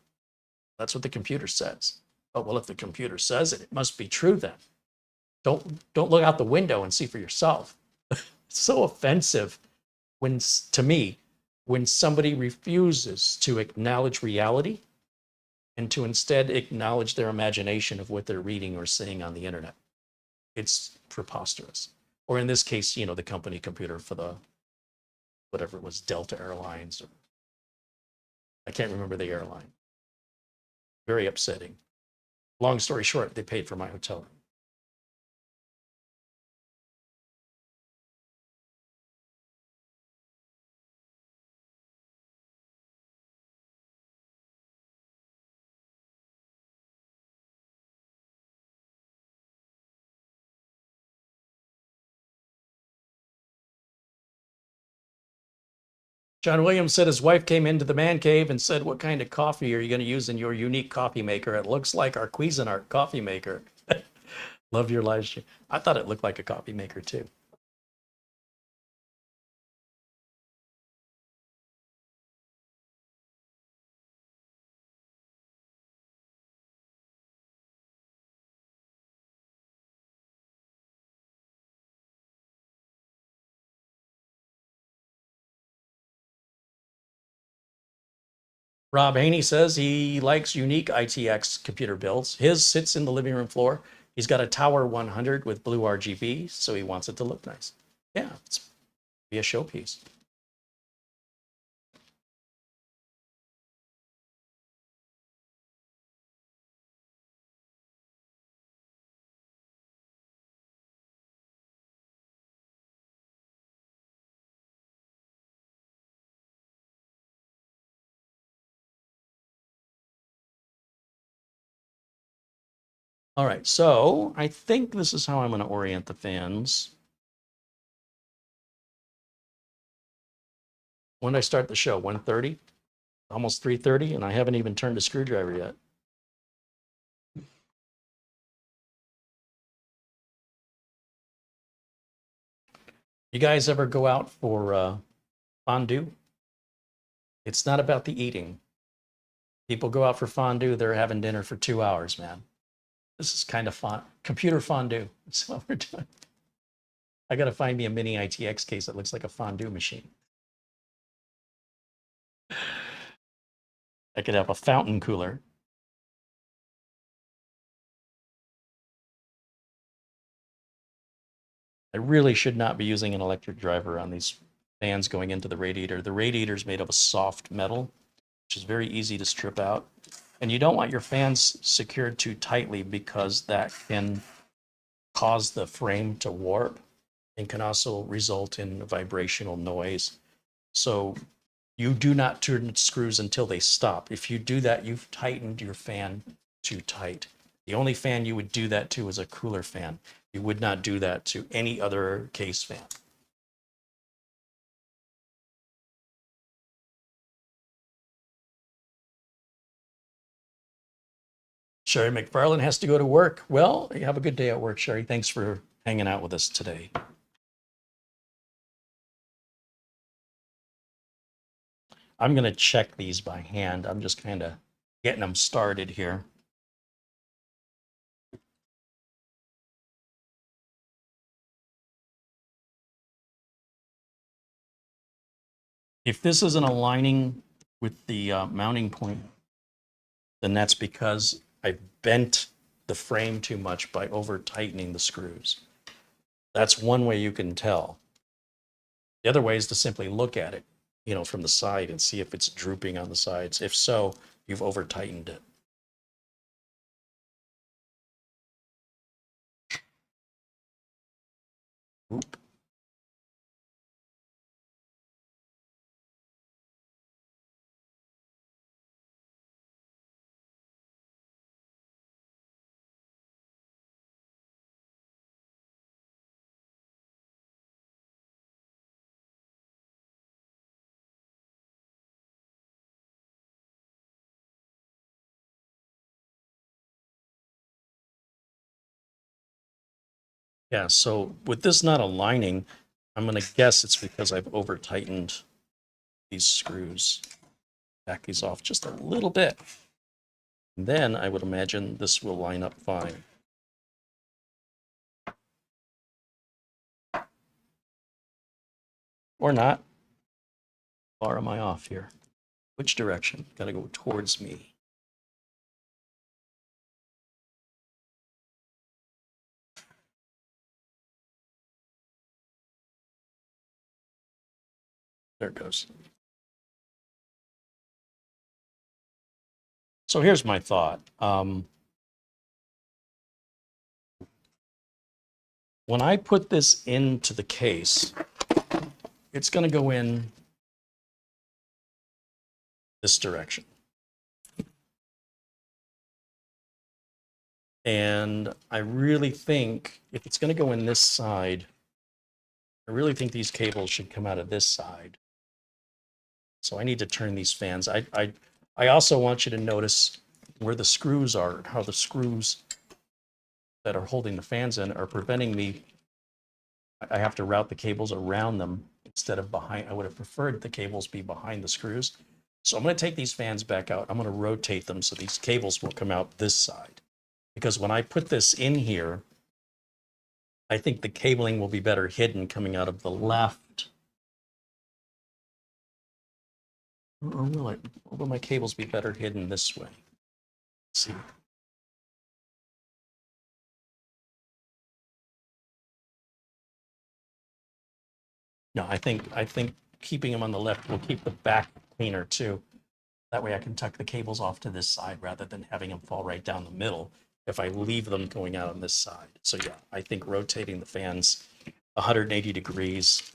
That's what the computer says. Oh, well, if the computer says it, it must be true then. Don't look out the window and see for yourself. It's so offensive to me, when somebody refuses to acknowledge reality and to instead acknowledge their imagination of what they're reading or seeing on the internet. It's preposterous. Or in this case, the company computer for the, whatever it was, Delta Airlines, or I can't remember the airline. Very upsetting. Long story short, they paid for my hotel room. John Williams said his wife came into the man cave and said, "What kind of coffee are you going to use in your unique coffee maker? It looks like our Cuisinart coffee maker." Love your live stream. I thought it looked like a coffee maker too. Rob Haney says he likes unique ITX computer builds. His sits in the living room floor. He's got a Tower 100 with blue RGB, so he wants it to look nice. Yeah, it's be a showpiece. All right, so I think this is how I'm going to orient the fans. When did I start the show? 1:30? Almost 3:30, and I haven't even turned a screwdriver yet. You guys ever go out for fondue? It's not about the eating. People go out for fondue, they're having dinner for 2 hours, man. This is kind of fun. Computer fondue. That's what we're doing. I got to find me a mini ITX case that looks like a fondue machine. I could have a fountain cooler. I really should not be using an electric driver on these fans going into the radiator. The radiator is made of a soft metal, which is very easy to strip out. And you don't want your fans secured too tightly because that can cause the frame to warp and can also result in vibrational noise. So you do not turn screws until they stop. If you do that, you've tightened your fan too tight. The only fan you would do that to is a cooler fan. You would not do that to any other case fan. Sherry McFarland has to go to work. Well, you have a good day at work, Sherry. Thanks for hanging out with us today. I'm going to check these by hand. I'm just kind of getting them started here. If this isn't aligning with the mounting point, then that's because I bent the frame too much by over tightening the screws. That's one way you can tell. The other way is to simply look at it, from the side and see if it's drooping on the sides. If so, you've over tightened it. Oop. Yeah, so with this not aligning, I'm going to guess it's because I've over tightened these screws. Back these off just a little bit. And then I would imagine this will line up fine. Or not. far am I off here? Which direction? Got to go towards me. There it goes. So here's my thought. When I put this into the case, it's going to go in this direction. And I really think if it's going to go in this side, I really think these cables should come out of this side. So I need to turn these fans. I also want you to notice where the screws are, how the screws that are holding the fans in are preventing me. I have to route the cables around them instead of behind. I would have preferred the cables be behind the screws. So I'm going to take these fans back out. I'm going to rotate them so these cables will come out this side. Because when I put this in here, I think the cabling will be better hidden coming out of the left. Or will it? Or will my cables be better hidden this way? Let's see. No, I think keeping them on the left will keep the back cleaner too. That way I can tuck the cables off to this side rather than having them fall right down the middle if I leave them going out on this side. So yeah, I think rotating the fans 180 degrees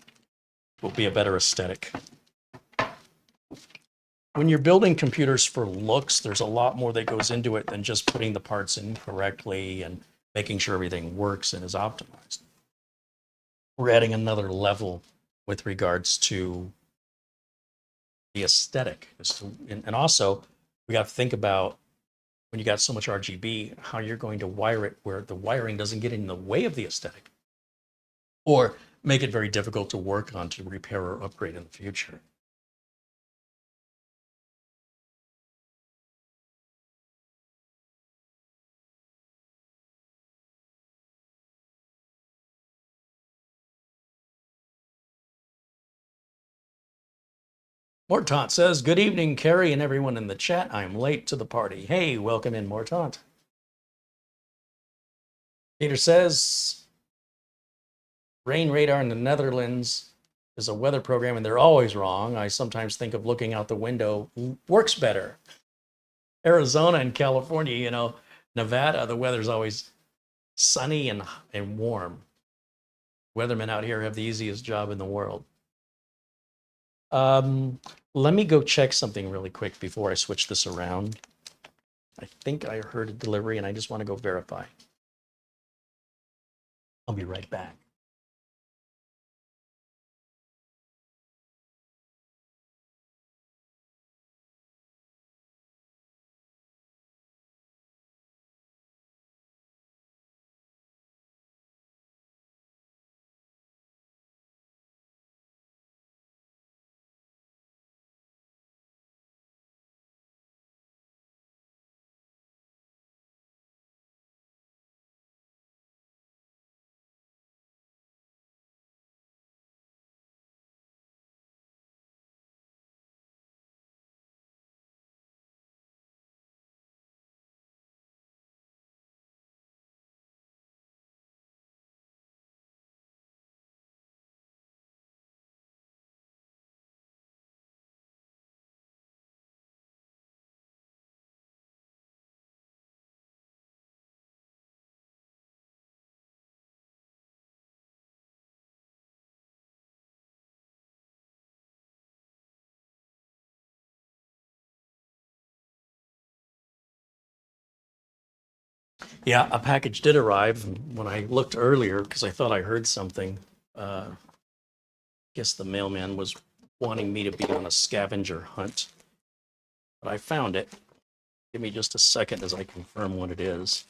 will be a better aesthetic. When you're building computers for looks, there's a lot more that goes into it than just putting the parts in correctly and making sure everything works and is optimized. We're adding another level with regards to the aesthetic. And also, we got to think about when you got so much RGB, how you're going to wire it where the wiring doesn't get in the way of the aesthetic or make it very difficult to work on to repair or upgrade in the future. Mortant says, good evening, Carey and everyone in the chat. I'm late to the party. Hey, welcome in, Mortant. Peter says, rain radar in the Netherlands is a weather program and they're always wrong. I sometimes think of looking out the window works better. Arizona and California, you know, Nevada, the weather's always sunny and warm. Weathermen out here have the easiest job in the world. Let me go check something really quick before I switch this around. I think I heard a delivery and I just want to go verify. I'll be right back. Yeah, a package did arrive. When I looked earlier, because I thought I heard something, I guess the mailman was wanting me to be on a scavenger hunt. But I found it. Give me just a second as I confirm what it is.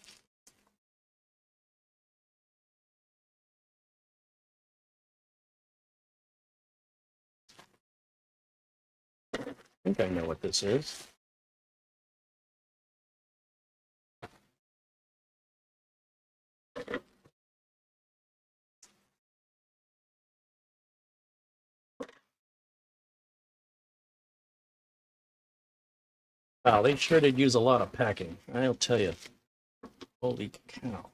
I think I know what this is. Wow, they sure did use a lot of packing. I'll tell you. Holy cow.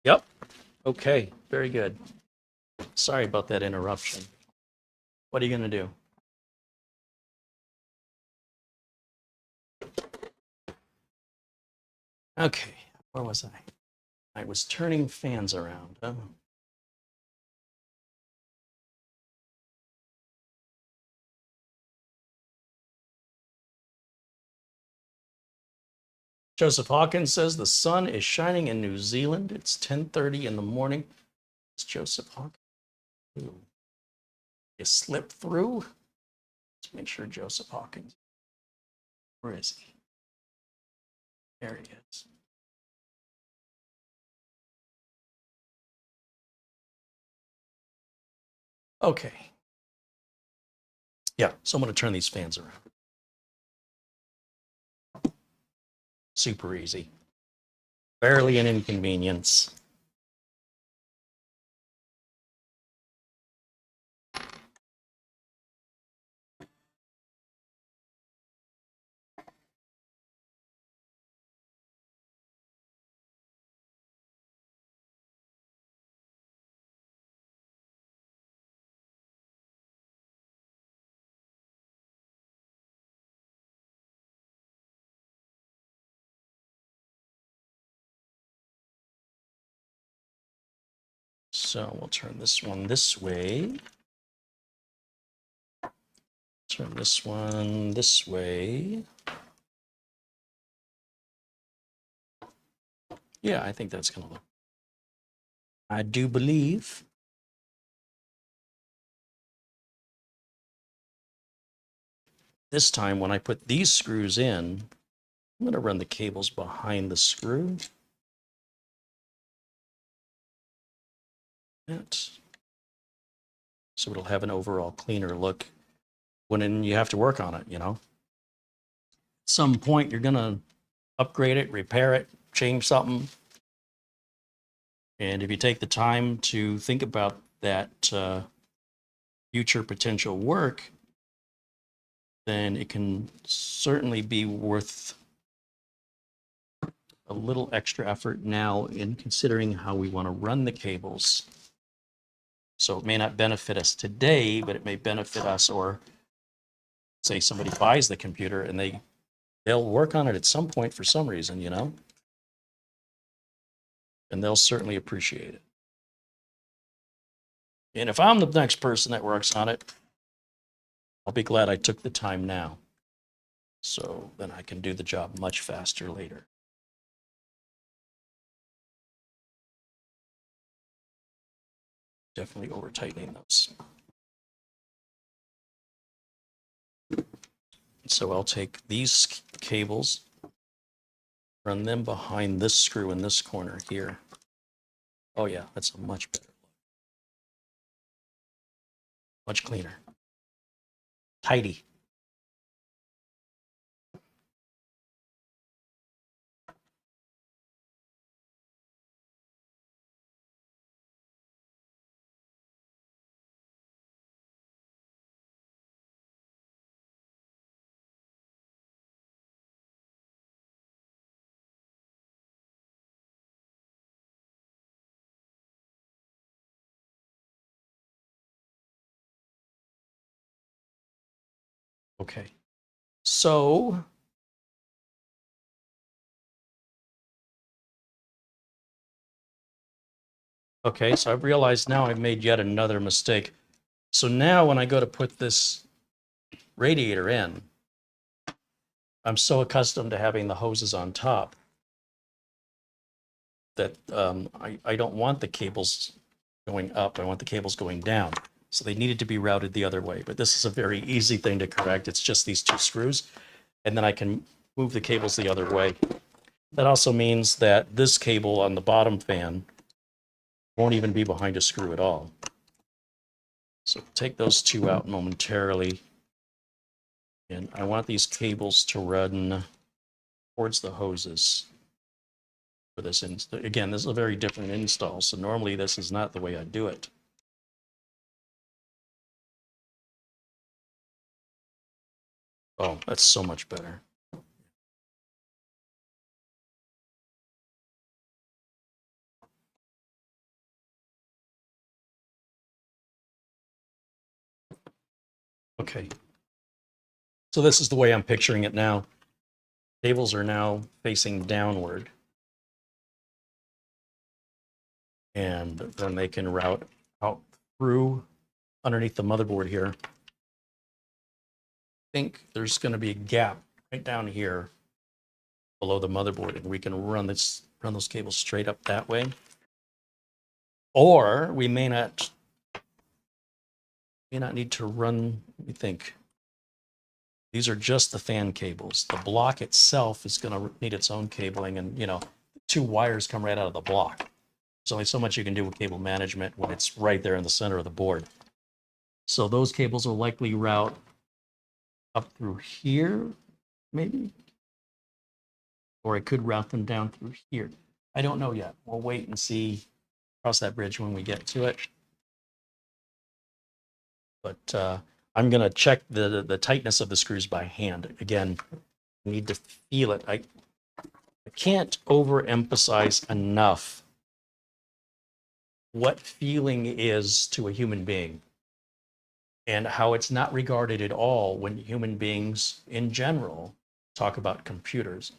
Yep. Okay. Very good. Sorry about that interruption. What are you going to do? Okay. Where was I? I was turning fans around. Huh? Joseph Hawkins says the sun is shining in New Zealand. It's 10:30 in the morning. It's Joseph Hawkins. Ooh. You slip through. Let's make sure Joseph Hawkins. Where is he? There he is. Okay. Yeah, so I'm going to turn these fans around. Super easy. Barely an inconvenience. So we'll turn this one this way. Turn this one this way. Yeah, I think that's going to look. I do believe. This time when I put these screws in, I'm going to run the cables behind the screw. So it'll have an overall cleaner look when you have to work on it, you know. At some point, you're going to upgrade it, repair it, change something. And if you take the time to think about that future potential work, then it can certainly be worth a little extra effort now in considering how we want to run the cables. So it may not benefit us today, but it may benefit us, or say somebody buys the computer and they'll work on it at some point for some reason, you know, and they'll certainly appreciate it. And if I'm the next person that works on it, I'll be glad I took the time now. So then I can do the job much faster later. Definitely over tightening those. So I'll take these cables, run them behind this screw in this corner here. Oh yeah, that's a much better look. Much cleaner. Tidy. Okay. So okay, so I've realized now I've made yet another mistake. So now when I go to put this radiator in, I'm so accustomed to having the hoses on top that I don't want the cables going up. I want the cables going down. So they needed to be routed the other way. But this is a very easy thing to correct. It's just these two screws. And then I can move the cables the other way. That also means that this cable on the bottom fan won't even be behind a screw at all. So take those two out momentarily. And I want these cables to run towards the hoses. for this. And again, this is a very different install. So normally this is not the way I do it. Oh, that's so much better. Okay. So this is the way I'm picturing it now. Cables are now facing downward. And then they can route out through underneath the motherboard here. I think there's going to be a gap right down here below the motherboard, and we can run those cables straight up that way. Or we may not need to run, let me think. These are just the fan cables. The block itself is going to need its own cabling, and you know, 2 wires come right out of the block. There's only so much you can do with cable management when it's right there in the center of the board. So those cables will likely route up through here, maybe. Or I could route them down through here. I don't know yet. We'll wait and see, cross that bridge when we get to it. But I'm going to check the tightness of the screws by hand. Again, I need to feel it. I can't overemphasize enough what feeling is to a human being and how it's not regarded at all when human beings in general talk about computers.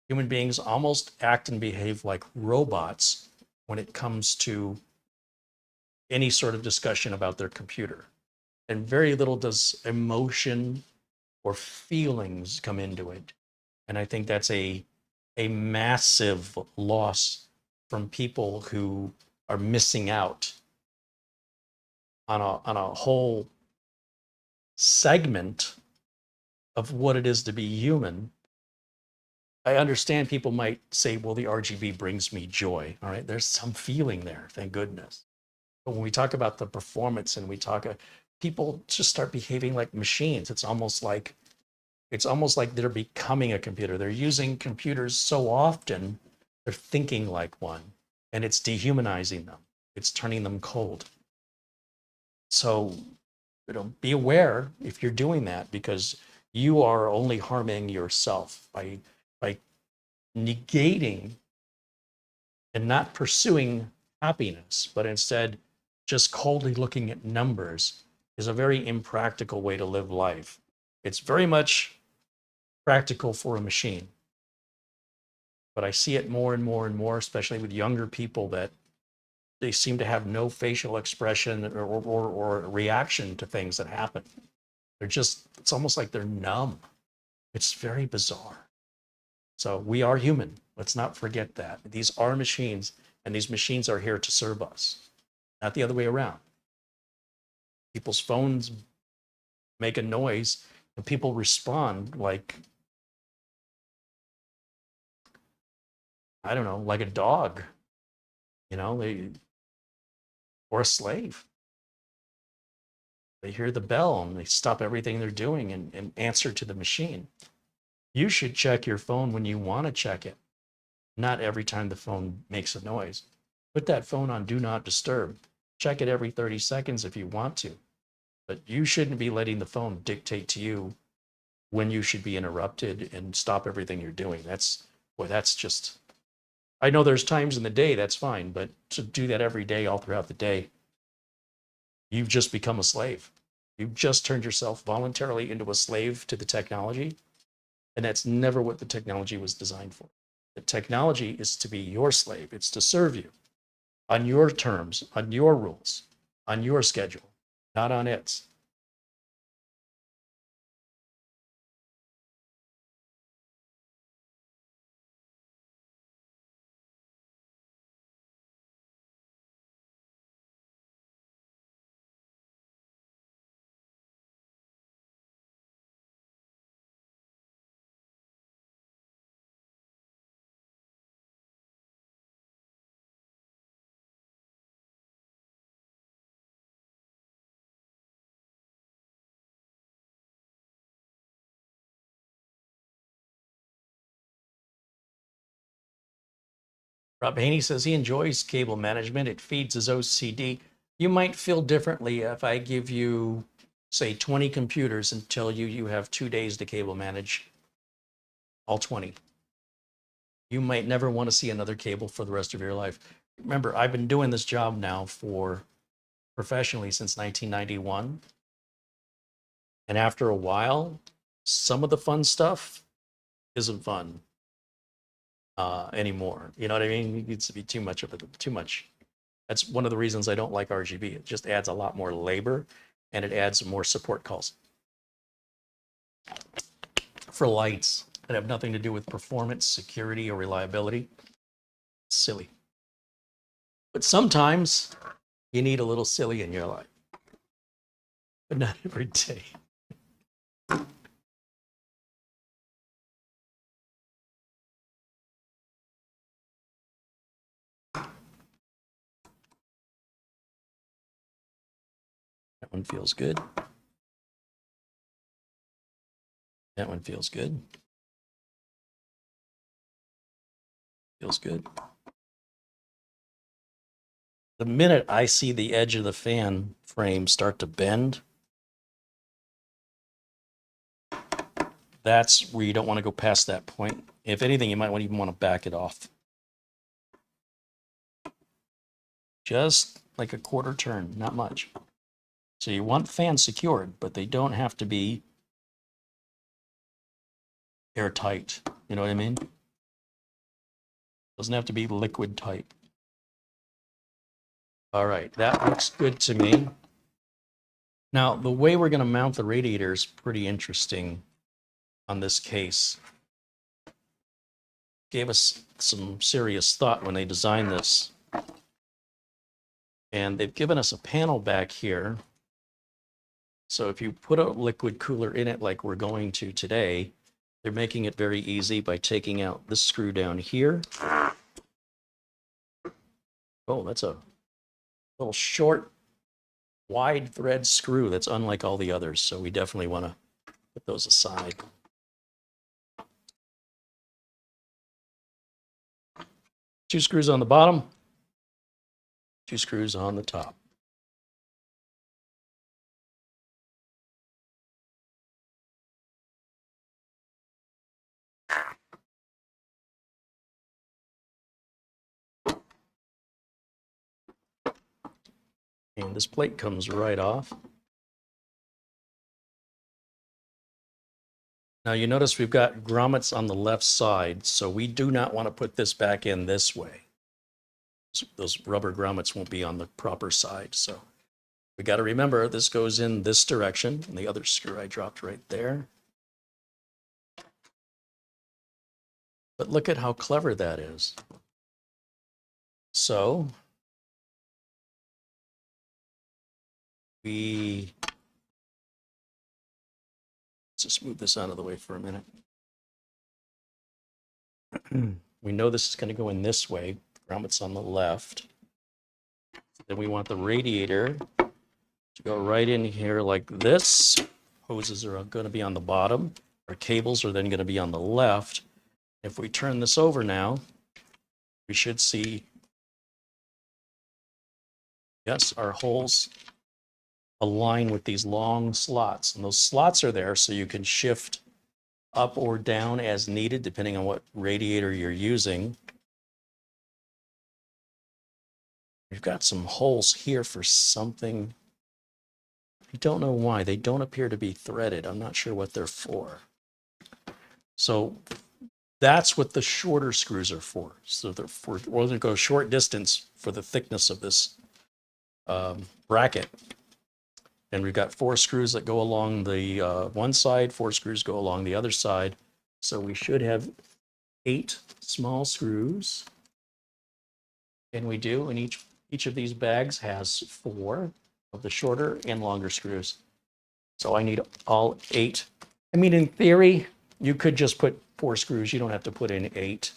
Human beings almost act and behave like robots when it comes to any sort of discussion about their computer. And very little does emotion or feelings come into it. And I think that's a massive loss from people who are missing out on a whole segment of what it is to be human. I understand people might say, well, the RGB brings me joy. All right, there's some feeling there, thank goodness. But when we talk about the performance and we talk, people just start behaving like machines. It's almost like they're becoming a computer. They're using computers so often, they're thinking like one, and it's dehumanizing them. It's turning them cold. So, you know, be aware if you're doing that, because you are only harming yourself by negating and not pursuing happiness, but instead just coldly looking at numbers is a very impractical way to live life. It's very much practical for a machine. But I see it more and more and more, especially with younger people, that they seem to have no facial expression or reaction to things that happen. They're just, it's almost like they're numb. It's very bizarre. So we are human. Let's not forget that. These are machines, and these machines are here to serve us, not the other way around. People's phones make a noise, and people respond like, I don't know, like a dog, you know, or a slave. They hear the bell and they stop everything they're doing and answer to the machine. You should check your phone when you want to check it, not every time the phone makes a noise. Put that phone on Do Not Disturb. Check it every 30 seconds if you want to, but you shouldn't be letting the phone dictate to you when you should be interrupted and stop everything you're doing. That's just, I know there's times in the day that's fine, but to do that every day, all throughout the day, you've just become a slave. You've just turned yourself voluntarily into a slave to the technology. And that's never what the technology was designed for. The technology is to be your slave. It's to serve you on your terms, on your rules, on your schedule, not on its. Rob Haney says he enjoys cable management. It feeds his OCD. You might feel differently if I give you, say, 20 computers and tell you you have 2 days to cable manage all 20. You might never want to see another cable for the rest of your life. Remember, I've been doing this job now for professionally since 1991. And after a while, some of the fun stuff isn't fun anymore. You know what I mean? It gets to be too much of it, too much. That's one of the reasons I don't like RGB. It just adds a lot more labor and it adds more support calls. For lights that have nothing to do with performance, security, or reliability, silly. But sometimes you need a little silly in your life, but not every day. That one feels good. That one feels good. Feels good. The minute I see the edge of the fan frame start to bend, that's where you don't want to go past that point. If anything, you might even want to back it off. Just like a quarter turn, not much. So you want fans secured, but they don't have to be airtight. You know what I mean? Doesn't have to be liquid tight. All right, that looks good to me. Now, the way we're going to mount the radiator is pretty interesting on this case. Gave us some serious thought when they designed this. And they've given us a panel back here. So if you put a liquid cooler in it like we're going to today, they're making it very easy by taking out this screw down here. Oh, that's a little short, wide thread screw that's unlike all the others. So we definitely want to put those aside. Two screws on the bottom, two screws on the top. And this plate comes right off. Now you notice we've got grommets on the left side, so we do not want to put this back in this way. Those rubber grommets won't be on the proper side. So we got to remember this goes in this direction, and the other screw I dropped right there. But look at how clever that is. So let's just move this out of the way for a minute. We know this is going to go in this way. Grommets on the left. Then we want the radiator to go right in here like this. Hoses are going to be on the bottom. Our cables are then going to be on the left. If we turn this over now, we should see, yes, our holes align with these long slots. And those slots are there so you can shift up or down as needed, depending on what radiator you're using. We've got some holes here for something. I don't know why. They don't appear to be threaded. I'm not sure what they're for. So that's what the shorter screws are for. So they're for, we're going to go short distance for the thickness of this bracket. And we've got 4 screws that go along the one side, 4 screws go along the other side. So we should have 8 small screws. And we do, and each of these bags has 4 of the shorter and longer screws. So I need all 8. I mean, in theory, you could just put 4 screws. You don't have to put in 8.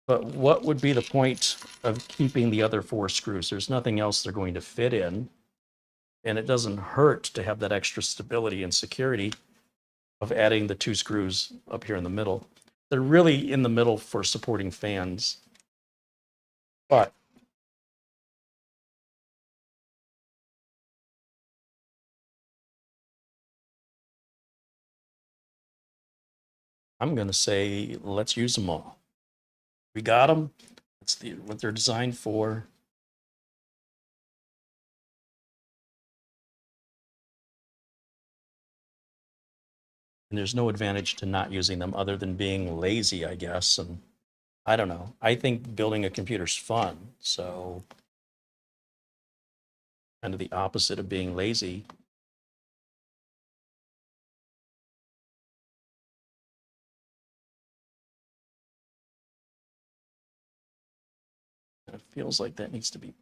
But what would be the point of keeping the other 4 screws? There's nothing else they're going to fit in. And it doesn't hurt to have that extra stability and security of adding the 2 screws up here in the middle. They're really in the middle for supporting fans But I'm going to say, let's use them all. We got them. That's what they're designed for. And there's no advantage to not using them other than being lazy, I guess. And I don't know. I think building a computer's fun. So kind of the opposite of being lazy. And it feels like that needs to be,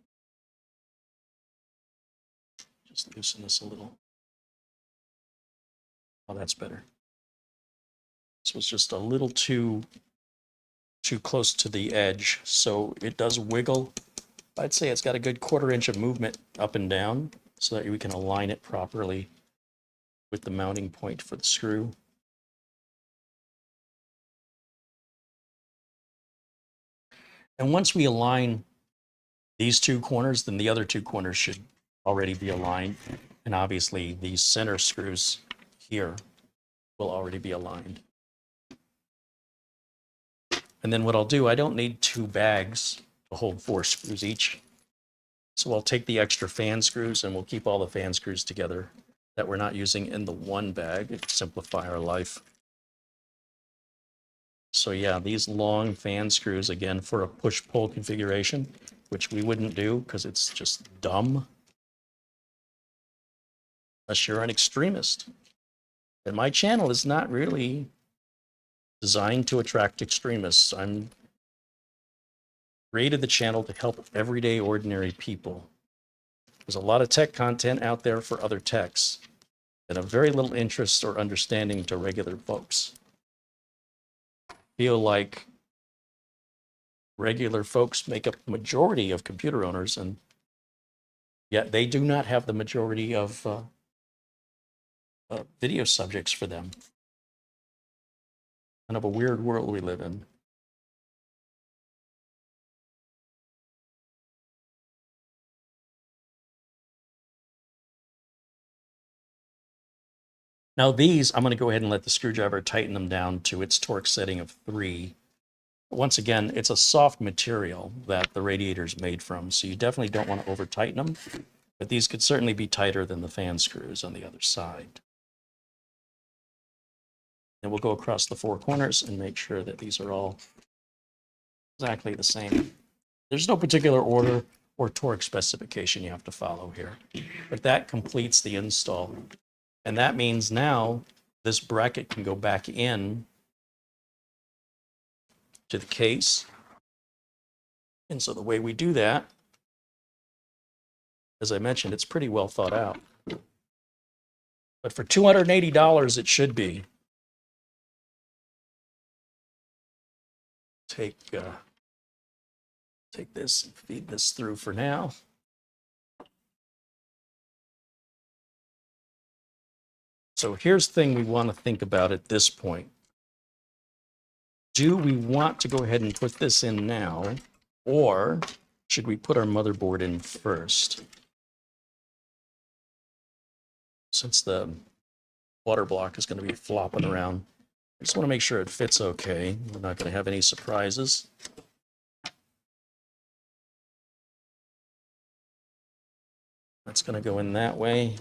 just loosen this a little. Oh, that's better. This was just a little too close to the edge, so it does wiggle. I'd say it's got a good 1/4 inch of movement up and down so that we can align it properly with the mounting point for the screw. And once we align these 2 corners, then the other 2 corners should already be aligned. And obviously these center screws here will already be aligned. And then what I'll do, I don't need 2 bags to hold 4 screws each. So I'll take the extra fan screws and we'll keep all the fan screws together that we're not using in the one bag to simplify our life. So yeah, these long fan screws, again, for a push-pull configuration, which we wouldn't do because it's just dumb. Unless you're an extremist. And my channel is not really designed to attract extremists. I'm created the channel to help everyday ordinary people. There's a lot of tech content out there for other techs and have very little interest or understanding to regular folks. Feel like regular folks make up the majority of computer owners, and yet they do not have the majority of video subjects for them. Kind of a weird world we live in. Now these, I'm going to go ahead and let the screwdriver tighten them down to its torque setting of 3. Once again, it's a soft material that the radiator is made from, so you definitely don't want to over tighten them, but these could certainly be tighter than the fan screws on the other side. And we'll go across the 4 corners and make sure that these are all exactly the same. There's no particular order or torque specification you have to follow here, but that completes the install. And that means now this bracket can go back in to the case. And so the way we do that, as I mentioned, it's pretty well thought out. But for $280, it should be. Take this and feed this through for now. So here's the thing we want to think about at this point. Do we want to go ahead and put this in now, or should we put our motherboard in first? Since the water block is going to be flopping around, I just want to make sure it fits okay. We're not going to have any surprises. That's going to go in that way.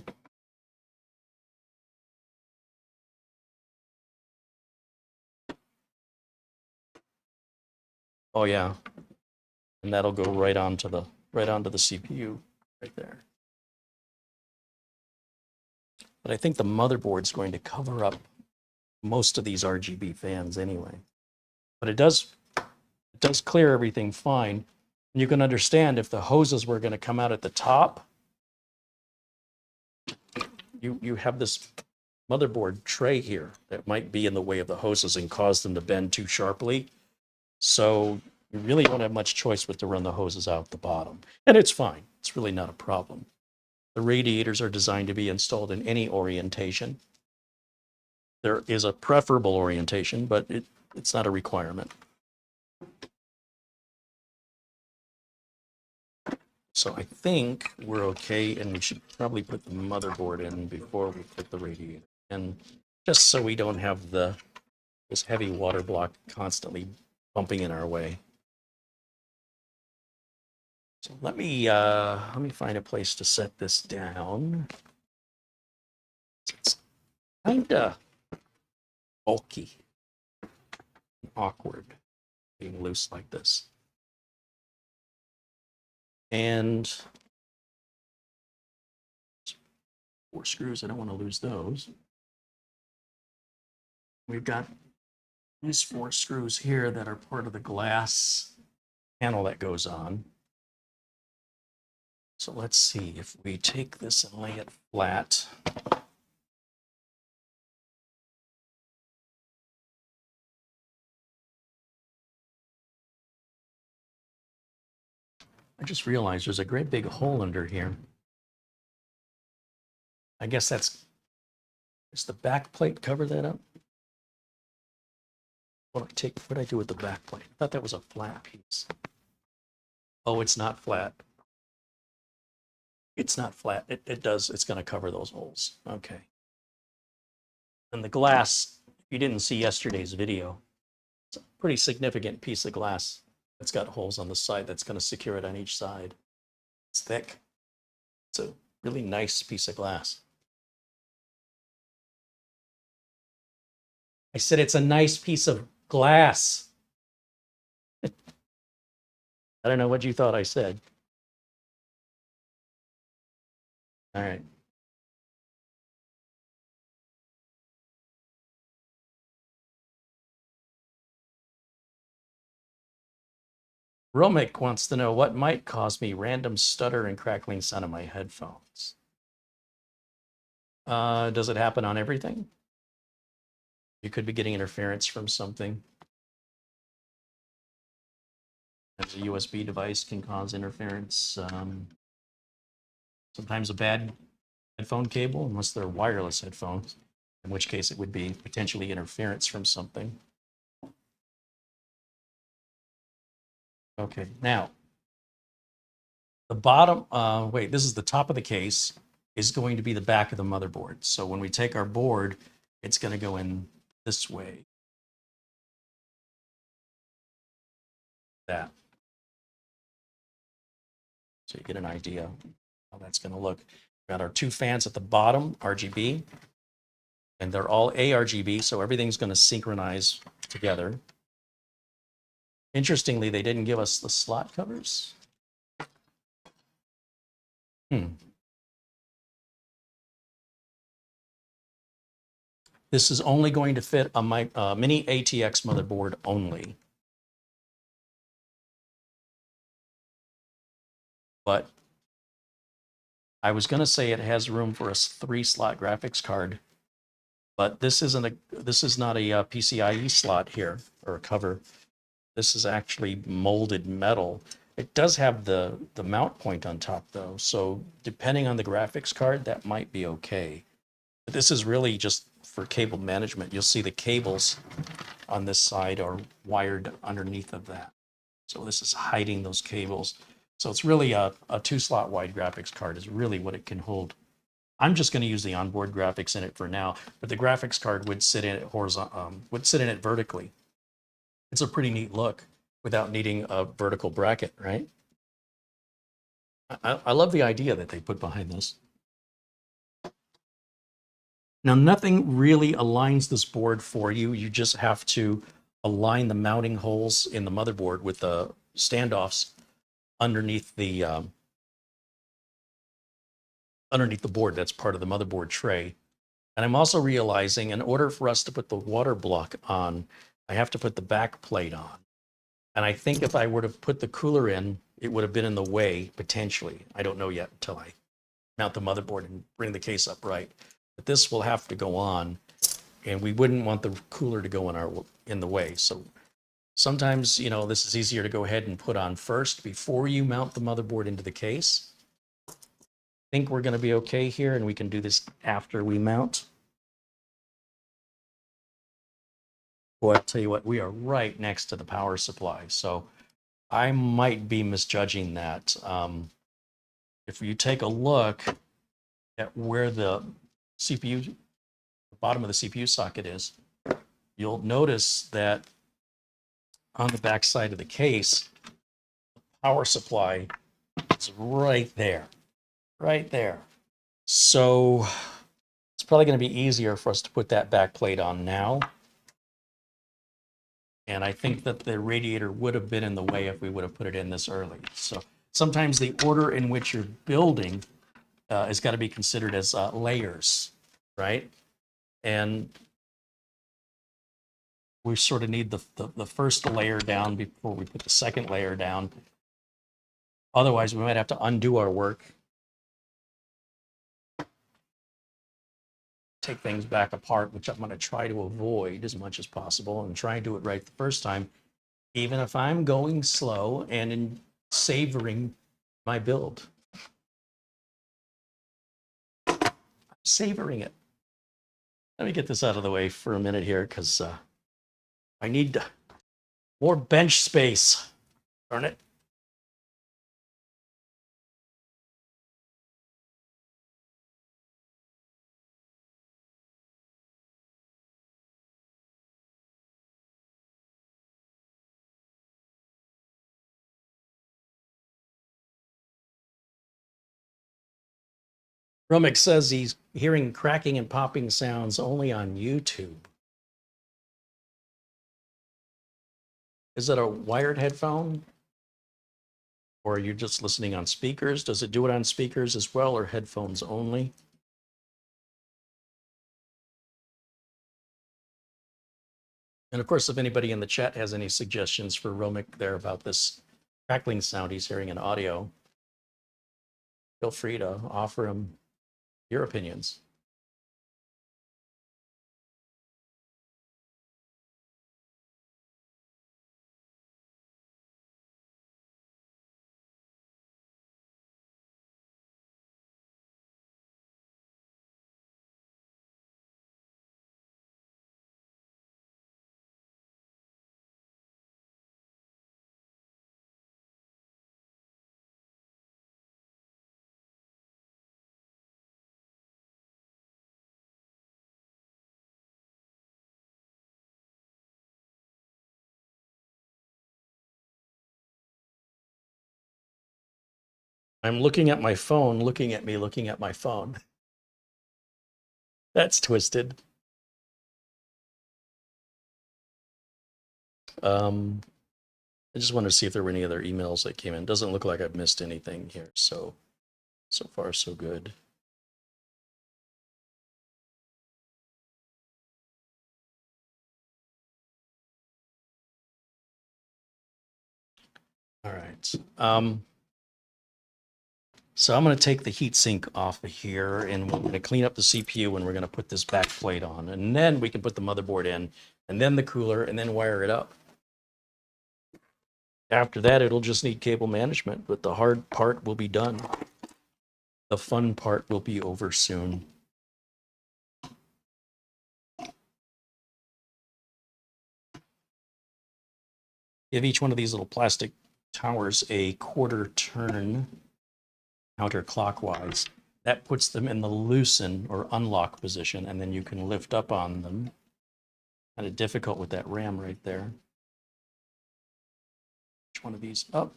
Oh yeah, and that'll go right onto the CPU right there. But I think the motherboard's going to cover up most of these RGB fans anyway. But it does clear everything fine. And you can understand if the hoses were going to come out at the top, you have this motherboard tray here that might be in the way of the hoses and cause them to bend too sharply. So you really don't have much choice but to run the hoses out the bottom. And it's fine. It's really not a problem. The radiators are designed to be installed in any orientation. There is a preferable orientation, but it's not a requirement. So I think we're okay, and we should probably put the motherboard in before we put the radiator in, just so we don't have this heavy water block constantly bumping in our way. So let me find a place to set this down. It's kind of bulky and awkward being loose like this. And 4 screws, I don't want to lose those. We've got these 4 screws here that are part of the glass panel that goes on. So let's see if we take this and lay it flat. I just realized there's a great big hole under here. I guess does the back plate cover that up? What do I do with the back plate? I thought that was a flat piece. Oh, it's not flat. It's not flat. It's going to cover those holes. Okay. And the glass, if you didn't see yesterday's video, it's a pretty significant piece of glass that's got holes on the side that's going to secure it on each side. It's thick. It's a really nice piece of glass. I said it's a nice piece of glass. I don't know what you thought I said. All right. Romick wants to know what might cause me random stutter and crackling sound in my headphones. Does it happen on everything? You could be getting interference from something. As a USB device can cause interference. Sometimes a bad headphone cable, unless they're wireless headphones, in which case it would be potentially interference from something. Okay, now, the bottom, this is the top of the case, is going to be the back of the motherboard. So when we take our board, it's going to go in this way. That. So you get an idea how that's going to look. We've got our 2 fans at the bottom, RGB, and they're all ARGB, so everything's going to synchronize together. Interestingly, they didn't give us the slot covers. This is only going to fit a mini ATX motherboard only. But I was going to say it has room for a 3-slot graphics card, but this is not a PCIe slot here, or a cover. This is actually molded metal. It does have the mount point on top though, so depending on the graphics card, that might be okay. But this is really just for cable management. You'll see the cables on this side are wired underneath of that. So this is hiding those cables. So it's really a 2-slot wide graphics card is really what it can hold. I'm just going to use the onboard graphics in it for now, but the graphics card would sit in it vertically. It's a pretty neat look without needing a vertical bracket, right? I love the idea that they put behind this. Now, nothing really aligns this board for you. You just have to align the mounting holes in the motherboard with the standoffs underneath the board. That's part of the motherboard tray. And I'm also realizing in order for us to put the water block on, I have to put the back plate on. And I think if I were to put the cooler in, it would have been in the way, potentially. I don't know yet until I mount the motherboard and bring the case up right. But this will have to go on, and we wouldn't want the cooler to go in the way. So sometimes, you know, this is easier to go ahead and put on first before you mount the motherboard into the case. I think we're going to be okay here, and we can do this after we mount. Boy, I'll tell you what, we are right next to the power supply, so I might be misjudging that. if you take a look at where the CPU, the bottom of the CPU socket is, you'll notice that on the back side of the case, the power supply is right there, right there. So it's probably going to be easier for us to put that back plate on now. And I think that the radiator would have been in the way if we would have put it in this early. So sometimes the order in which you're building has got to be considered as layers, right? And we sort of need the first layer down before we put the second layer down. Otherwise, we might have to undo our work, take things back apart, which I'm going to try to avoid as much as possible and try and do it right the first time, even if I'm going slow and savoring my build. I'm savoring it. Let me get this out of the way for a minute here, because I need more bench space. Darn it. Rumik says he's hearing cracking and popping sounds only on YouTube. Is it a wired headphone? Or are you just listening on speakers? Does it do it on speakers as well, or headphones only? And of course, if anybody in the chat has any suggestions for Rumik there about this crackling sound he's hearing in audio, feel free to offer him your opinions. I'm looking at my phone, looking at me, looking at my phone. That's twisted. I just wanted to see if there were any other emails that came in. Doesn't look like I've missed anything here. So far, so good. All right. So I'm going to take the heatsink off of here, and we're going to clean up the CPU, and we're going to put this back plate on. And then we can put the motherboard in, and then the cooler, and then wire it up. After that, it'll just need cable management, but the hard part will be done. The fun part will be over soon. Give each one of these little plastic towers a quarter turn counterclockwise. That puts them in the loosen or unlock position, and then you can lift up on them. Kind of difficult with that RAM right there. Which one of these up?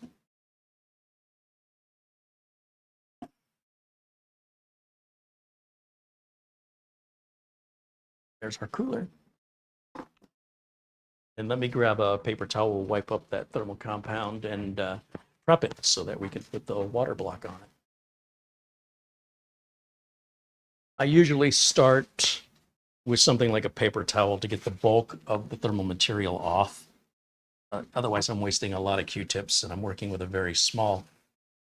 There's our cooler. And let me grab a paper towel, wipe up that thermal compound, and prep it so that we can put the water block on it. I usually start with something like a paper towel to get the bulk of the thermal material off. Otherwise, I'm wasting a lot of Q-tips, and I'm working with a very small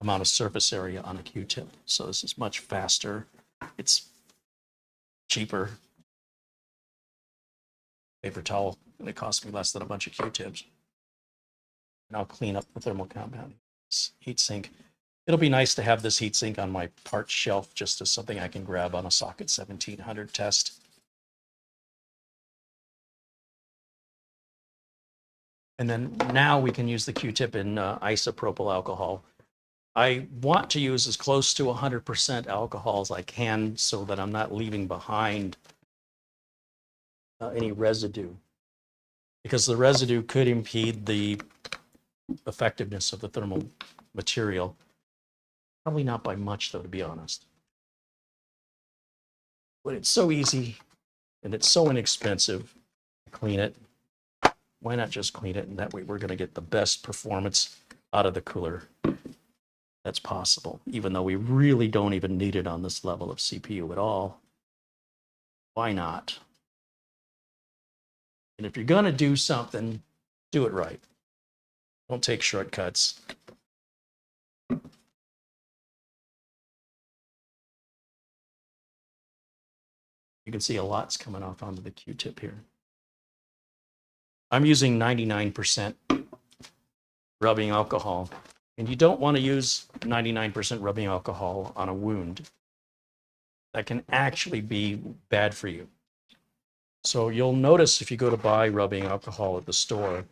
amount of surface area on a Q-tip. So this is much faster. It's cheaper. Paper towel, and it costs me less than a bunch of Q-tips. And I'll clean up the thermal compound. Heatsink. It'll be nice to have this heatsink on my parts shelf just as something I can grab on a socket 1700 test. And then now we can use the Q-tip in isopropyl alcohol. I want to use as close to 100% alcohol as I can so that I'm not leaving behind any residue, because the residue could impede the effectiveness of the thermal material. Probably not by much, though, to be honest. But it's so easy and it's so inexpensive to clean it. Why not just clean it? And that way we're going to get the best performance out of the cooler that's possible, even though we really don't even need it on this level of CPU at all. Why not? And if you're going to do something, do it right. Don't take shortcuts. You can see a lot's coming off onto the Q-tip here. I'm using 99% rubbing alcohol, and you don't want to use 99% rubbing alcohol on a wound. That can actually be bad for you. So you'll notice if you go to buy rubbing alcohol at the store,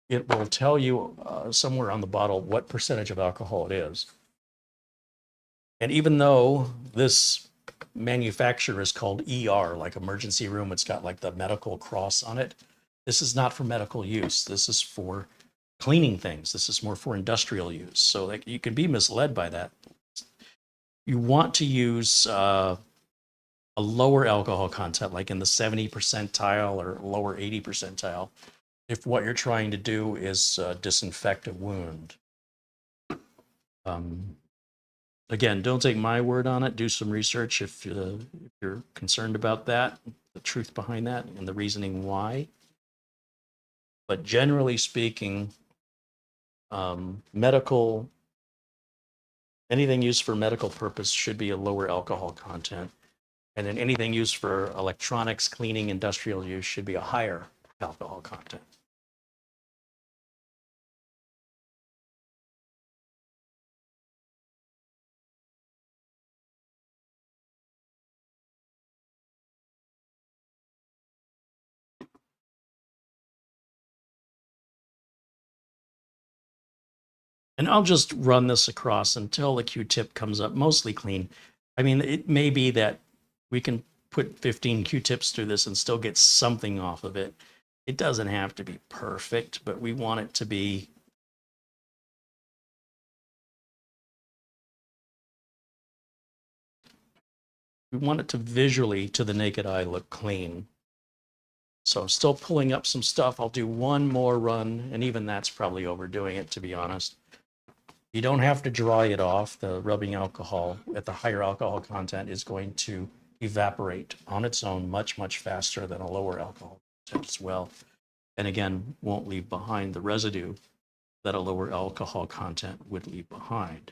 it will tell you somewhere on the bottle what percentage of alcohol it is. And even though this manufacturer is called ER, like emergency room, it's got like the medical cross on it. This is not for medical use. This is for cleaning things. This is more for industrial use. So like, you can be misled by that. You want to use a lower alcohol content, like in the 70 percentile or lower 80 percentile, if what you're trying to do is disinfect a wound. Again, don't take my word on it. Do some research if you're concerned about that, the truth behind that, and the reasoning why. But generally speaking, anything used for medical purpose should be a lower alcohol content. And then anything used for electronics, cleaning, industrial use should be a higher alcohol content. And I'll just run this across until the Q-tip comes up mostly clean. I mean, it may be that we can put 15 Q-tips through this and still get something off of it. It doesn't have to be perfect, but we want it to be visually, to the naked eye, look clean. So I'm still pulling up some stuff. I'll do one more run, and even that's probably overdoing it, to be honest. You don't have to dry it off. The rubbing alcohol at the higher alcohol content is going to evaporate on its own much, much faster than a lower alcohol content as well. And again, won't leave behind the residue that a lower alcohol content would leave behind.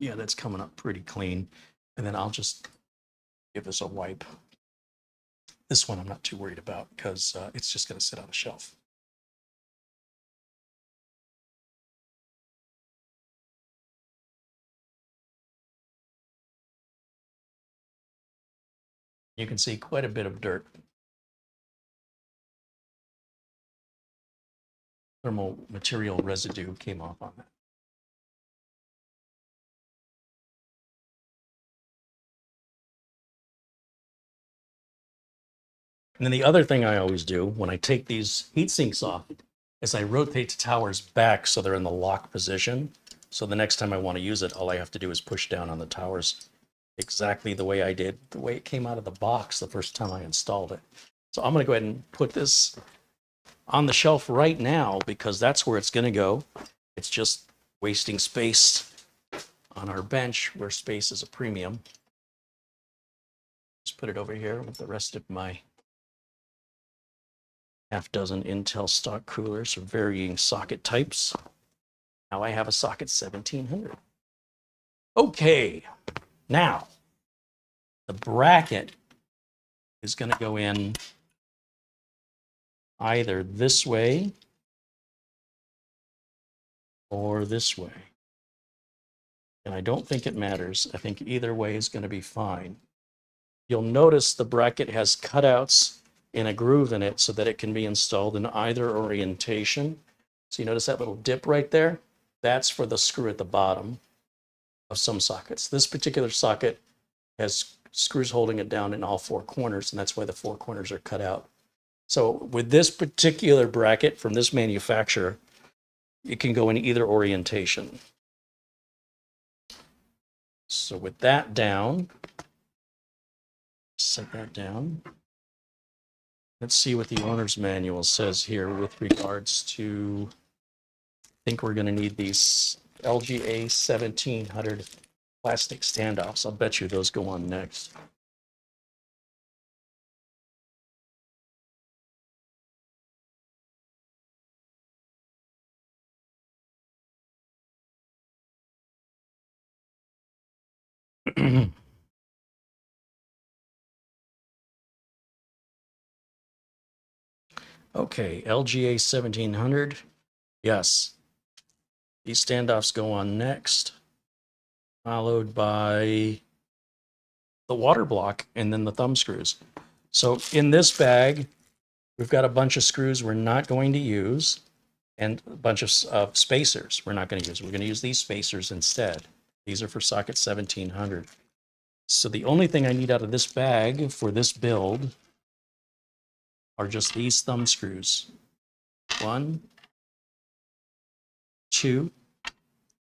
Yeah, that's coming up pretty clean. And then I'll just give this a wipe. This one I'm not too worried about because it's just going to sit on a shelf. You can see quite a bit of dirt. Thermal material residue came off on that. And then the other thing I always do when I take these heat sinks off is I rotate the towers back so they're in the lock position. So the next time I want to use it, all I have to do is push down on the towers exactly the way I did, the way it came out of the box the first time I installed it. So I'm going to go ahead and put this on the shelf right now because that's where it's going to go. It's just wasting space on our bench where space is a premium. Just put it over here with the rest of my half dozen Intel stock coolers of varying socket types. Now I have a socket 1700. Okay, now the bracket is going to go in either this way or this way. And I don't think it matters. I think either way is going to be fine. You'll notice the bracket has cutouts in a groove in it so that it can be installed in either orientation. So you notice that little dip right there? that's for the screw at the bottom of some sockets. This particular socket has screws holding it down in all four corners, and that's why the four corners are cut out. So with this particular bracket from this manufacturer, it can go in either orientation. So with that down, set that down. Let's see what the owner's manual says here with regards to, I think we're going to need these LGA 1700 plastic standoffs. I'll bet you those go on next. Okay, LGA 1700. Yes. These standoffs go on next, followed by the water block and then the thumb screws. So in this bag, we've got a bunch of screws we're not going to use and a bunch of spacers we're not going to use. We're going to use these spacers instead. These are for socket 1700. So the only thing I need out of this bag for this build are just these thumb screws. 1, 2,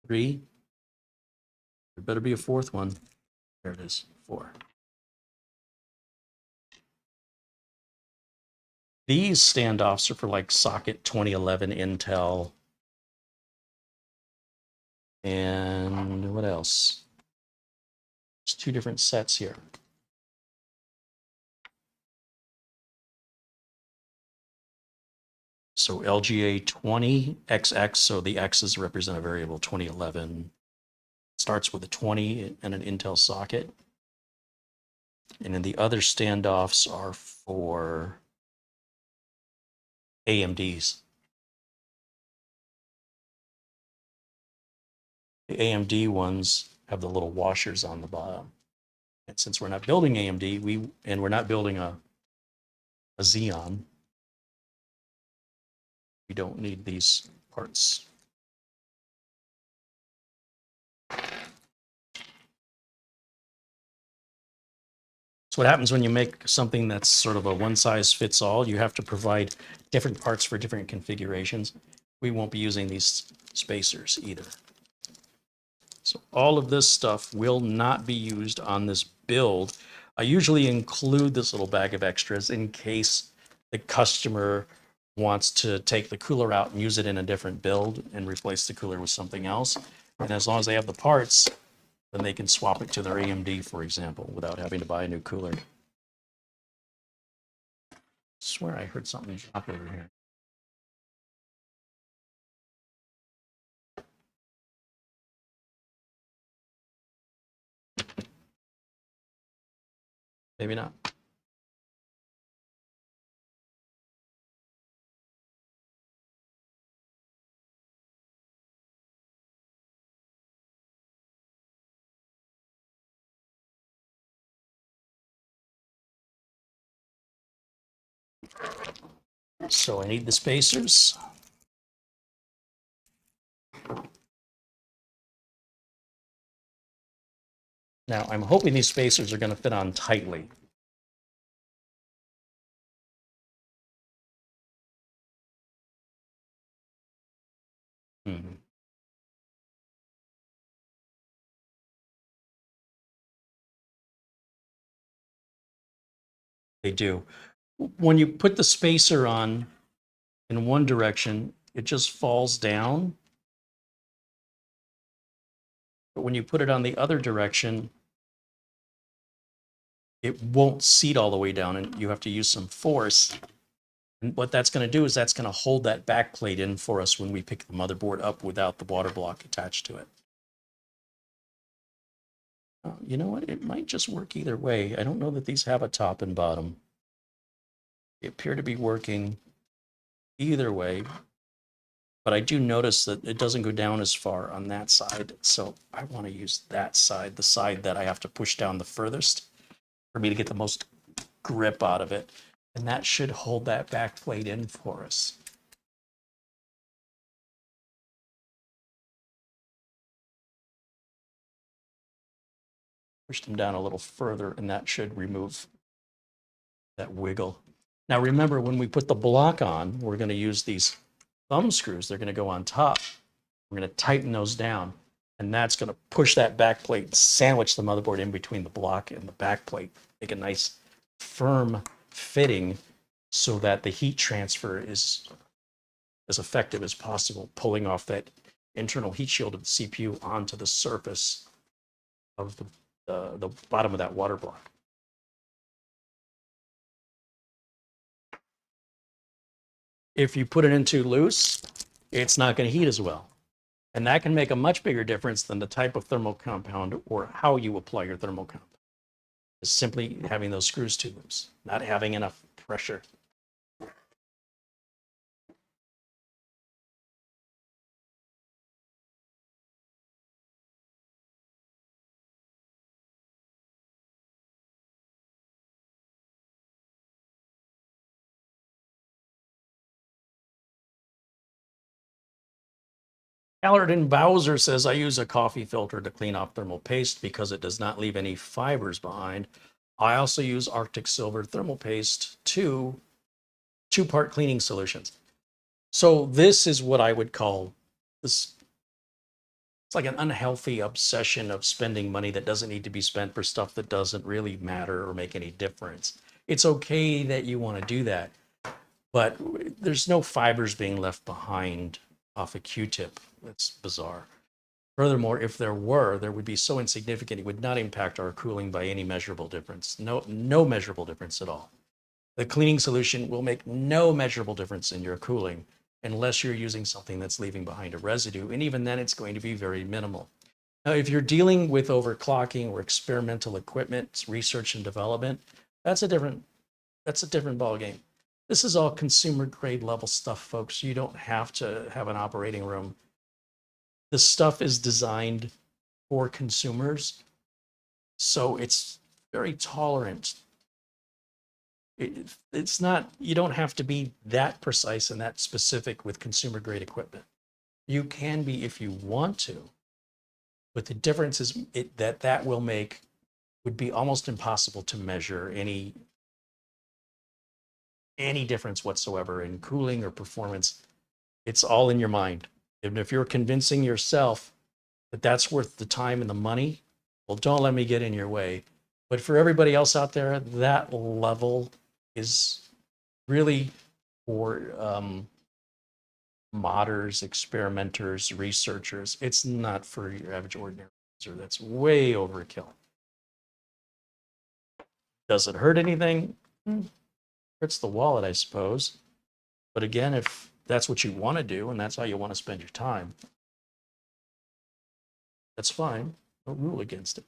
3. There better be a fourth one. There it is, 4. These standoffs are for like socket 2011 Intel. And what else? There's 2 different sets here. So LGA 20XX, so the X's represent a variable 2011. Starts with a 20 and an Intel socket. And then the other standoffs are for AMDs. The AMD ones have the little washers on the bottom. And since we're not building AMD, we're not building a Xeon, we don't need these parts. So what happens when you make something that's sort of a one-size-fits-all, you have to provide different parts for different configurations. We won't be using these spacers either. So all of this stuff will not be used on this build. I usually include this little bag of extras in case the customer wants to take the cooler out and use it in a different build and replace the cooler with something else. And as long as they have the parts, then they can swap it to their AMD, for example, without having to buy a new cooler. I swear I heard something drop over here. Maybe not. So I need the spacers. Now I'm hoping these spacers are going to fit on tightly. They do. When you put the spacer on in one direction, it just falls down. But when you put it on the other direction, it won't seat all the way down and you have to use some force. And what that's going to do is that's going to hold that back plate in for us when we pick the motherboard up without the water block attached to it. You know what? It might just work either way. I don't know that these have a top and bottom. They appear to be working either way, but I do notice that it doesn't go down as far on that side. So I want to use that side, the side that I have to push down the furthest for me to get the most grip out of it. And that should hold that back plate in for us. Push them down a little further, and that should remove that wiggle. Now remember, when we put the block on, we're going to use these thumb screws. They're going to go on top. We're going to tighten those down, and that's going to push that back plate, sandwich the motherboard in between the block and the back plate, make a nice firm fitting so that the heat transfer is as effective as possible, pulling off that internal heat shield of the CPU onto the surface of the bottom of that water block. If you put it in too loose, it's not going to heat as well. And that can make a much bigger difference than the type of thermal compound or how you apply your thermal compound. It's simply having those screws too loose, not having enough pressure. Allerton Bowser says, I use a coffee filter to clean off thermal paste because it does not leave any fibers behind. I also use Arctic Silver thermal paste to two-part cleaning solutions. So this is what I would call this. It's like an unhealthy obsession of spending money that doesn't need to be spent for stuff that doesn't really matter or make any difference. It's okay that you want to do that, but there's no fibers being left behind off a Q-tip. That's bizarre. Furthermore, if there were, there would be so insignificant it would not impact our cooling by any measurable difference. No measurable difference at all. The cleaning solution will make no measurable difference in your cooling unless you're using something that's leaving behind a residue, and even then it's going to be very minimal. Now, if you're dealing with overclocking or experimental equipment, research and development, that's a different ballgame. This is all consumer grade level stuff, folks. You don't have to have an operating room. This stuff is designed for consumers, so it's very tolerant. It's not, you don't have to be that precise and that specific with consumer grade equipment. You can be if you want to, but the difference is that will make would be almost impossible to measure any difference whatsoever in cooling or performance. It's all in your mind. And if you're convincing yourself that that's worth the time and the money, well, don't let me get in your way. But for everybody else out there, that level is really for modders, experimenters, researchers. It's not for your average ordinary user. That's way overkill. Does it hurt anything? Hurts the wallet, I suppose. But again, if that's what you want to do and that's how you want to spend your time, that's fine. Don't rule against it.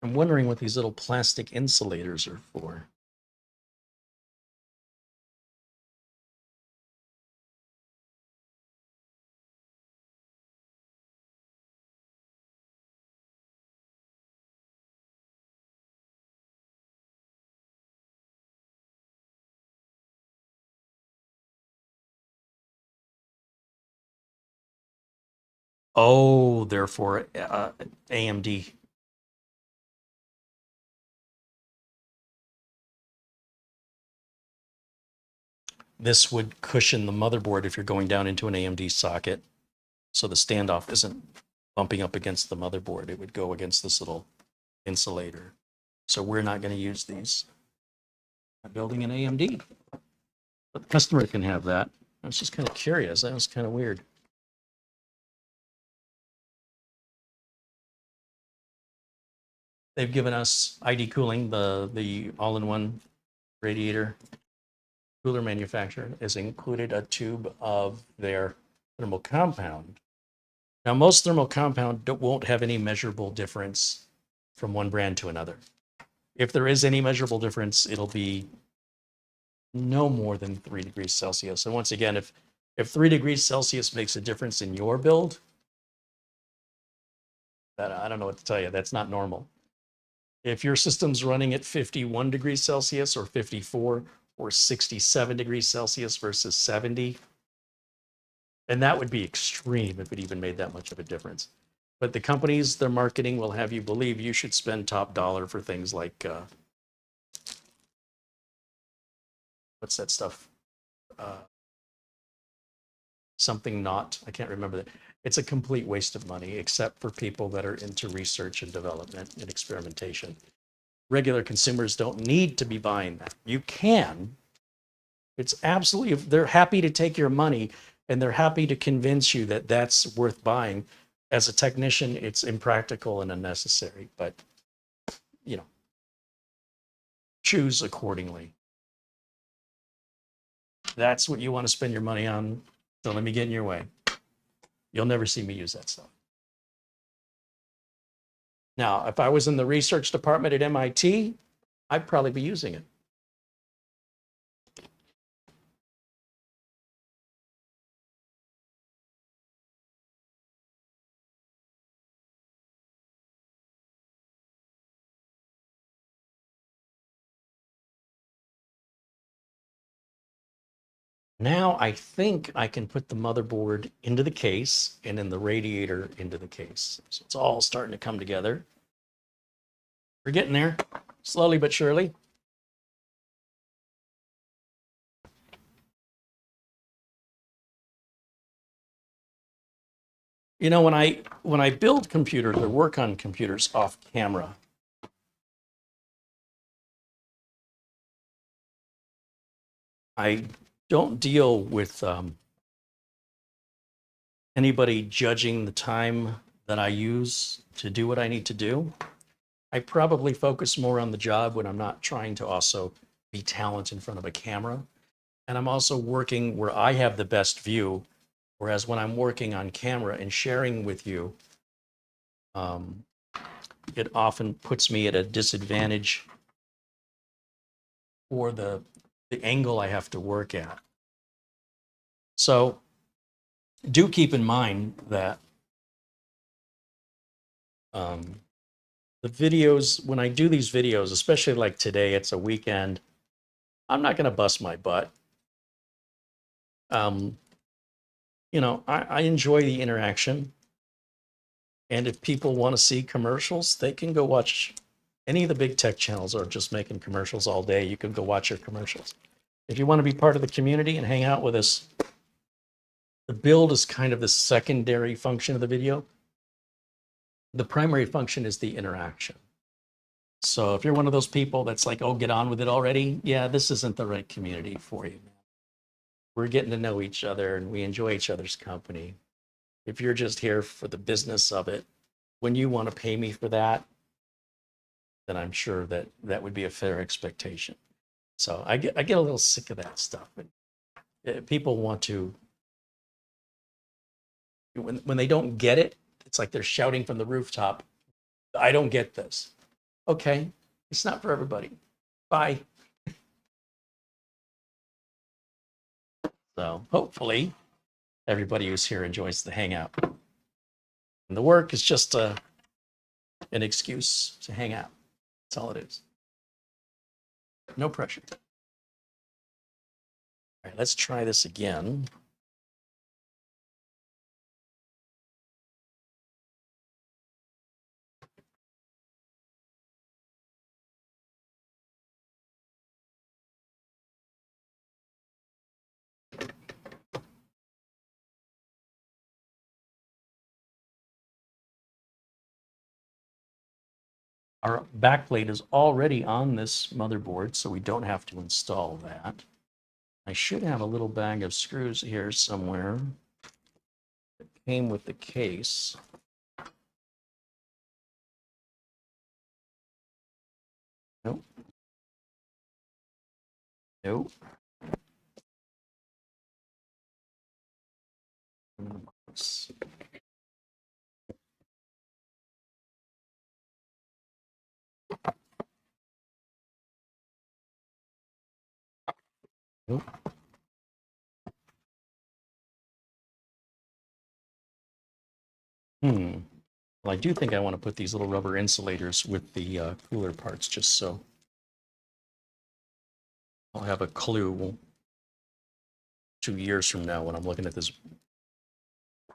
I'm wondering what these little plastic insulators are for. Oh, they're for AMD. This would cushion the motherboard if you're going down into an AMD socket, so the standoff isn't bumping up against the motherboard. It would go against this little insulator. So we're not going to use these. I'm building an AMD, but the customer can have that. I was just kind of curious. That was kind of weird. They've given us ID Cooling, the all-in-one radiator cooler manufacturer, has included a tube of their thermal compound. Now, most thermal compound won't have any measurable difference from one brand to another. If there is any measurable difference, it'll be no more than 3 degrees Celsius. And once again, if 3 degrees Celsius makes a difference in your build, that I don't know what to tell you. That's not normal. If your system's running at 51 degrees Celsius or 54 or 67 degrees Celsius versus 70, And that would be extreme if it even made that much of a difference. But the companies, their marketing will have you believe you should spend top dollar for things like, what's that stuff? Something not, I can't remember that. It's a complete waste of money, except for people that are into research and development and experimentation. Regular consumers don't need to be buying that. You can. It's absolutely, they're happy to take your money and they're happy to convince you that that's worth buying. As a technician, it's impractical and unnecessary, but you know, choose accordingly. That's what you want to spend your money on. Don't let me get in your way. You'll never see me use that stuff. Now, if I was in the research department at MIT, I'd probably be using it. Now I think I can put the motherboard into the case and then the radiator into the case. So it's all starting to come together. We're getting there, slowly but surely. You know, when I build computers or work on computers off camera, I don't deal with anybody judging the time that I use to do what I need to do. I probably focus more on the job when I'm not trying to also be talent in front of a camera. And I'm also working where I have the best view. Whereas when I'm working on camera and sharing with you, it often puts me at a disadvantage for the angle I have to work at. So do keep in mind that the videos, when I do these videos, especially like today, it's a weekend, I'm not going to bust my butt. You know, I enjoy the interaction. And if people want to see commercials, they can go watch any of the big tech channels or just making commercials all day. You can go watch your commercials. If you want to be part of the community and hang out with us, the build is kind of the secondary function of the video. The primary function is the interaction. So if you're one of those people that's like, oh, get on with it already, yeah, this isn't the right community for you, man. We're getting to know each other and we enjoy each other's company. If you're just here for the business of it, when you want to pay me for that, then I'm sure that that would be a fair expectation. So I get a little sick of that stuff. People want to, when they don't get it, it's like they're shouting from the rooftop, I don't get this. Okay, it's not for everybody. Bye. So hopefully everybody who's here enjoys the hangout. And the work is just an excuse to hang out. That's all it is. No pressure. All right, let's try this again. Our backplate is already on this motherboard, so we don't have to install that. I should have a little bag of screws here somewhere that came with the case. Nope. Nope. Nope. Well, I do think I want to put these little rubber insulators with the cooler parts, just so I'll have a clue 2 years from now when I'm looking at this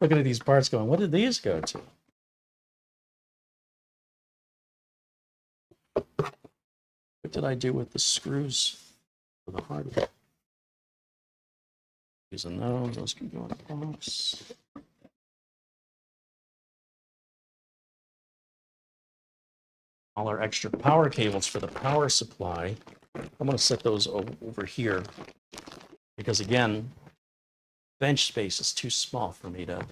Looking at these parts going, what did these go to? What did I do with the screws for the hardware? Using those can go in the box. All our extra power cables for the power supply. I'm going to set those over here because, again, bench space is too small for me to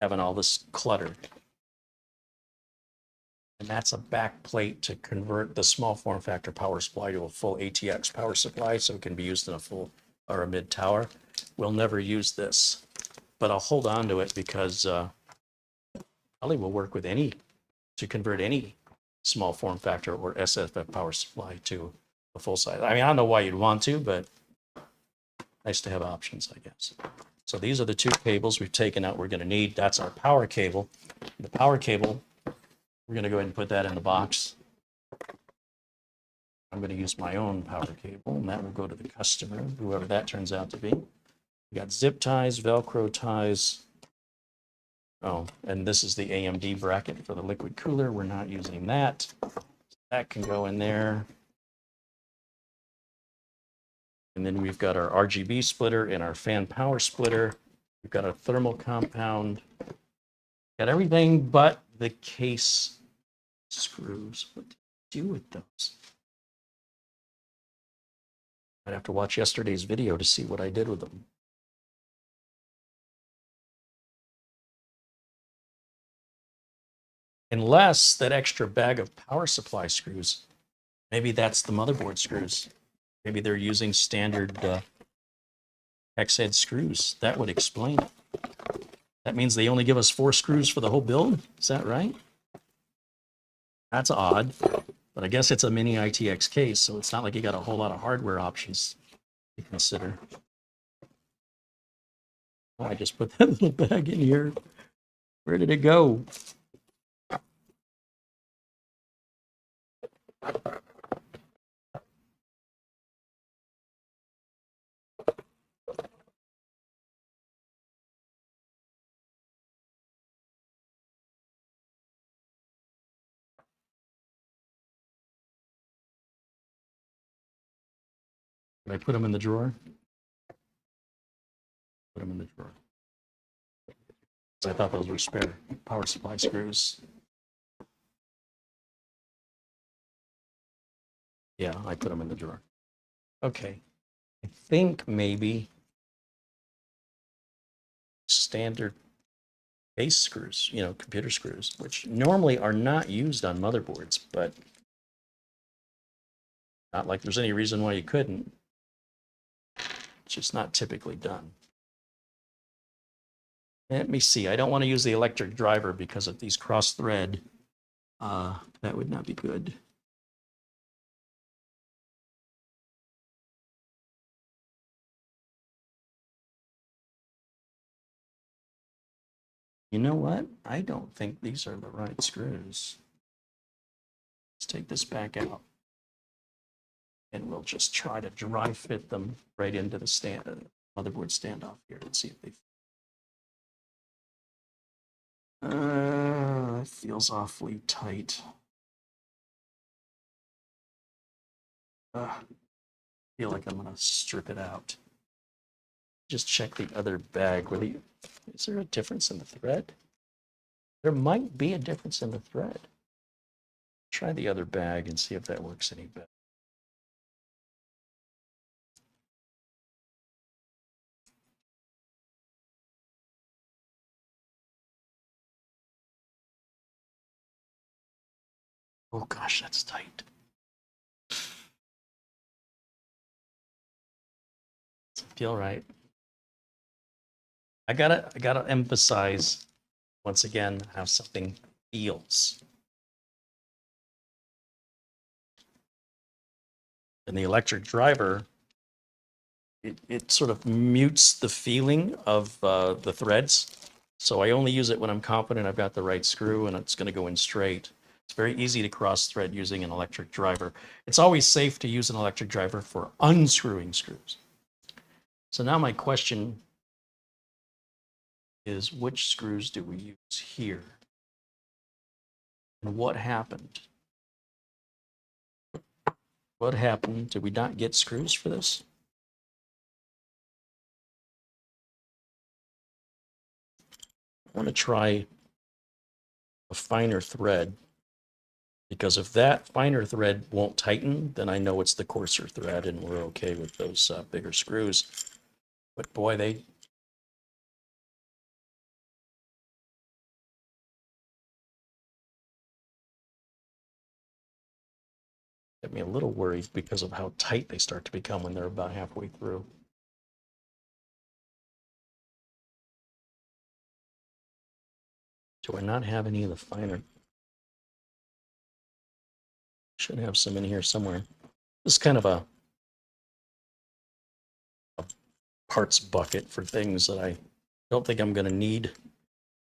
having all this clutter. And that's a back plate to convert the small form factor power supply to a full ATX power supply so it can be used in a full or a mid tower. We'll never use this, but I'll hold on to it because probably will work with to convert any small form factor or SFF power supply to a full size. I mean, I don't know why you'd want to, but nice to have options, I guess. So these are the two cables we've taken out we're going to need. That's our power cable. The power cable, we're going to go ahead and put that in the box. I'm going to use my own power cable, and that will go to the customer, whoever that turns out to be. We got zip ties, Velcro ties. Oh, and this is the AMD bracket for the liquid cooler. We're not using that. That can go in there. And then we've got our RGB splitter and our fan power splitter. We've got a thermal compound. Got everything but the case screws. What do you do with those? I'd have to watch yesterday's video to see what I did with them. Unless that extra bag of power supply screws, maybe that's the motherboard screws. Maybe they're using standard hex head screws. That would explain it. That means they only give us 4 screws for the whole build? Is that right? That's odd, but I guess it's a mini ITX case, so it's not like you got a whole lot of hardware options to consider. Oh, I just put that little bag in here. Where did it go? Did I put them in the drawer? Put them in the drawer. I thought those were spare power supply screws. Yeah, I put them in the drawer. Okay. I think maybe standard base screws, you know, computer screws, which normally are not used on motherboards, but not like there's any reason why you couldn't. It's just not typically done. Let me see. I don't want to use the electric driver because of these cross thread. That would not be good. You know what? I don't think these are the right screws. Let's take this back out. And we'll just try to dry fit them right into the motherboard standoff here and see if they fit. It feels awfully tight. I feel like I'm gonna strip it out. Just check the other bag. Is there a difference in the thread? There might be a difference in the thread. Try the other bag and see if that works any better. Oh gosh, that's tight. Doesn't feel right. I gotta emphasize once again how something feels. And the electric driver, it sort of mutes the feeling of the threads. So I only use it when I'm confident I've got the right screw and it's going to go in straight. It's very easy to cross thread using an electric driver. It's always safe to use an electric driver for unscrewing screws. So now my question is which screws do we use here? And what happened? What happened? Did we not get screws for this? I want to try a finer thread, because if that finer thread won't tighten, then I know it's the coarser thread and we're okay with those bigger screws. But boy, they get me a little worried because of how tight they start to become when they're about halfway through. Do I not have any of the finer? Should have some in here somewhere. This is kind of a parts bucket for things that I don't think I'm going to need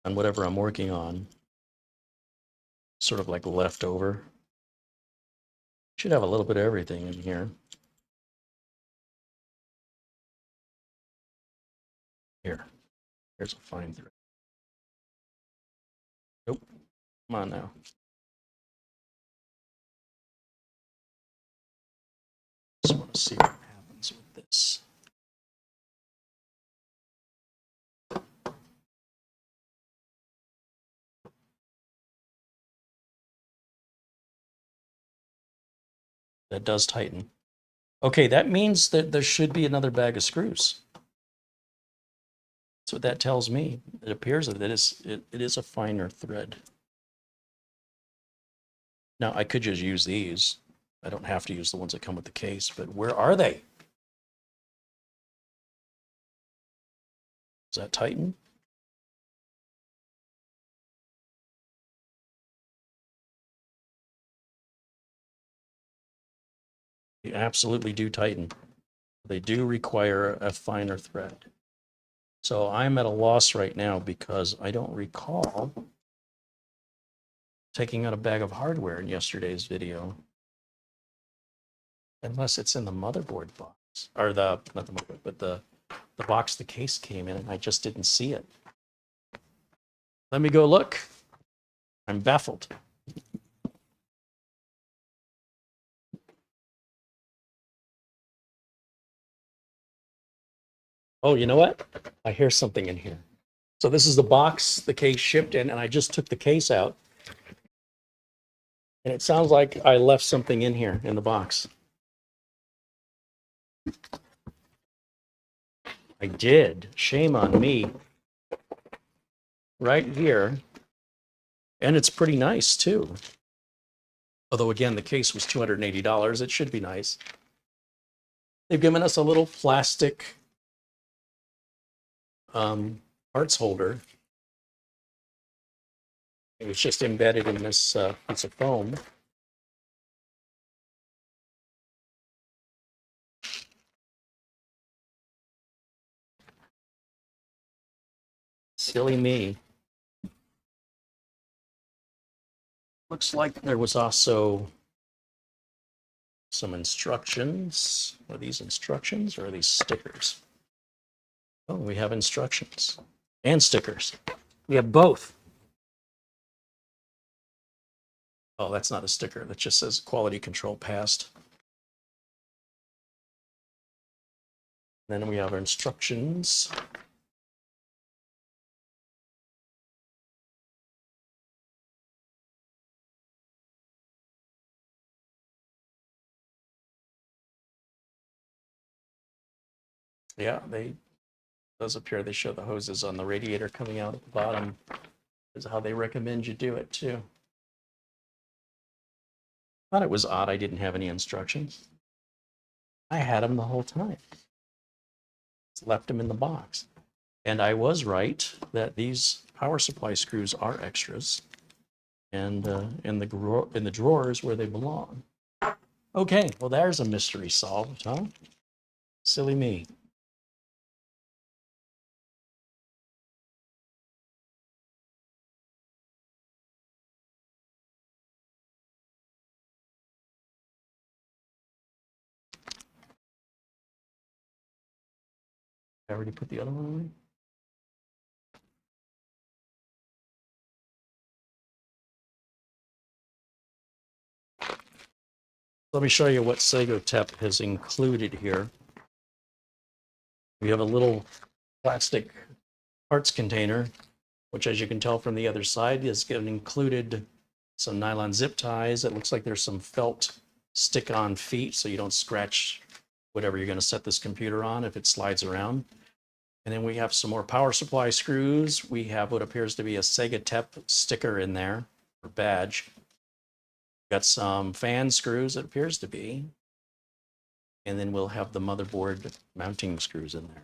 on whatever I'm working on. Sort of like leftover. Should have a little bit of everything in here. Here's a fine thread. Nope. Come on now. Just want to see what happens with this. That does tighten. Okay, that means that there should be another bag of screws. That's what that tells me. It appears that it is a finer thread. Now, I could just use these. I don't have to use the ones that come with the case, but where are they? Is that tighten? They absolutely do tighten. They do require a finer thread. So I'm at a loss right now because I don't recall taking out a bag of hardware in yesterday's video. Unless it's in the motherboard box. Or not the motherboard, but the box the case came in, and I just didn't see it. Let me go look. I'm baffled. Oh, you know what? I hear something in here. So this is the box the case shipped in, and I just took the case out. And it sounds like I left something in here in the box. I did. Shame on me. Right here. And it's pretty nice, too. Although, again, the case was $280. It should be nice. They've given us a little plastic parts holder. It was just embedded in this piece of foam. Silly me. Looks like there was also some instructions. Are these instructions or are these stickers? Oh, we have instructions and stickers. We have both. Oh, that's not a sticker. That just says quality control passed. Then we have our instructions. Yeah, does appear they show the hoses on the radiator coming out at the bottom. Is how they recommend you do it too. Thought it was odd I didn't have any instructions. I had them the whole time. Just left them in the box. And I was right that these power supply screws are extras and in the drawers where they belong. Okay, well there's a mystery solved, huh? Silly me. I already put the other one away. Let me show you what Segotep has included here. We have a little plastic parts container, which, as you can tell from the other side, is included some nylon zip ties. It looks like there's some felt stick-on feet so you don't scratch whatever you're going to set this computer on if it slides around. And then we have some more power supply screws. We have what appears to be a Segotep sticker in there, or badge. Got some fan screws, it appears to be. And then we'll have the motherboard mounting screws in there.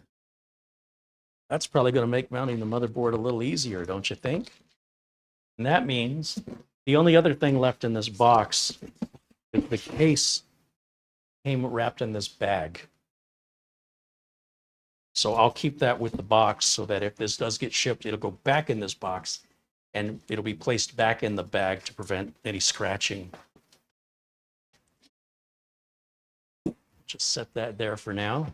That's probably going to make mounting the motherboard a little easier, don't you think? And that means the only other thing left in this box is the case came wrapped in this bag. So I'll keep that with the box so that if this does get shipped, it'll go back in this box and it'll be placed back in the bag to prevent any scratching. Just set that there for now.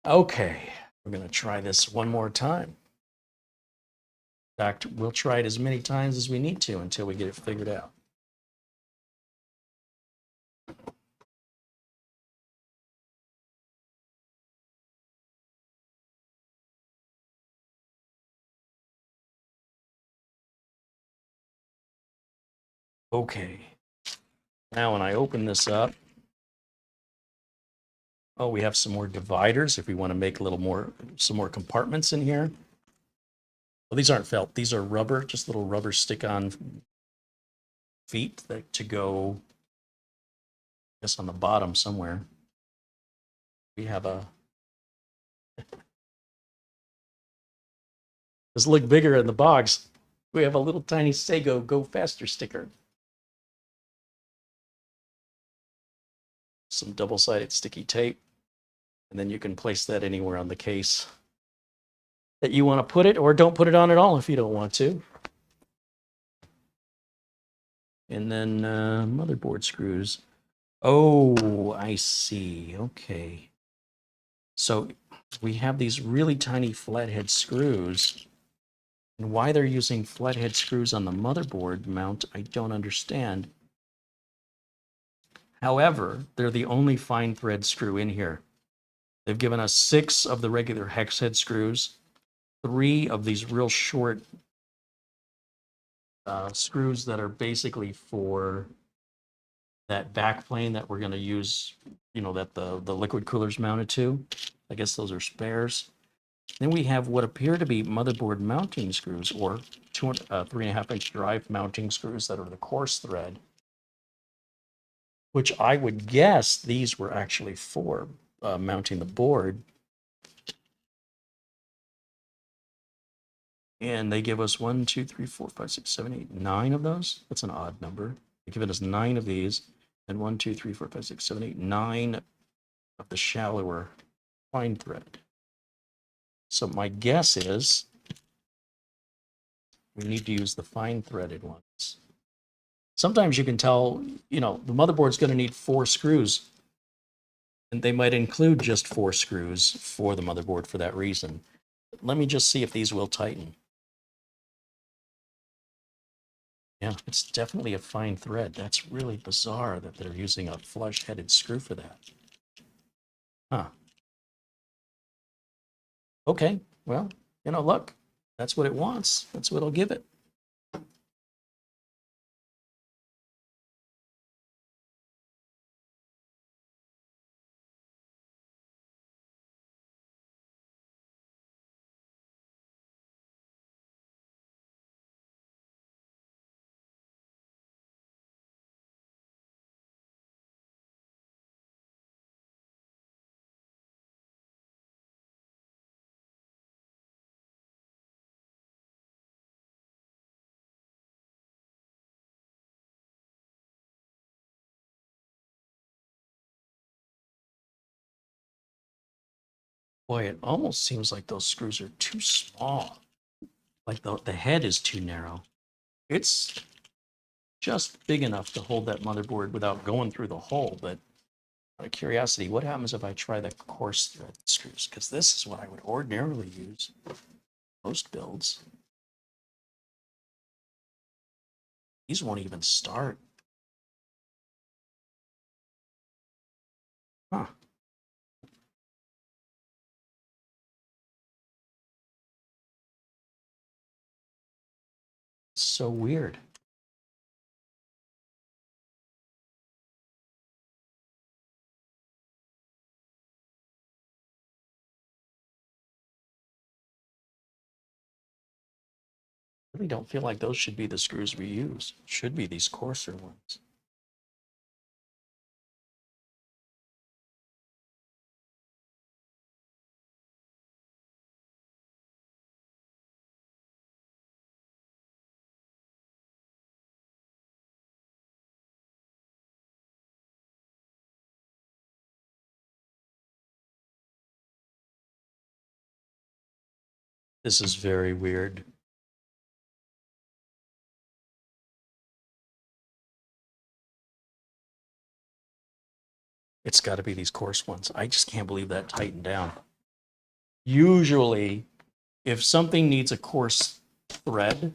Okay, we're going to try this one more time. In fact, we'll try it as many times as we need to until we get it figured out. Okay, now when I open this up, oh, we have some more dividers if we want to make a little more, some more compartments in here. Well, these aren't felt, these are rubber, just little rubber stick-on feet that to go, I guess, on the bottom somewhere. We have a, this look bigger in the box. We have a little tiny Sego Go Faster sticker. Some double-sided sticky tape, and then you can place that anywhere on the case that you want to put it, or don't put it on at all if you don't want to. And then motherboard screws. Oh, I see. Okay. So we have these really tiny flathead screws. And why they're using flathead screws on the motherboard mount, I don't understand. However, they're the only fine thread screw in here. They've given us 6 of the regular hex head screws, 3 of these real short screws that are basically for that back plane that we're going to use, you know, that the liquid cooler's mounted to. I guess those are spares. Then we have what appear to be motherboard mounting screws, or 3.5-inch drive mounting screws that are the coarse thread, which I would guess these were actually for mounting the board. And they give us 1, 2, 3, 4, 5, 6, 7, 8, 9 of those. That's an odd number. They've given us 9 of these, and 1, 2, 3, 4, 5, 6, 7, 8, 9 of the shallower fine thread. So my guess is we need to use the fine threaded ones. Sometimes you can tell, you know, the motherboard's going to need 4 screws, and they might include just 4 screws for the motherboard for that reason. Let me just see if these will tighten. Yeah, it's definitely a fine thread. That's really bizarre that they're using a flush-headed screw for that. Huh. Okay, well, you know, look, that's what it wants. That's what I'll give it. Boy, it almost seems like those screws are too small. Like the head is too narrow. It's just big enough to hold that motherboard without going through the hole. But out of curiosity, what happens if I try the coarse thread screws? Because this is what I would ordinarily use most builds. These won't even start. Huh. So weird. I really don't feel like those should be the screws we use. It should be these coarser ones. This is very weird. It's got to be these coarse ones. I just can't believe that tightened down. Usually, if something needs a coarse thread,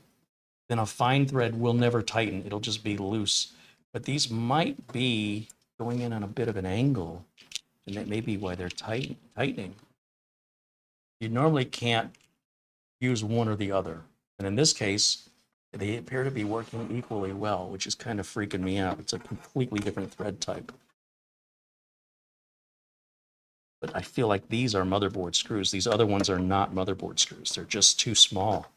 then a fine thread will never tighten. It'll just be loose. But these might be going in on a bit of an angle, and that may be why they're tightening. You normally can't use one or the other. And in this case, they appear to be working equally well, which is kind of freaking me out. It's a completely different thread type. But I feel like these are motherboard screws. These other ones are not motherboard screws. They're just too small.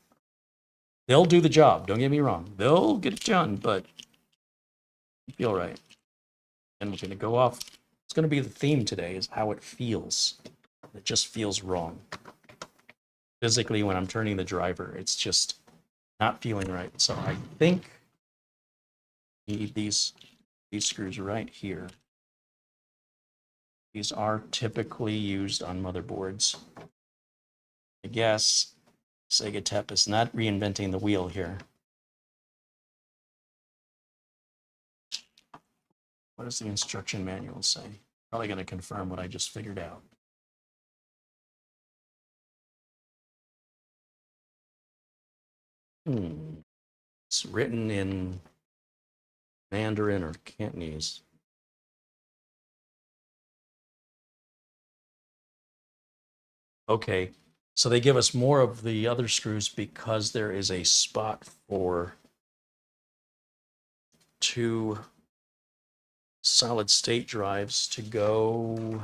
They'll do the job. Don't get me wrong. They'll get it done, but you feel right. And we're going to go off. It's going to be the theme today is how it feels. It just feels wrong. Physically, when I'm turning the driver, it's just not feeling right. So I think you need these screws right here. These are typically used on motherboards. I guess Segotep is not reinventing the wheel here. What does the instruction manual say? Probably going to confirm what I just figured out. It's written in Mandarin or Cantonese. Okay, so they give us more of the other screws because there is a spot for 2 solid state drives to go.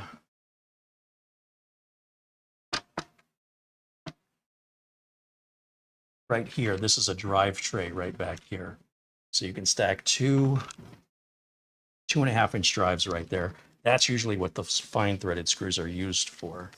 Right here, this is a drive tray right back here. So you can stack 2 2.5-inch drives right there. That's usually what the fine threaded screws are used for.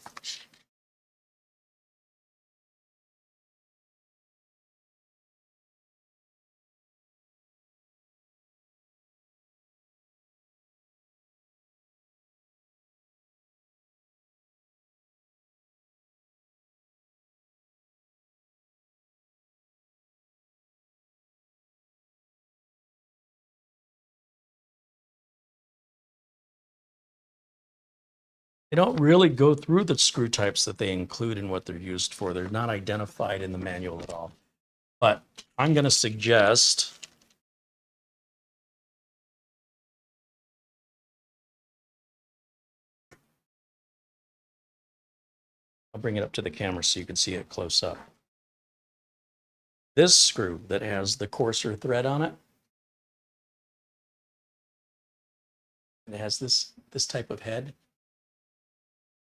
They don't really go through the screw types that they include in what they're used for. They're not identified in the manual at all. But I'm going to suggest I'll bring it up to the camera so you can see it close up. This screw that has the coarser thread on it, and it has this type of head,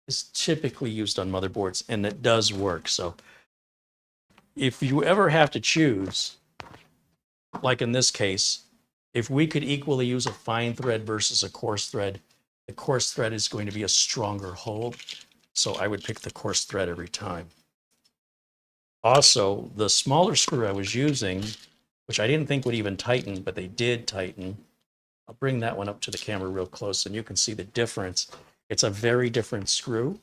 is typically used on motherboards, and it does work. So if you ever have to choose, like in this case, if we could equally use a fine thread versus a coarse thread, the coarse thread is going to be a stronger hold. So I would pick the coarse thread every time. Also, the smaller screw I was using, which I didn't think would even tighten, but they did tighten. I'll bring that one up to the camera real close and you can see the difference. It's a very different screw.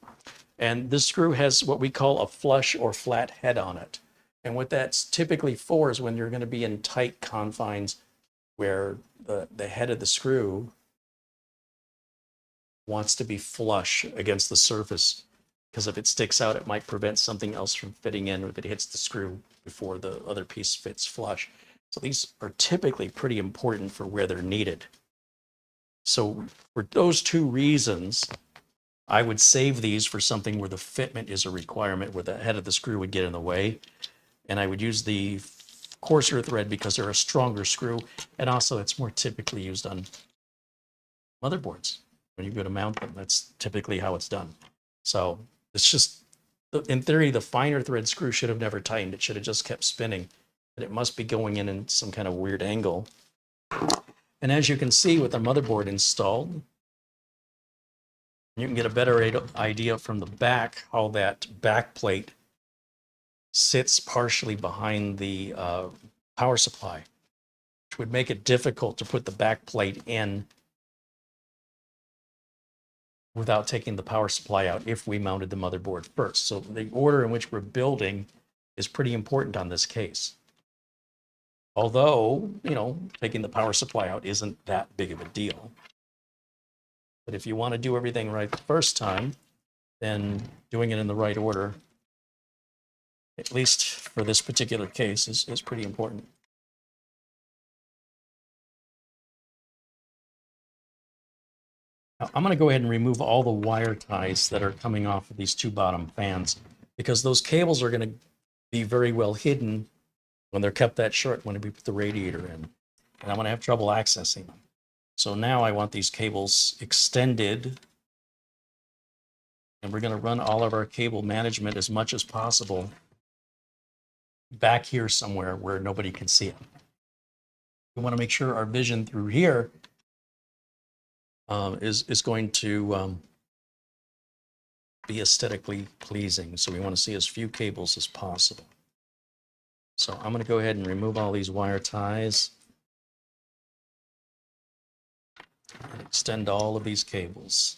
And this screw has what we call a flush or flat head on it. And what that's typically for is when you're going to be in tight confines where the head of the screw wants to be flush against the surface, because if it sticks out, it might prevent something else from fitting in if it hits the screw before the other piece fits flush. So these are typically pretty important for where they're needed. So for those two reasons, I would save these for something where the fitment is a requirement, where the head of the screw would get in the way. And I would use the coarser thread because they're a stronger screw. And also it's more typically used on motherboards. When you go to mount them, that's typically how it's done. So it's just, in theory, the finer thread screw should have never tightened. It should have just kept spinning. And it must be going in some kind of weird angle. And as you can see with the motherboard installed, you can get a better idea from the back how that back plate sits partially behind the power supply, which would make it difficult to put the back plate in without taking the power supply out if we mounted the motherboard first. So the order in which we're building is pretty important on this case. Although, you know, taking the power supply out isn't that big of a deal. But if you want to do everything right the first time, then doing it in the right order, at least for this particular case, is pretty important. Now, I'm going to go ahead and remove all the wire ties that are coming off of these two bottom fans, because those cables are going to be very well hidden when they're kept that short when we put the radiator in. And I'm going to have trouble accessing them. So now I want these cables extended, and we're going to run all of our cable management as much as possible back here somewhere where nobody can see it. We want to make sure our vision through here is going to be aesthetically pleasing. So we want to see as few cables as possible. So I'm going to go ahead and remove all these wire ties and extend all of these cables.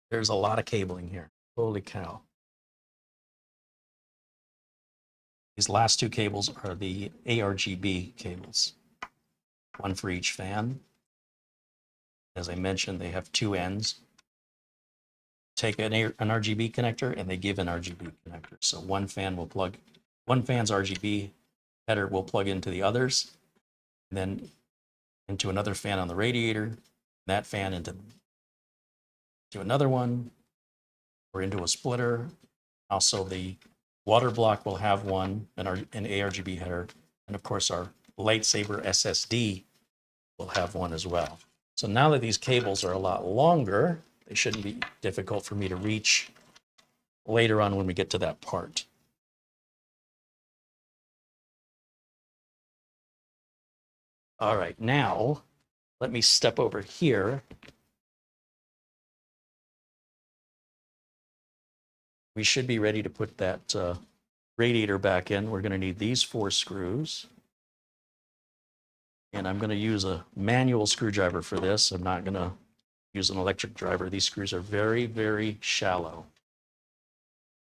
There's a lot of cabling here. Holy cow. These last two cables are the ARGB cables, one for each fan. As I mentioned, they have two ends. Take an RGB connector and they give an RGB connector. So one fan's RGB header will plug into the others, and then into another fan on the radiator, that fan into another one, or into a splitter. Also, the water block will have an ARGB header, and of course our Lightsaber SSD will have one as well. So now that these cables are a lot longer, they shouldn't be difficult for me to reach later on when we get to that part. All right, now let me step over here. We should be ready to put that radiator back in. We're going to need these 4 screws. And I'm going to use a manual screwdriver for this. I'm not going to use an electric driver. These screws are very, very shallow.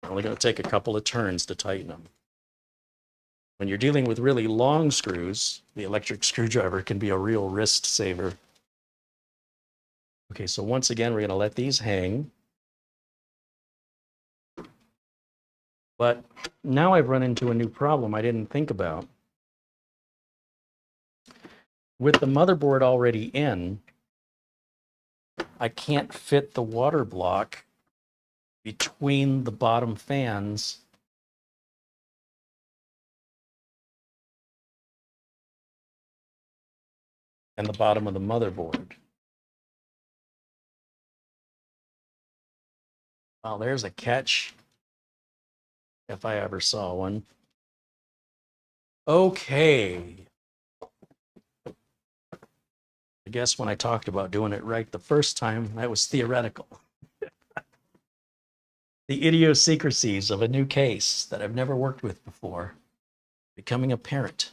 I'm only going to take a couple of turns to tighten them. When you're dealing with really long screws, the electric screwdriver can be a real wrist saver. Okay, so once again, we're going to let these hang. But now I've run into a new problem I didn't think about. With the motherboard already in, I can't fit the water block between the bottom fans and the bottom of the motherboard. Well, there's a catch, if I ever saw one. Okay. I guess when I talked about doing it right the first time, that was theoretical. The idiosyncrasies of a new case that I've never worked with before becoming apparent.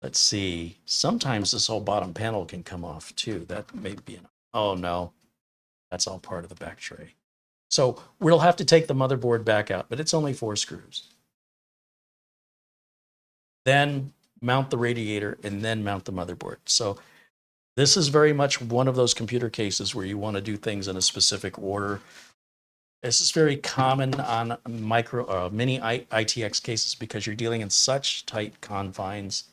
Let's see. Sometimes this whole bottom panel can come off too. That may be an... Oh no, that's all part of the back tray. So we'll have to take the motherboard back out, but it's only 4 screws. Then mount the radiator and then mount the motherboard. So this is very much one of those computer cases where you want to do things in a specific order. This is very common on mini ITX cases because you're dealing in such tight confines.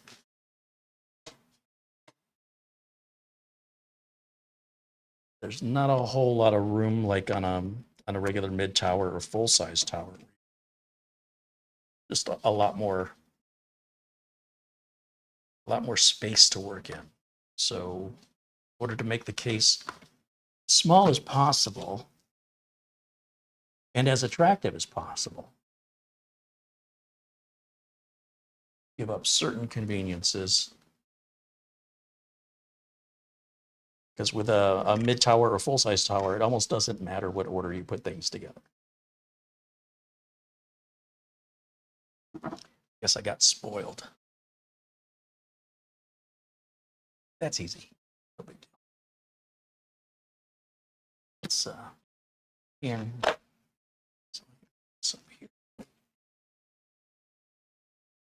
There's not a whole lot of room like on a regular mid tower or full size tower. Just a lot more space to work in. So in order to make the case small as possible and as attractive as possible, give up certain conveniences. Because with a mid tower or full size tower, it almost doesn't matter what order you put things together. Guess I got spoiled. That's easy. No big deal. It's here. So here.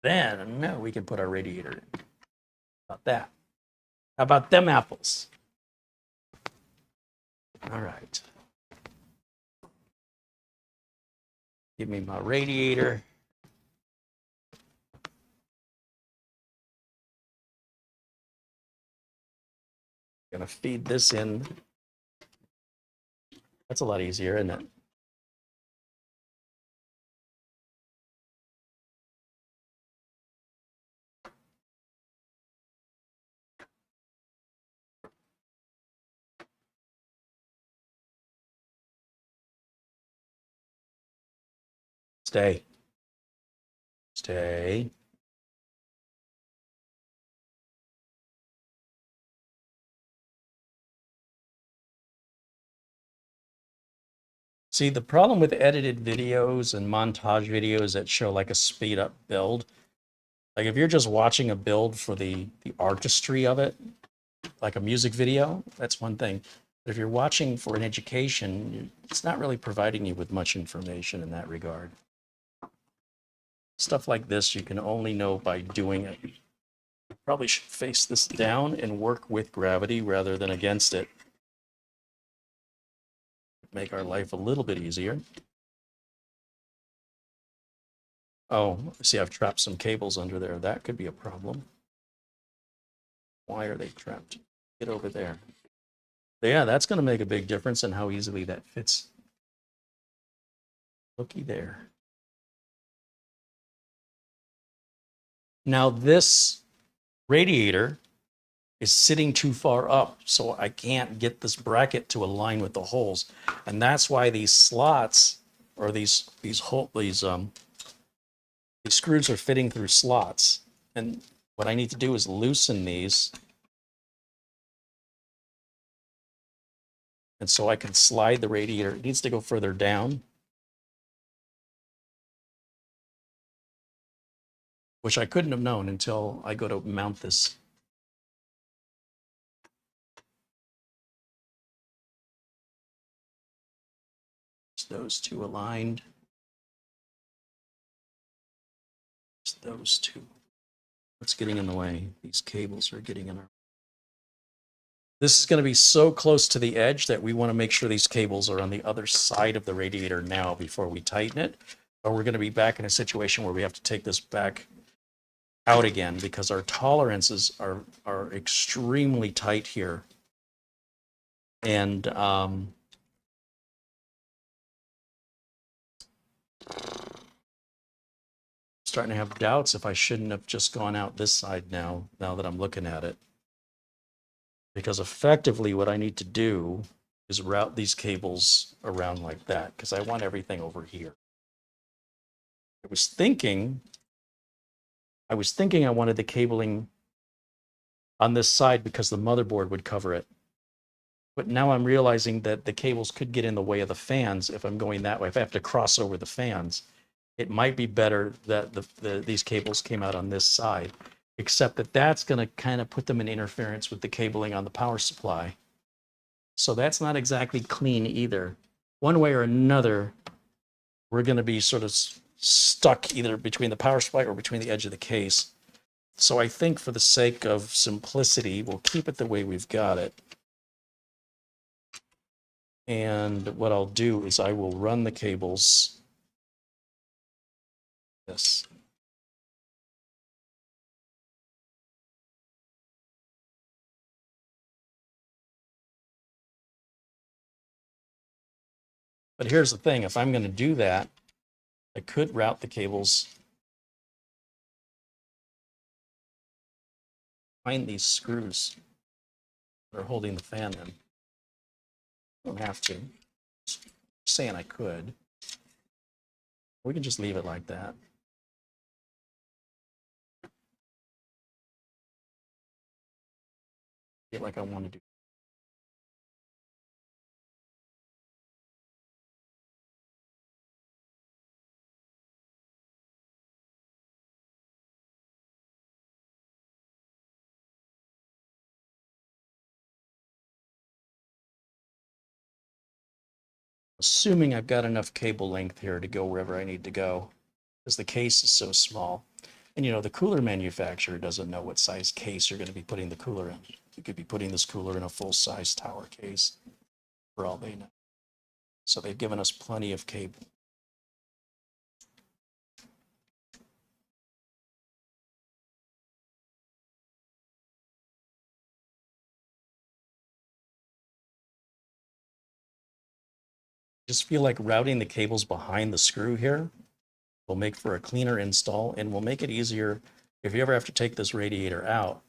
Then no, we can put our radiator in. How about that? How about them apples? All right. Give me my radiator. Gonna feed this in. That's a lot easier, isn't it? Stay. Stay. See, the problem with edited videos and montage videos that show like a speed up build, like if you're just watching a build for the artistry of it, like a music video, that's one thing. But if you're watching for an education, it's not really providing you with much information in that regard. Stuff like this, you can only know by doing it. You probably should face this down and work with gravity rather than against it. Make our life a little bit easier. Oh, see, I've trapped some cables under there. That could be a problem. Why are they trapped? Get over there. Yeah, that's going to make a big difference in how easily that fits. Looky there. Now this radiator is sitting too far up, so I can't get this bracket to align with the holes. And that's why these slots, or these screws are fitting through slots. And what I need to do is loosen these. And so I can slide the radiator. It needs to go further down, which I couldn't have known until I go to mount this. Those two aligned. Just those two. What's getting in the way? These cables are getting in our... This is going to be so close to the edge that we want to make sure these cables are on the other side of the radiator now before we tighten it, or we're going to be back in a situation where we have to take this back out again because our tolerances are extremely tight here. And starting to have doubts if I shouldn't have just gone out this side now that I'm looking at it. Because effectively what I need to do is route these cables around like that because I want everything over here. I was thinking I wanted the cabling on this side because the motherboard would cover it. But now I'm realizing that the cables could get in the way of the fans if I'm going that way. If I have to cross over the fans, it might be better that these cables came out on this side, except that that's going to kind of put them in interference with the cabling on the power supply. So that's not exactly clean either. One way or another, we're going to be sort of stuck either between the power supply or between the edge of the case. So I think for the sake of simplicity, we'll keep it the way we've got it. And what I'll do is I will run the cables this. But here's the thing, if I'm going to do that, I could route the cables behind these screws that are holding the fan in. Don't have to. Just saying I could. We can just leave it like that. Get like I want to do. Assuming I've got enough cable length here to go wherever I need to go, because the case is so small. And you know, the cooler manufacturer doesn't know what size case you're going to be putting the cooler in. You could be putting this cooler in a full-size tower case, for all they know. So they've given us plenty of cable. Just feel like routing the cables behind the screw here will make for a cleaner install and will make it easier if you ever have to take this radiator out.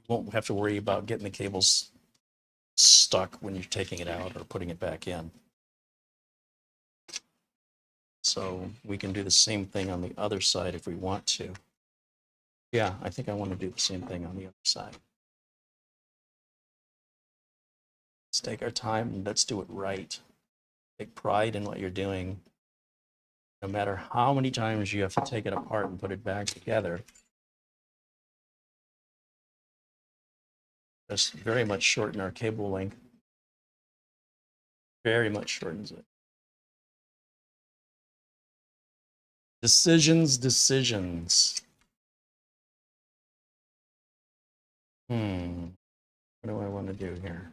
Won't have to worry about getting the cables stuck when you're taking it out or putting it back in. So we can do the same thing on the other side if we want to. Yeah, I think I want to do the same thing on the other side. Let's take our time and let's do it right. Take pride in what you're doing. No matter how many times you have to take it apart and put it back together. This very much shorten our cable length. Very much shortens it. Decisions. What do I want to do here?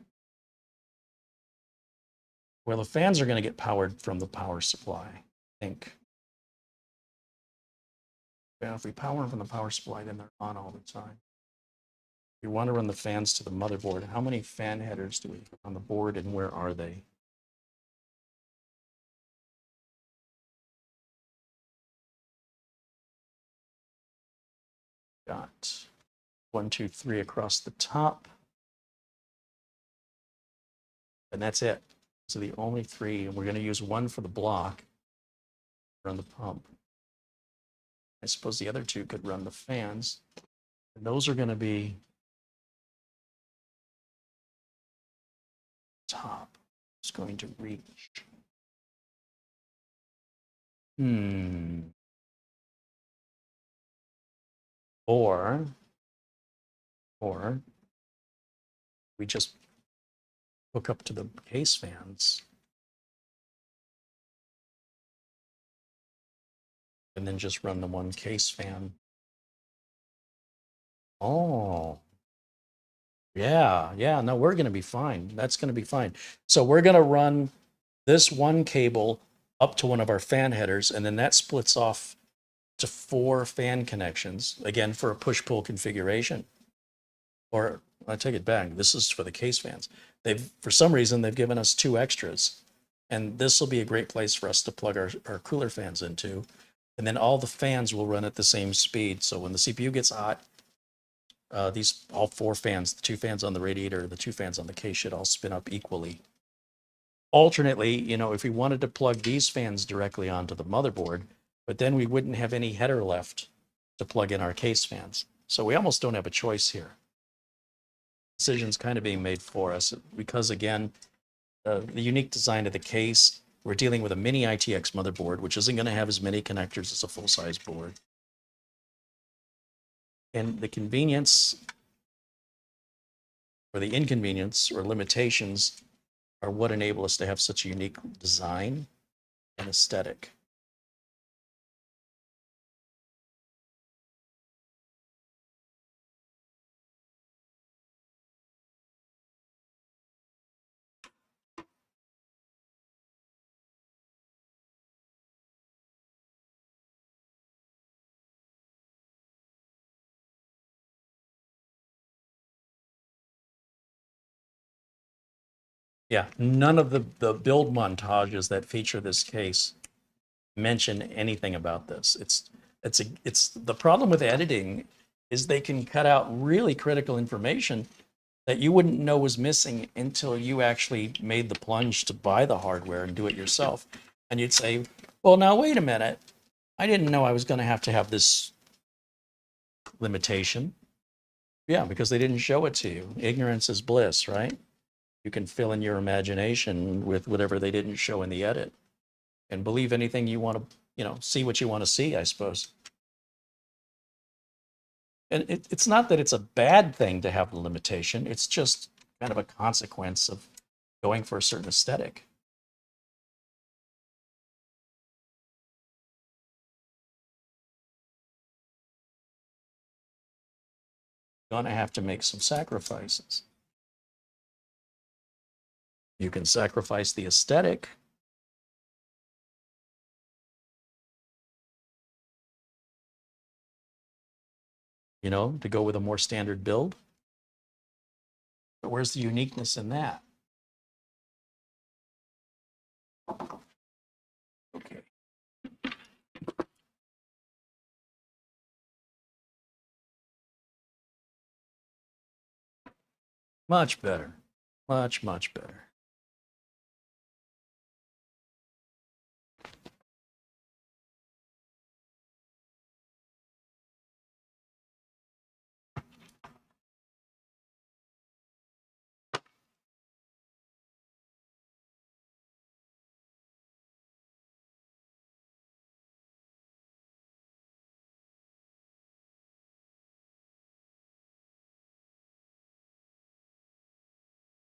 Well, the fans are going to get powered from the power supply, I think. Yeah, if we power them from the power supply, then they're on all the time. We want to run the fans to the motherboard. How many fan headers do we have on the board and where are they? Got 1, 2, 3 across the top. And that's it. So the only 3, and we're going to use 1 for the block, run the pump. I suppose the other 2 could run the fans. And those are going to be top. It's going to reach. Or we just hook up to the case fans and then just run the 1 case fan. Oh, yeah, no, we're going to be fine. That's going to be fine. So we're going to run this 1 cable up to one of our fan headers, and then that splits off to 4 fan connections, again, for a push-pull configuration. Or, I take it back, this is for the case fans. For some reason, they've given us 2 extras. And this will be a great place for us to plug our cooler fans into. And then all the fans will run at the same speed. So when the CPU gets hot, all 4 fans, the 2 fans on the radiator, the 2 fans on the case should all spin up equally. Alternately, you know, if we wanted to plug these fans directly onto the motherboard, but then we wouldn't have any header left to plug in our case fans. So we almost don't have a choice here. Decisions kind of being made for us because, again, the unique design of the case, we're dealing with a mini ITX motherboard, which isn't going to have as many connectors as a full-size board. And the convenience or the inconvenience or limitations are what enable us to have such a unique design and aesthetic. Yeah, none of the build montages that feature this case mention anything about this. It's the problem with editing is they can cut out really critical information that you wouldn't know was missing until you actually made the plunge to buy the hardware and do it yourself. And you'd say, well, now wait a minute. I didn't know I was going to have this limitation. Yeah, because they didn't show it to you. Ignorance is bliss, right? You can fill in your imagination with whatever they didn't show in the edit and believe anything you want to, see what you want to see, I suppose. And it's not that it's a bad thing to have the limitation. It's just kind of a consequence of going for a certain aesthetic. You're going to have to make some sacrifices. You can sacrifice the aesthetic. To go with a more standard build. But where's the uniqueness in that? Okay. Much better. Much, much better.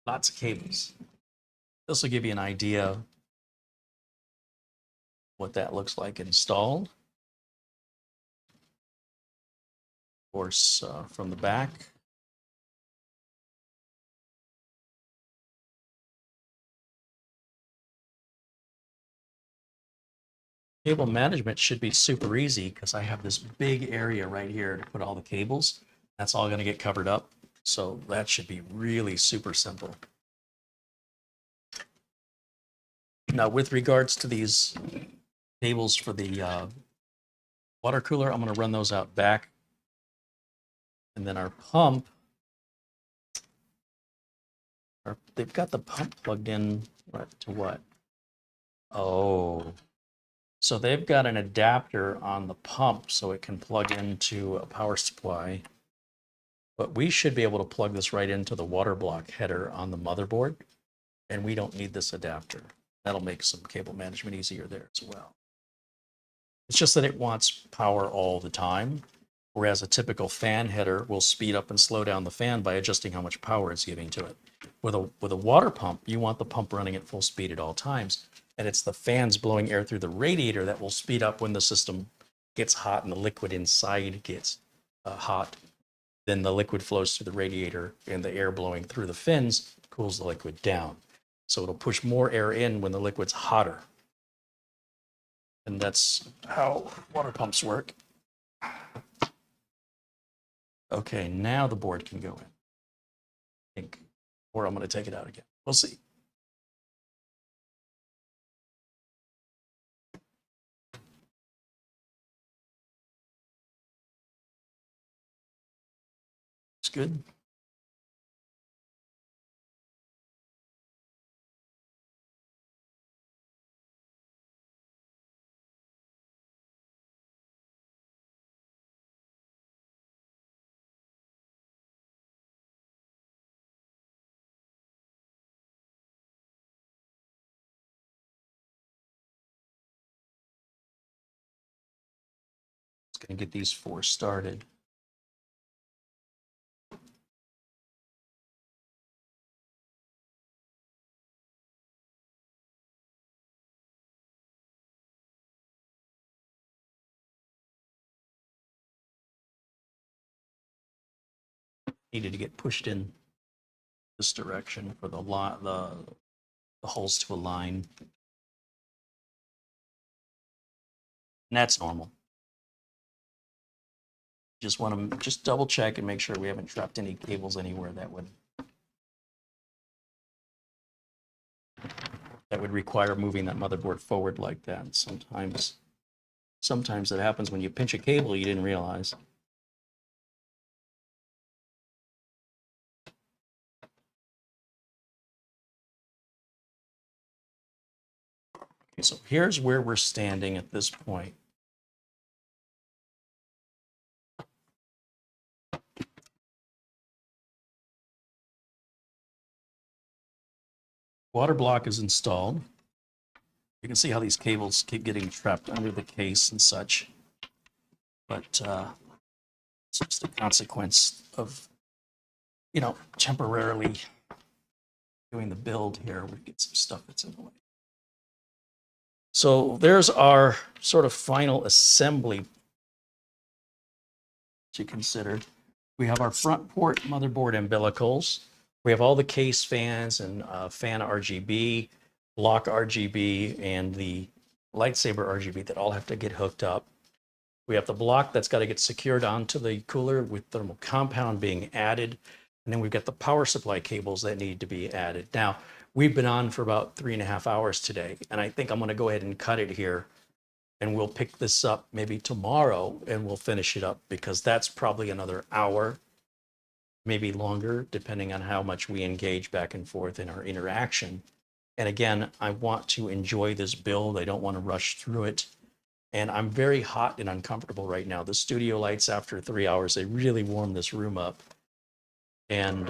Lots of cables. This will give you an idea what that looks like installed. Of course, from the back. Cable management should be super easy because I have this big area right here to put all the cables. That's all going to get covered up. So that should be really super simple. Now, with regards to these cables for the water cooler, I'm going to run those out back. And then our pump, they've got the pump plugged in to what? Oh, so they've got an adapter on the pump so it can plug into a power supply. But we should be able to plug this right into the water block header on the motherboard. And we don't need this adapter. That'll make some cable management easier there as well. It's just that it wants power all the time, whereas a typical fan header will speed up and slow down the fan by adjusting how much power it's giving to it. With a water pump, you want the pump running at full speed at all times, and it's the fans blowing air through the radiator that will speed up when the system gets hot and the liquid inside gets hot. Then the liquid flows through the radiator, and the air blowing through the fins cools the liquid down. So it'll push more air in when the liquid's hotter. And that's how water pumps work. Okay, now the board can go in. I think, or I'm going to take it out again. We'll see. It's good. Going to get these 4 started. Needed to get pushed in this direction for the holes to align. And that's normal. Just want to just double check and make sure we haven't trapped any cables anywhere that would that would require moving that motherboard forward like that. Sometimes it happens when you pinch a cable you didn't realize. Okay, so here's where we're standing at this point. Water block is installed. You can see how these cables keep getting trapped under the case and such. But it's just a consequence of, you know, temporarily doing the build here. We get some stuff that's in the way. So there's our sort of final assembly to consider. We have our front port motherboard umbilicals. We have all the case fans and fan RGB, block RGB, and the Lightsaber RGB that all have to get hooked up. We have the block that's got to get secured onto the cooler with thermal compound being added. And then we've got the power supply cables that need to be added. Now, we've been on for about 3.5 hours today, and I think I'm going to go ahead and cut it here. And we'll pick this up maybe tomorrow and we'll finish it up, because that's probably another hour, maybe longer, depending on how much we engage back and forth in our interaction. And again, I want to enjoy this build. I don't want to rush through it. And I'm very hot and uncomfortable right now. The studio lights, after 3 hours, they really warm this room up. And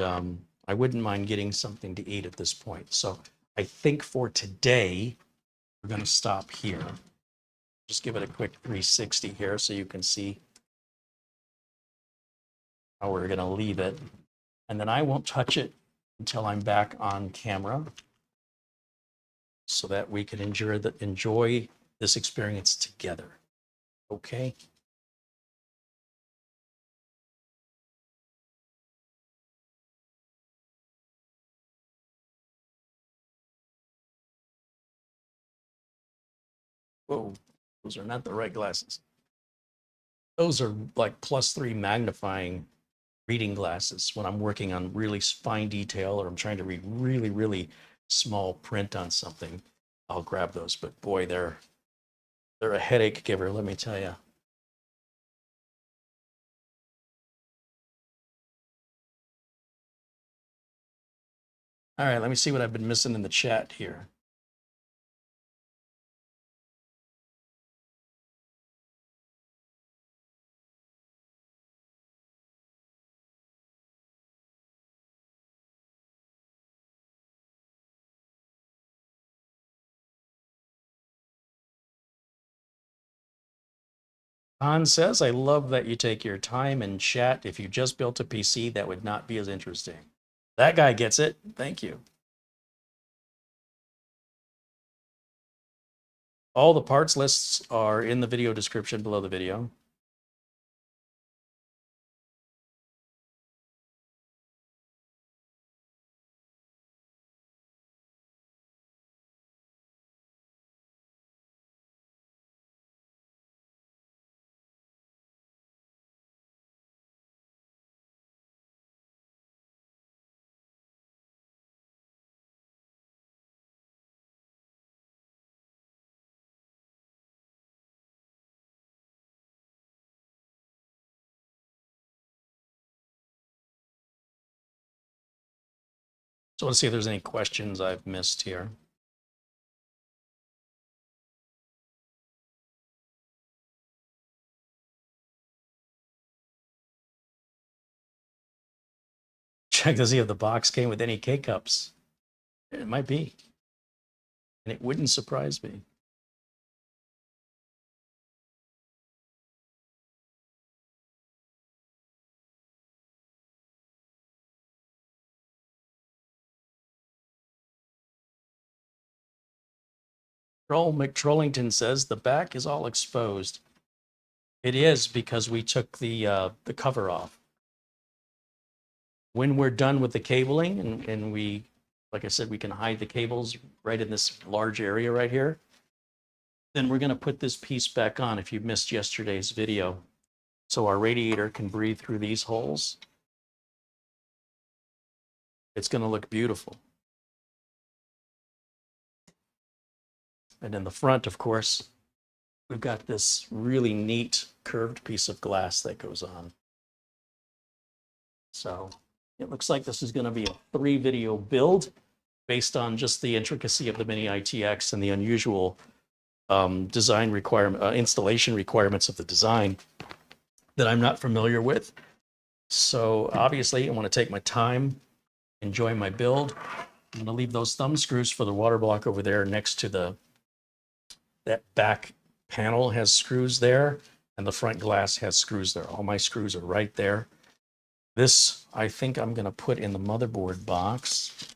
I wouldn't mind getting something to eat at this point. So I think for today, we're going to stop here. Just give it a quick 360 here so you can see how we're going to leave it. And then I won't touch it until I'm back on camera, so that we can enjoy this experience together. Okay? Whoa, those are not the right glasses. Those are like +3 magnifying reading glasses when I'm working on really fine detail, or I'm trying to read really, really small print on something. I'll grab those, but boy, they're a headache giver, let me tell you. All right, let me see what I've been missing in the chat here. Han says, I love that you take your time and chat. If you just built a PC, that would not be as interesting. That guy gets it. Thank you. All the parts lists are in the video description below the video. So let's see if there's any questions I've missed here. Check to see if the box came with any K-cups. It might be. And it wouldn't surprise me. Troll McTrollington says the back is all exposed. It is, because we took the cover off. When we're done with the cabling and we, like I said, we can hide the cables right in this large area right here, then we're going to put this piece back on if you missed yesterday's video, so our radiator can breathe through these holes. It's going to look beautiful. And in the front, of course, we've got this really neat curved piece of glass that goes on. So it looks like this is going to be a 3-video build based on just the intricacy of the mini ITX and the unusual design requirement, installation requirements of the design that I'm not familiar with. So obviously I want to take my time, enjoy my build. I'm going to leave those thumb screws for the water block over there next to that back panel has screws there, and the front glass has screws there. All my screws are right there. This, I think I'm going to put in the motherboard box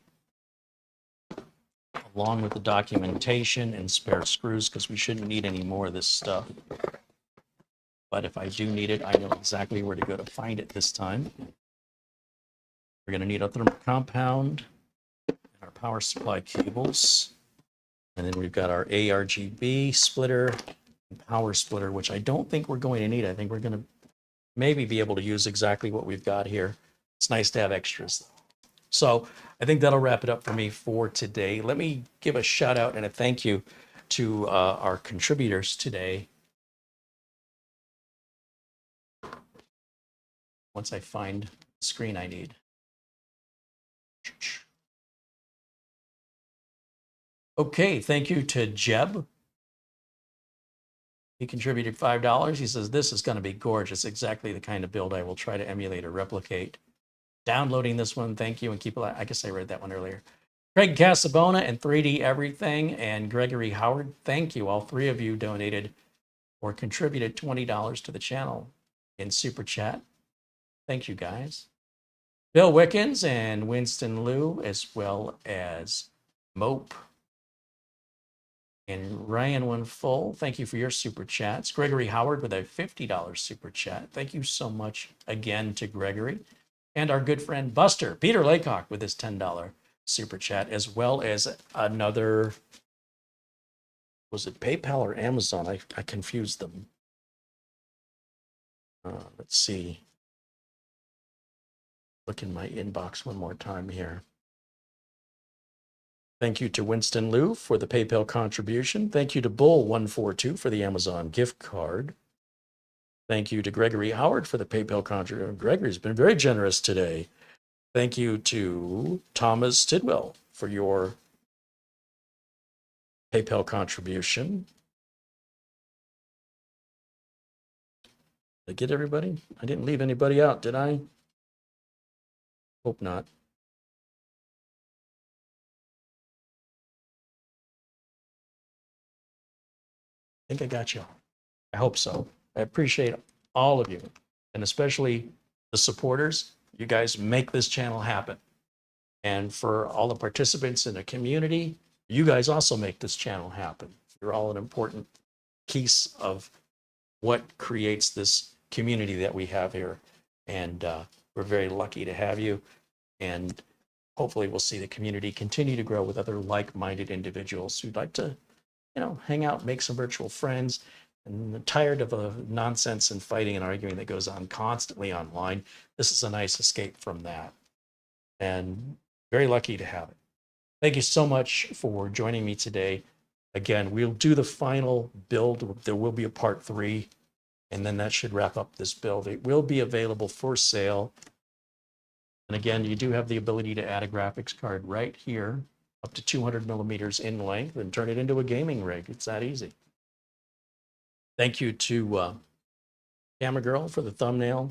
along with the documentation and spare screws, because we shouldn't need any more of this stuff. But if I do need it, I know exactly where to go to find it this time. We're going to need a thermal compound, our power supply cables, and then we've got our ARGB splitter and power splitter, which I don't think we're going to need. I think we're going to maybe be able to use exactly what we've got here. It's nice to have extras, though. So I think that'll wrap it up for me for today. Let me give a shout out and a thank you to our contributors today. Once I find the screen I need. Okay, thank you to Jeb. He contributed $5. He says, this is going to be gorgeous. Exactly the kind of build I will try to emulate or replicate. Downloading this one, thank you, and keep it. I guess I read that one earlier. Craig Casabona and 3D Everything and Gregory Howard, thank you. All three of you donated or contributed $20 to the channel in Super Chat. Thank you, guys. Bill Wickens and Winston Liu, as well as Mope and Ryan One Full. Thank you for your Super Chats. Gregory Howard with a $50 Super Chat. Thank you so much again to Gregory. And our good friend Buster, Peter Laycock, with his $10 Super Chat, as well as another, was it PayPal or Amazon? I confused them. Let's see. Look in my inbox one more time here. Thank you to Winston Liu for the PayPal contribution. Thank you to Bull142 for the Amazon gift card. Thank you to Gregory Howard for the PayPal contribution. Gregory's been very generous today. Thank you to Thomas Tidwell for your PayPal contribution. Did I get everybody? I didn't leave anybody out, did I? Hope not. I think I got you. I hope so. I appreciate all of you, and especially the supporters. You guys make this channel happen. And for all the participants in the community, you guys also make this channel happen. You're all an important piece of what creates this community that we have here. And we're very lucky to have you. And hopefully we'll see the community continue to grow with other like-minded individuals who'd like to, you know, hang out, make some virtual friends. And I'm tired of the nonsense and fighting and arguing that goes on constantly online. This is a nice escape from that. And very lucky to have it. Thank you so much for joining me today. Again, we'll do the final build. There will be a part 3, and then that should wrap up this build. It will be available for sale. And again, you do have the ability to add a graphics card right here, up to 200 millimeters in length, and turn it into a gaming rig. It's that easy. Thank you to Camera Girl for the thumbnail.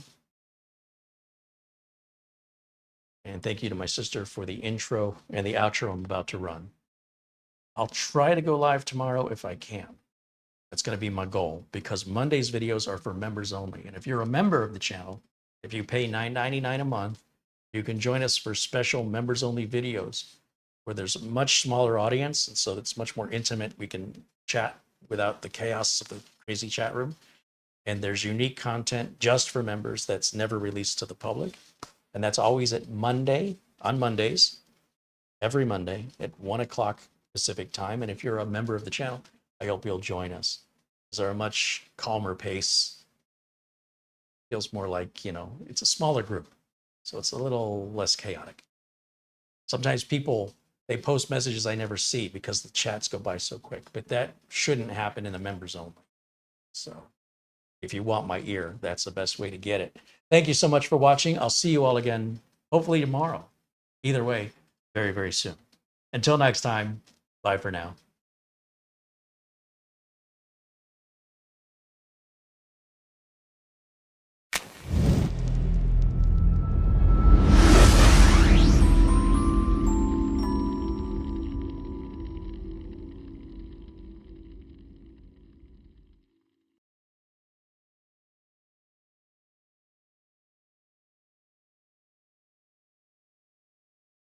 And thank you to my sister for the intro and the outro I'm about to run. I'll try to go live tomorrow if I can. That's going to be my goal, because Monday's videos are for members only. And if you're a member of the channel, if you pay $9.99 a month, you can join us for special members only videos where there's a much smaller audience. And so it's much more intimate. We can chat without the chaos of the crazy chat room. And there's unique content just for members that's never released to the public. And that's always at on Mondays, every Monday at 1 o'clock Pacific time. And if you're a member of the channel, I hope you'll join us. These are a much calmer pace. Feels more like, you know, it's a smaller group. So it's a little less chaotic. Sometimes people They post messages I never see because the chats go by so quick. But that shouldn't happen in the members only. So if you want my ear, that's the best way to get it. Thank you so much for watching. I'll see you all again, hopefully tomorrow. Either way, very, very soon. Until next time, bye for now.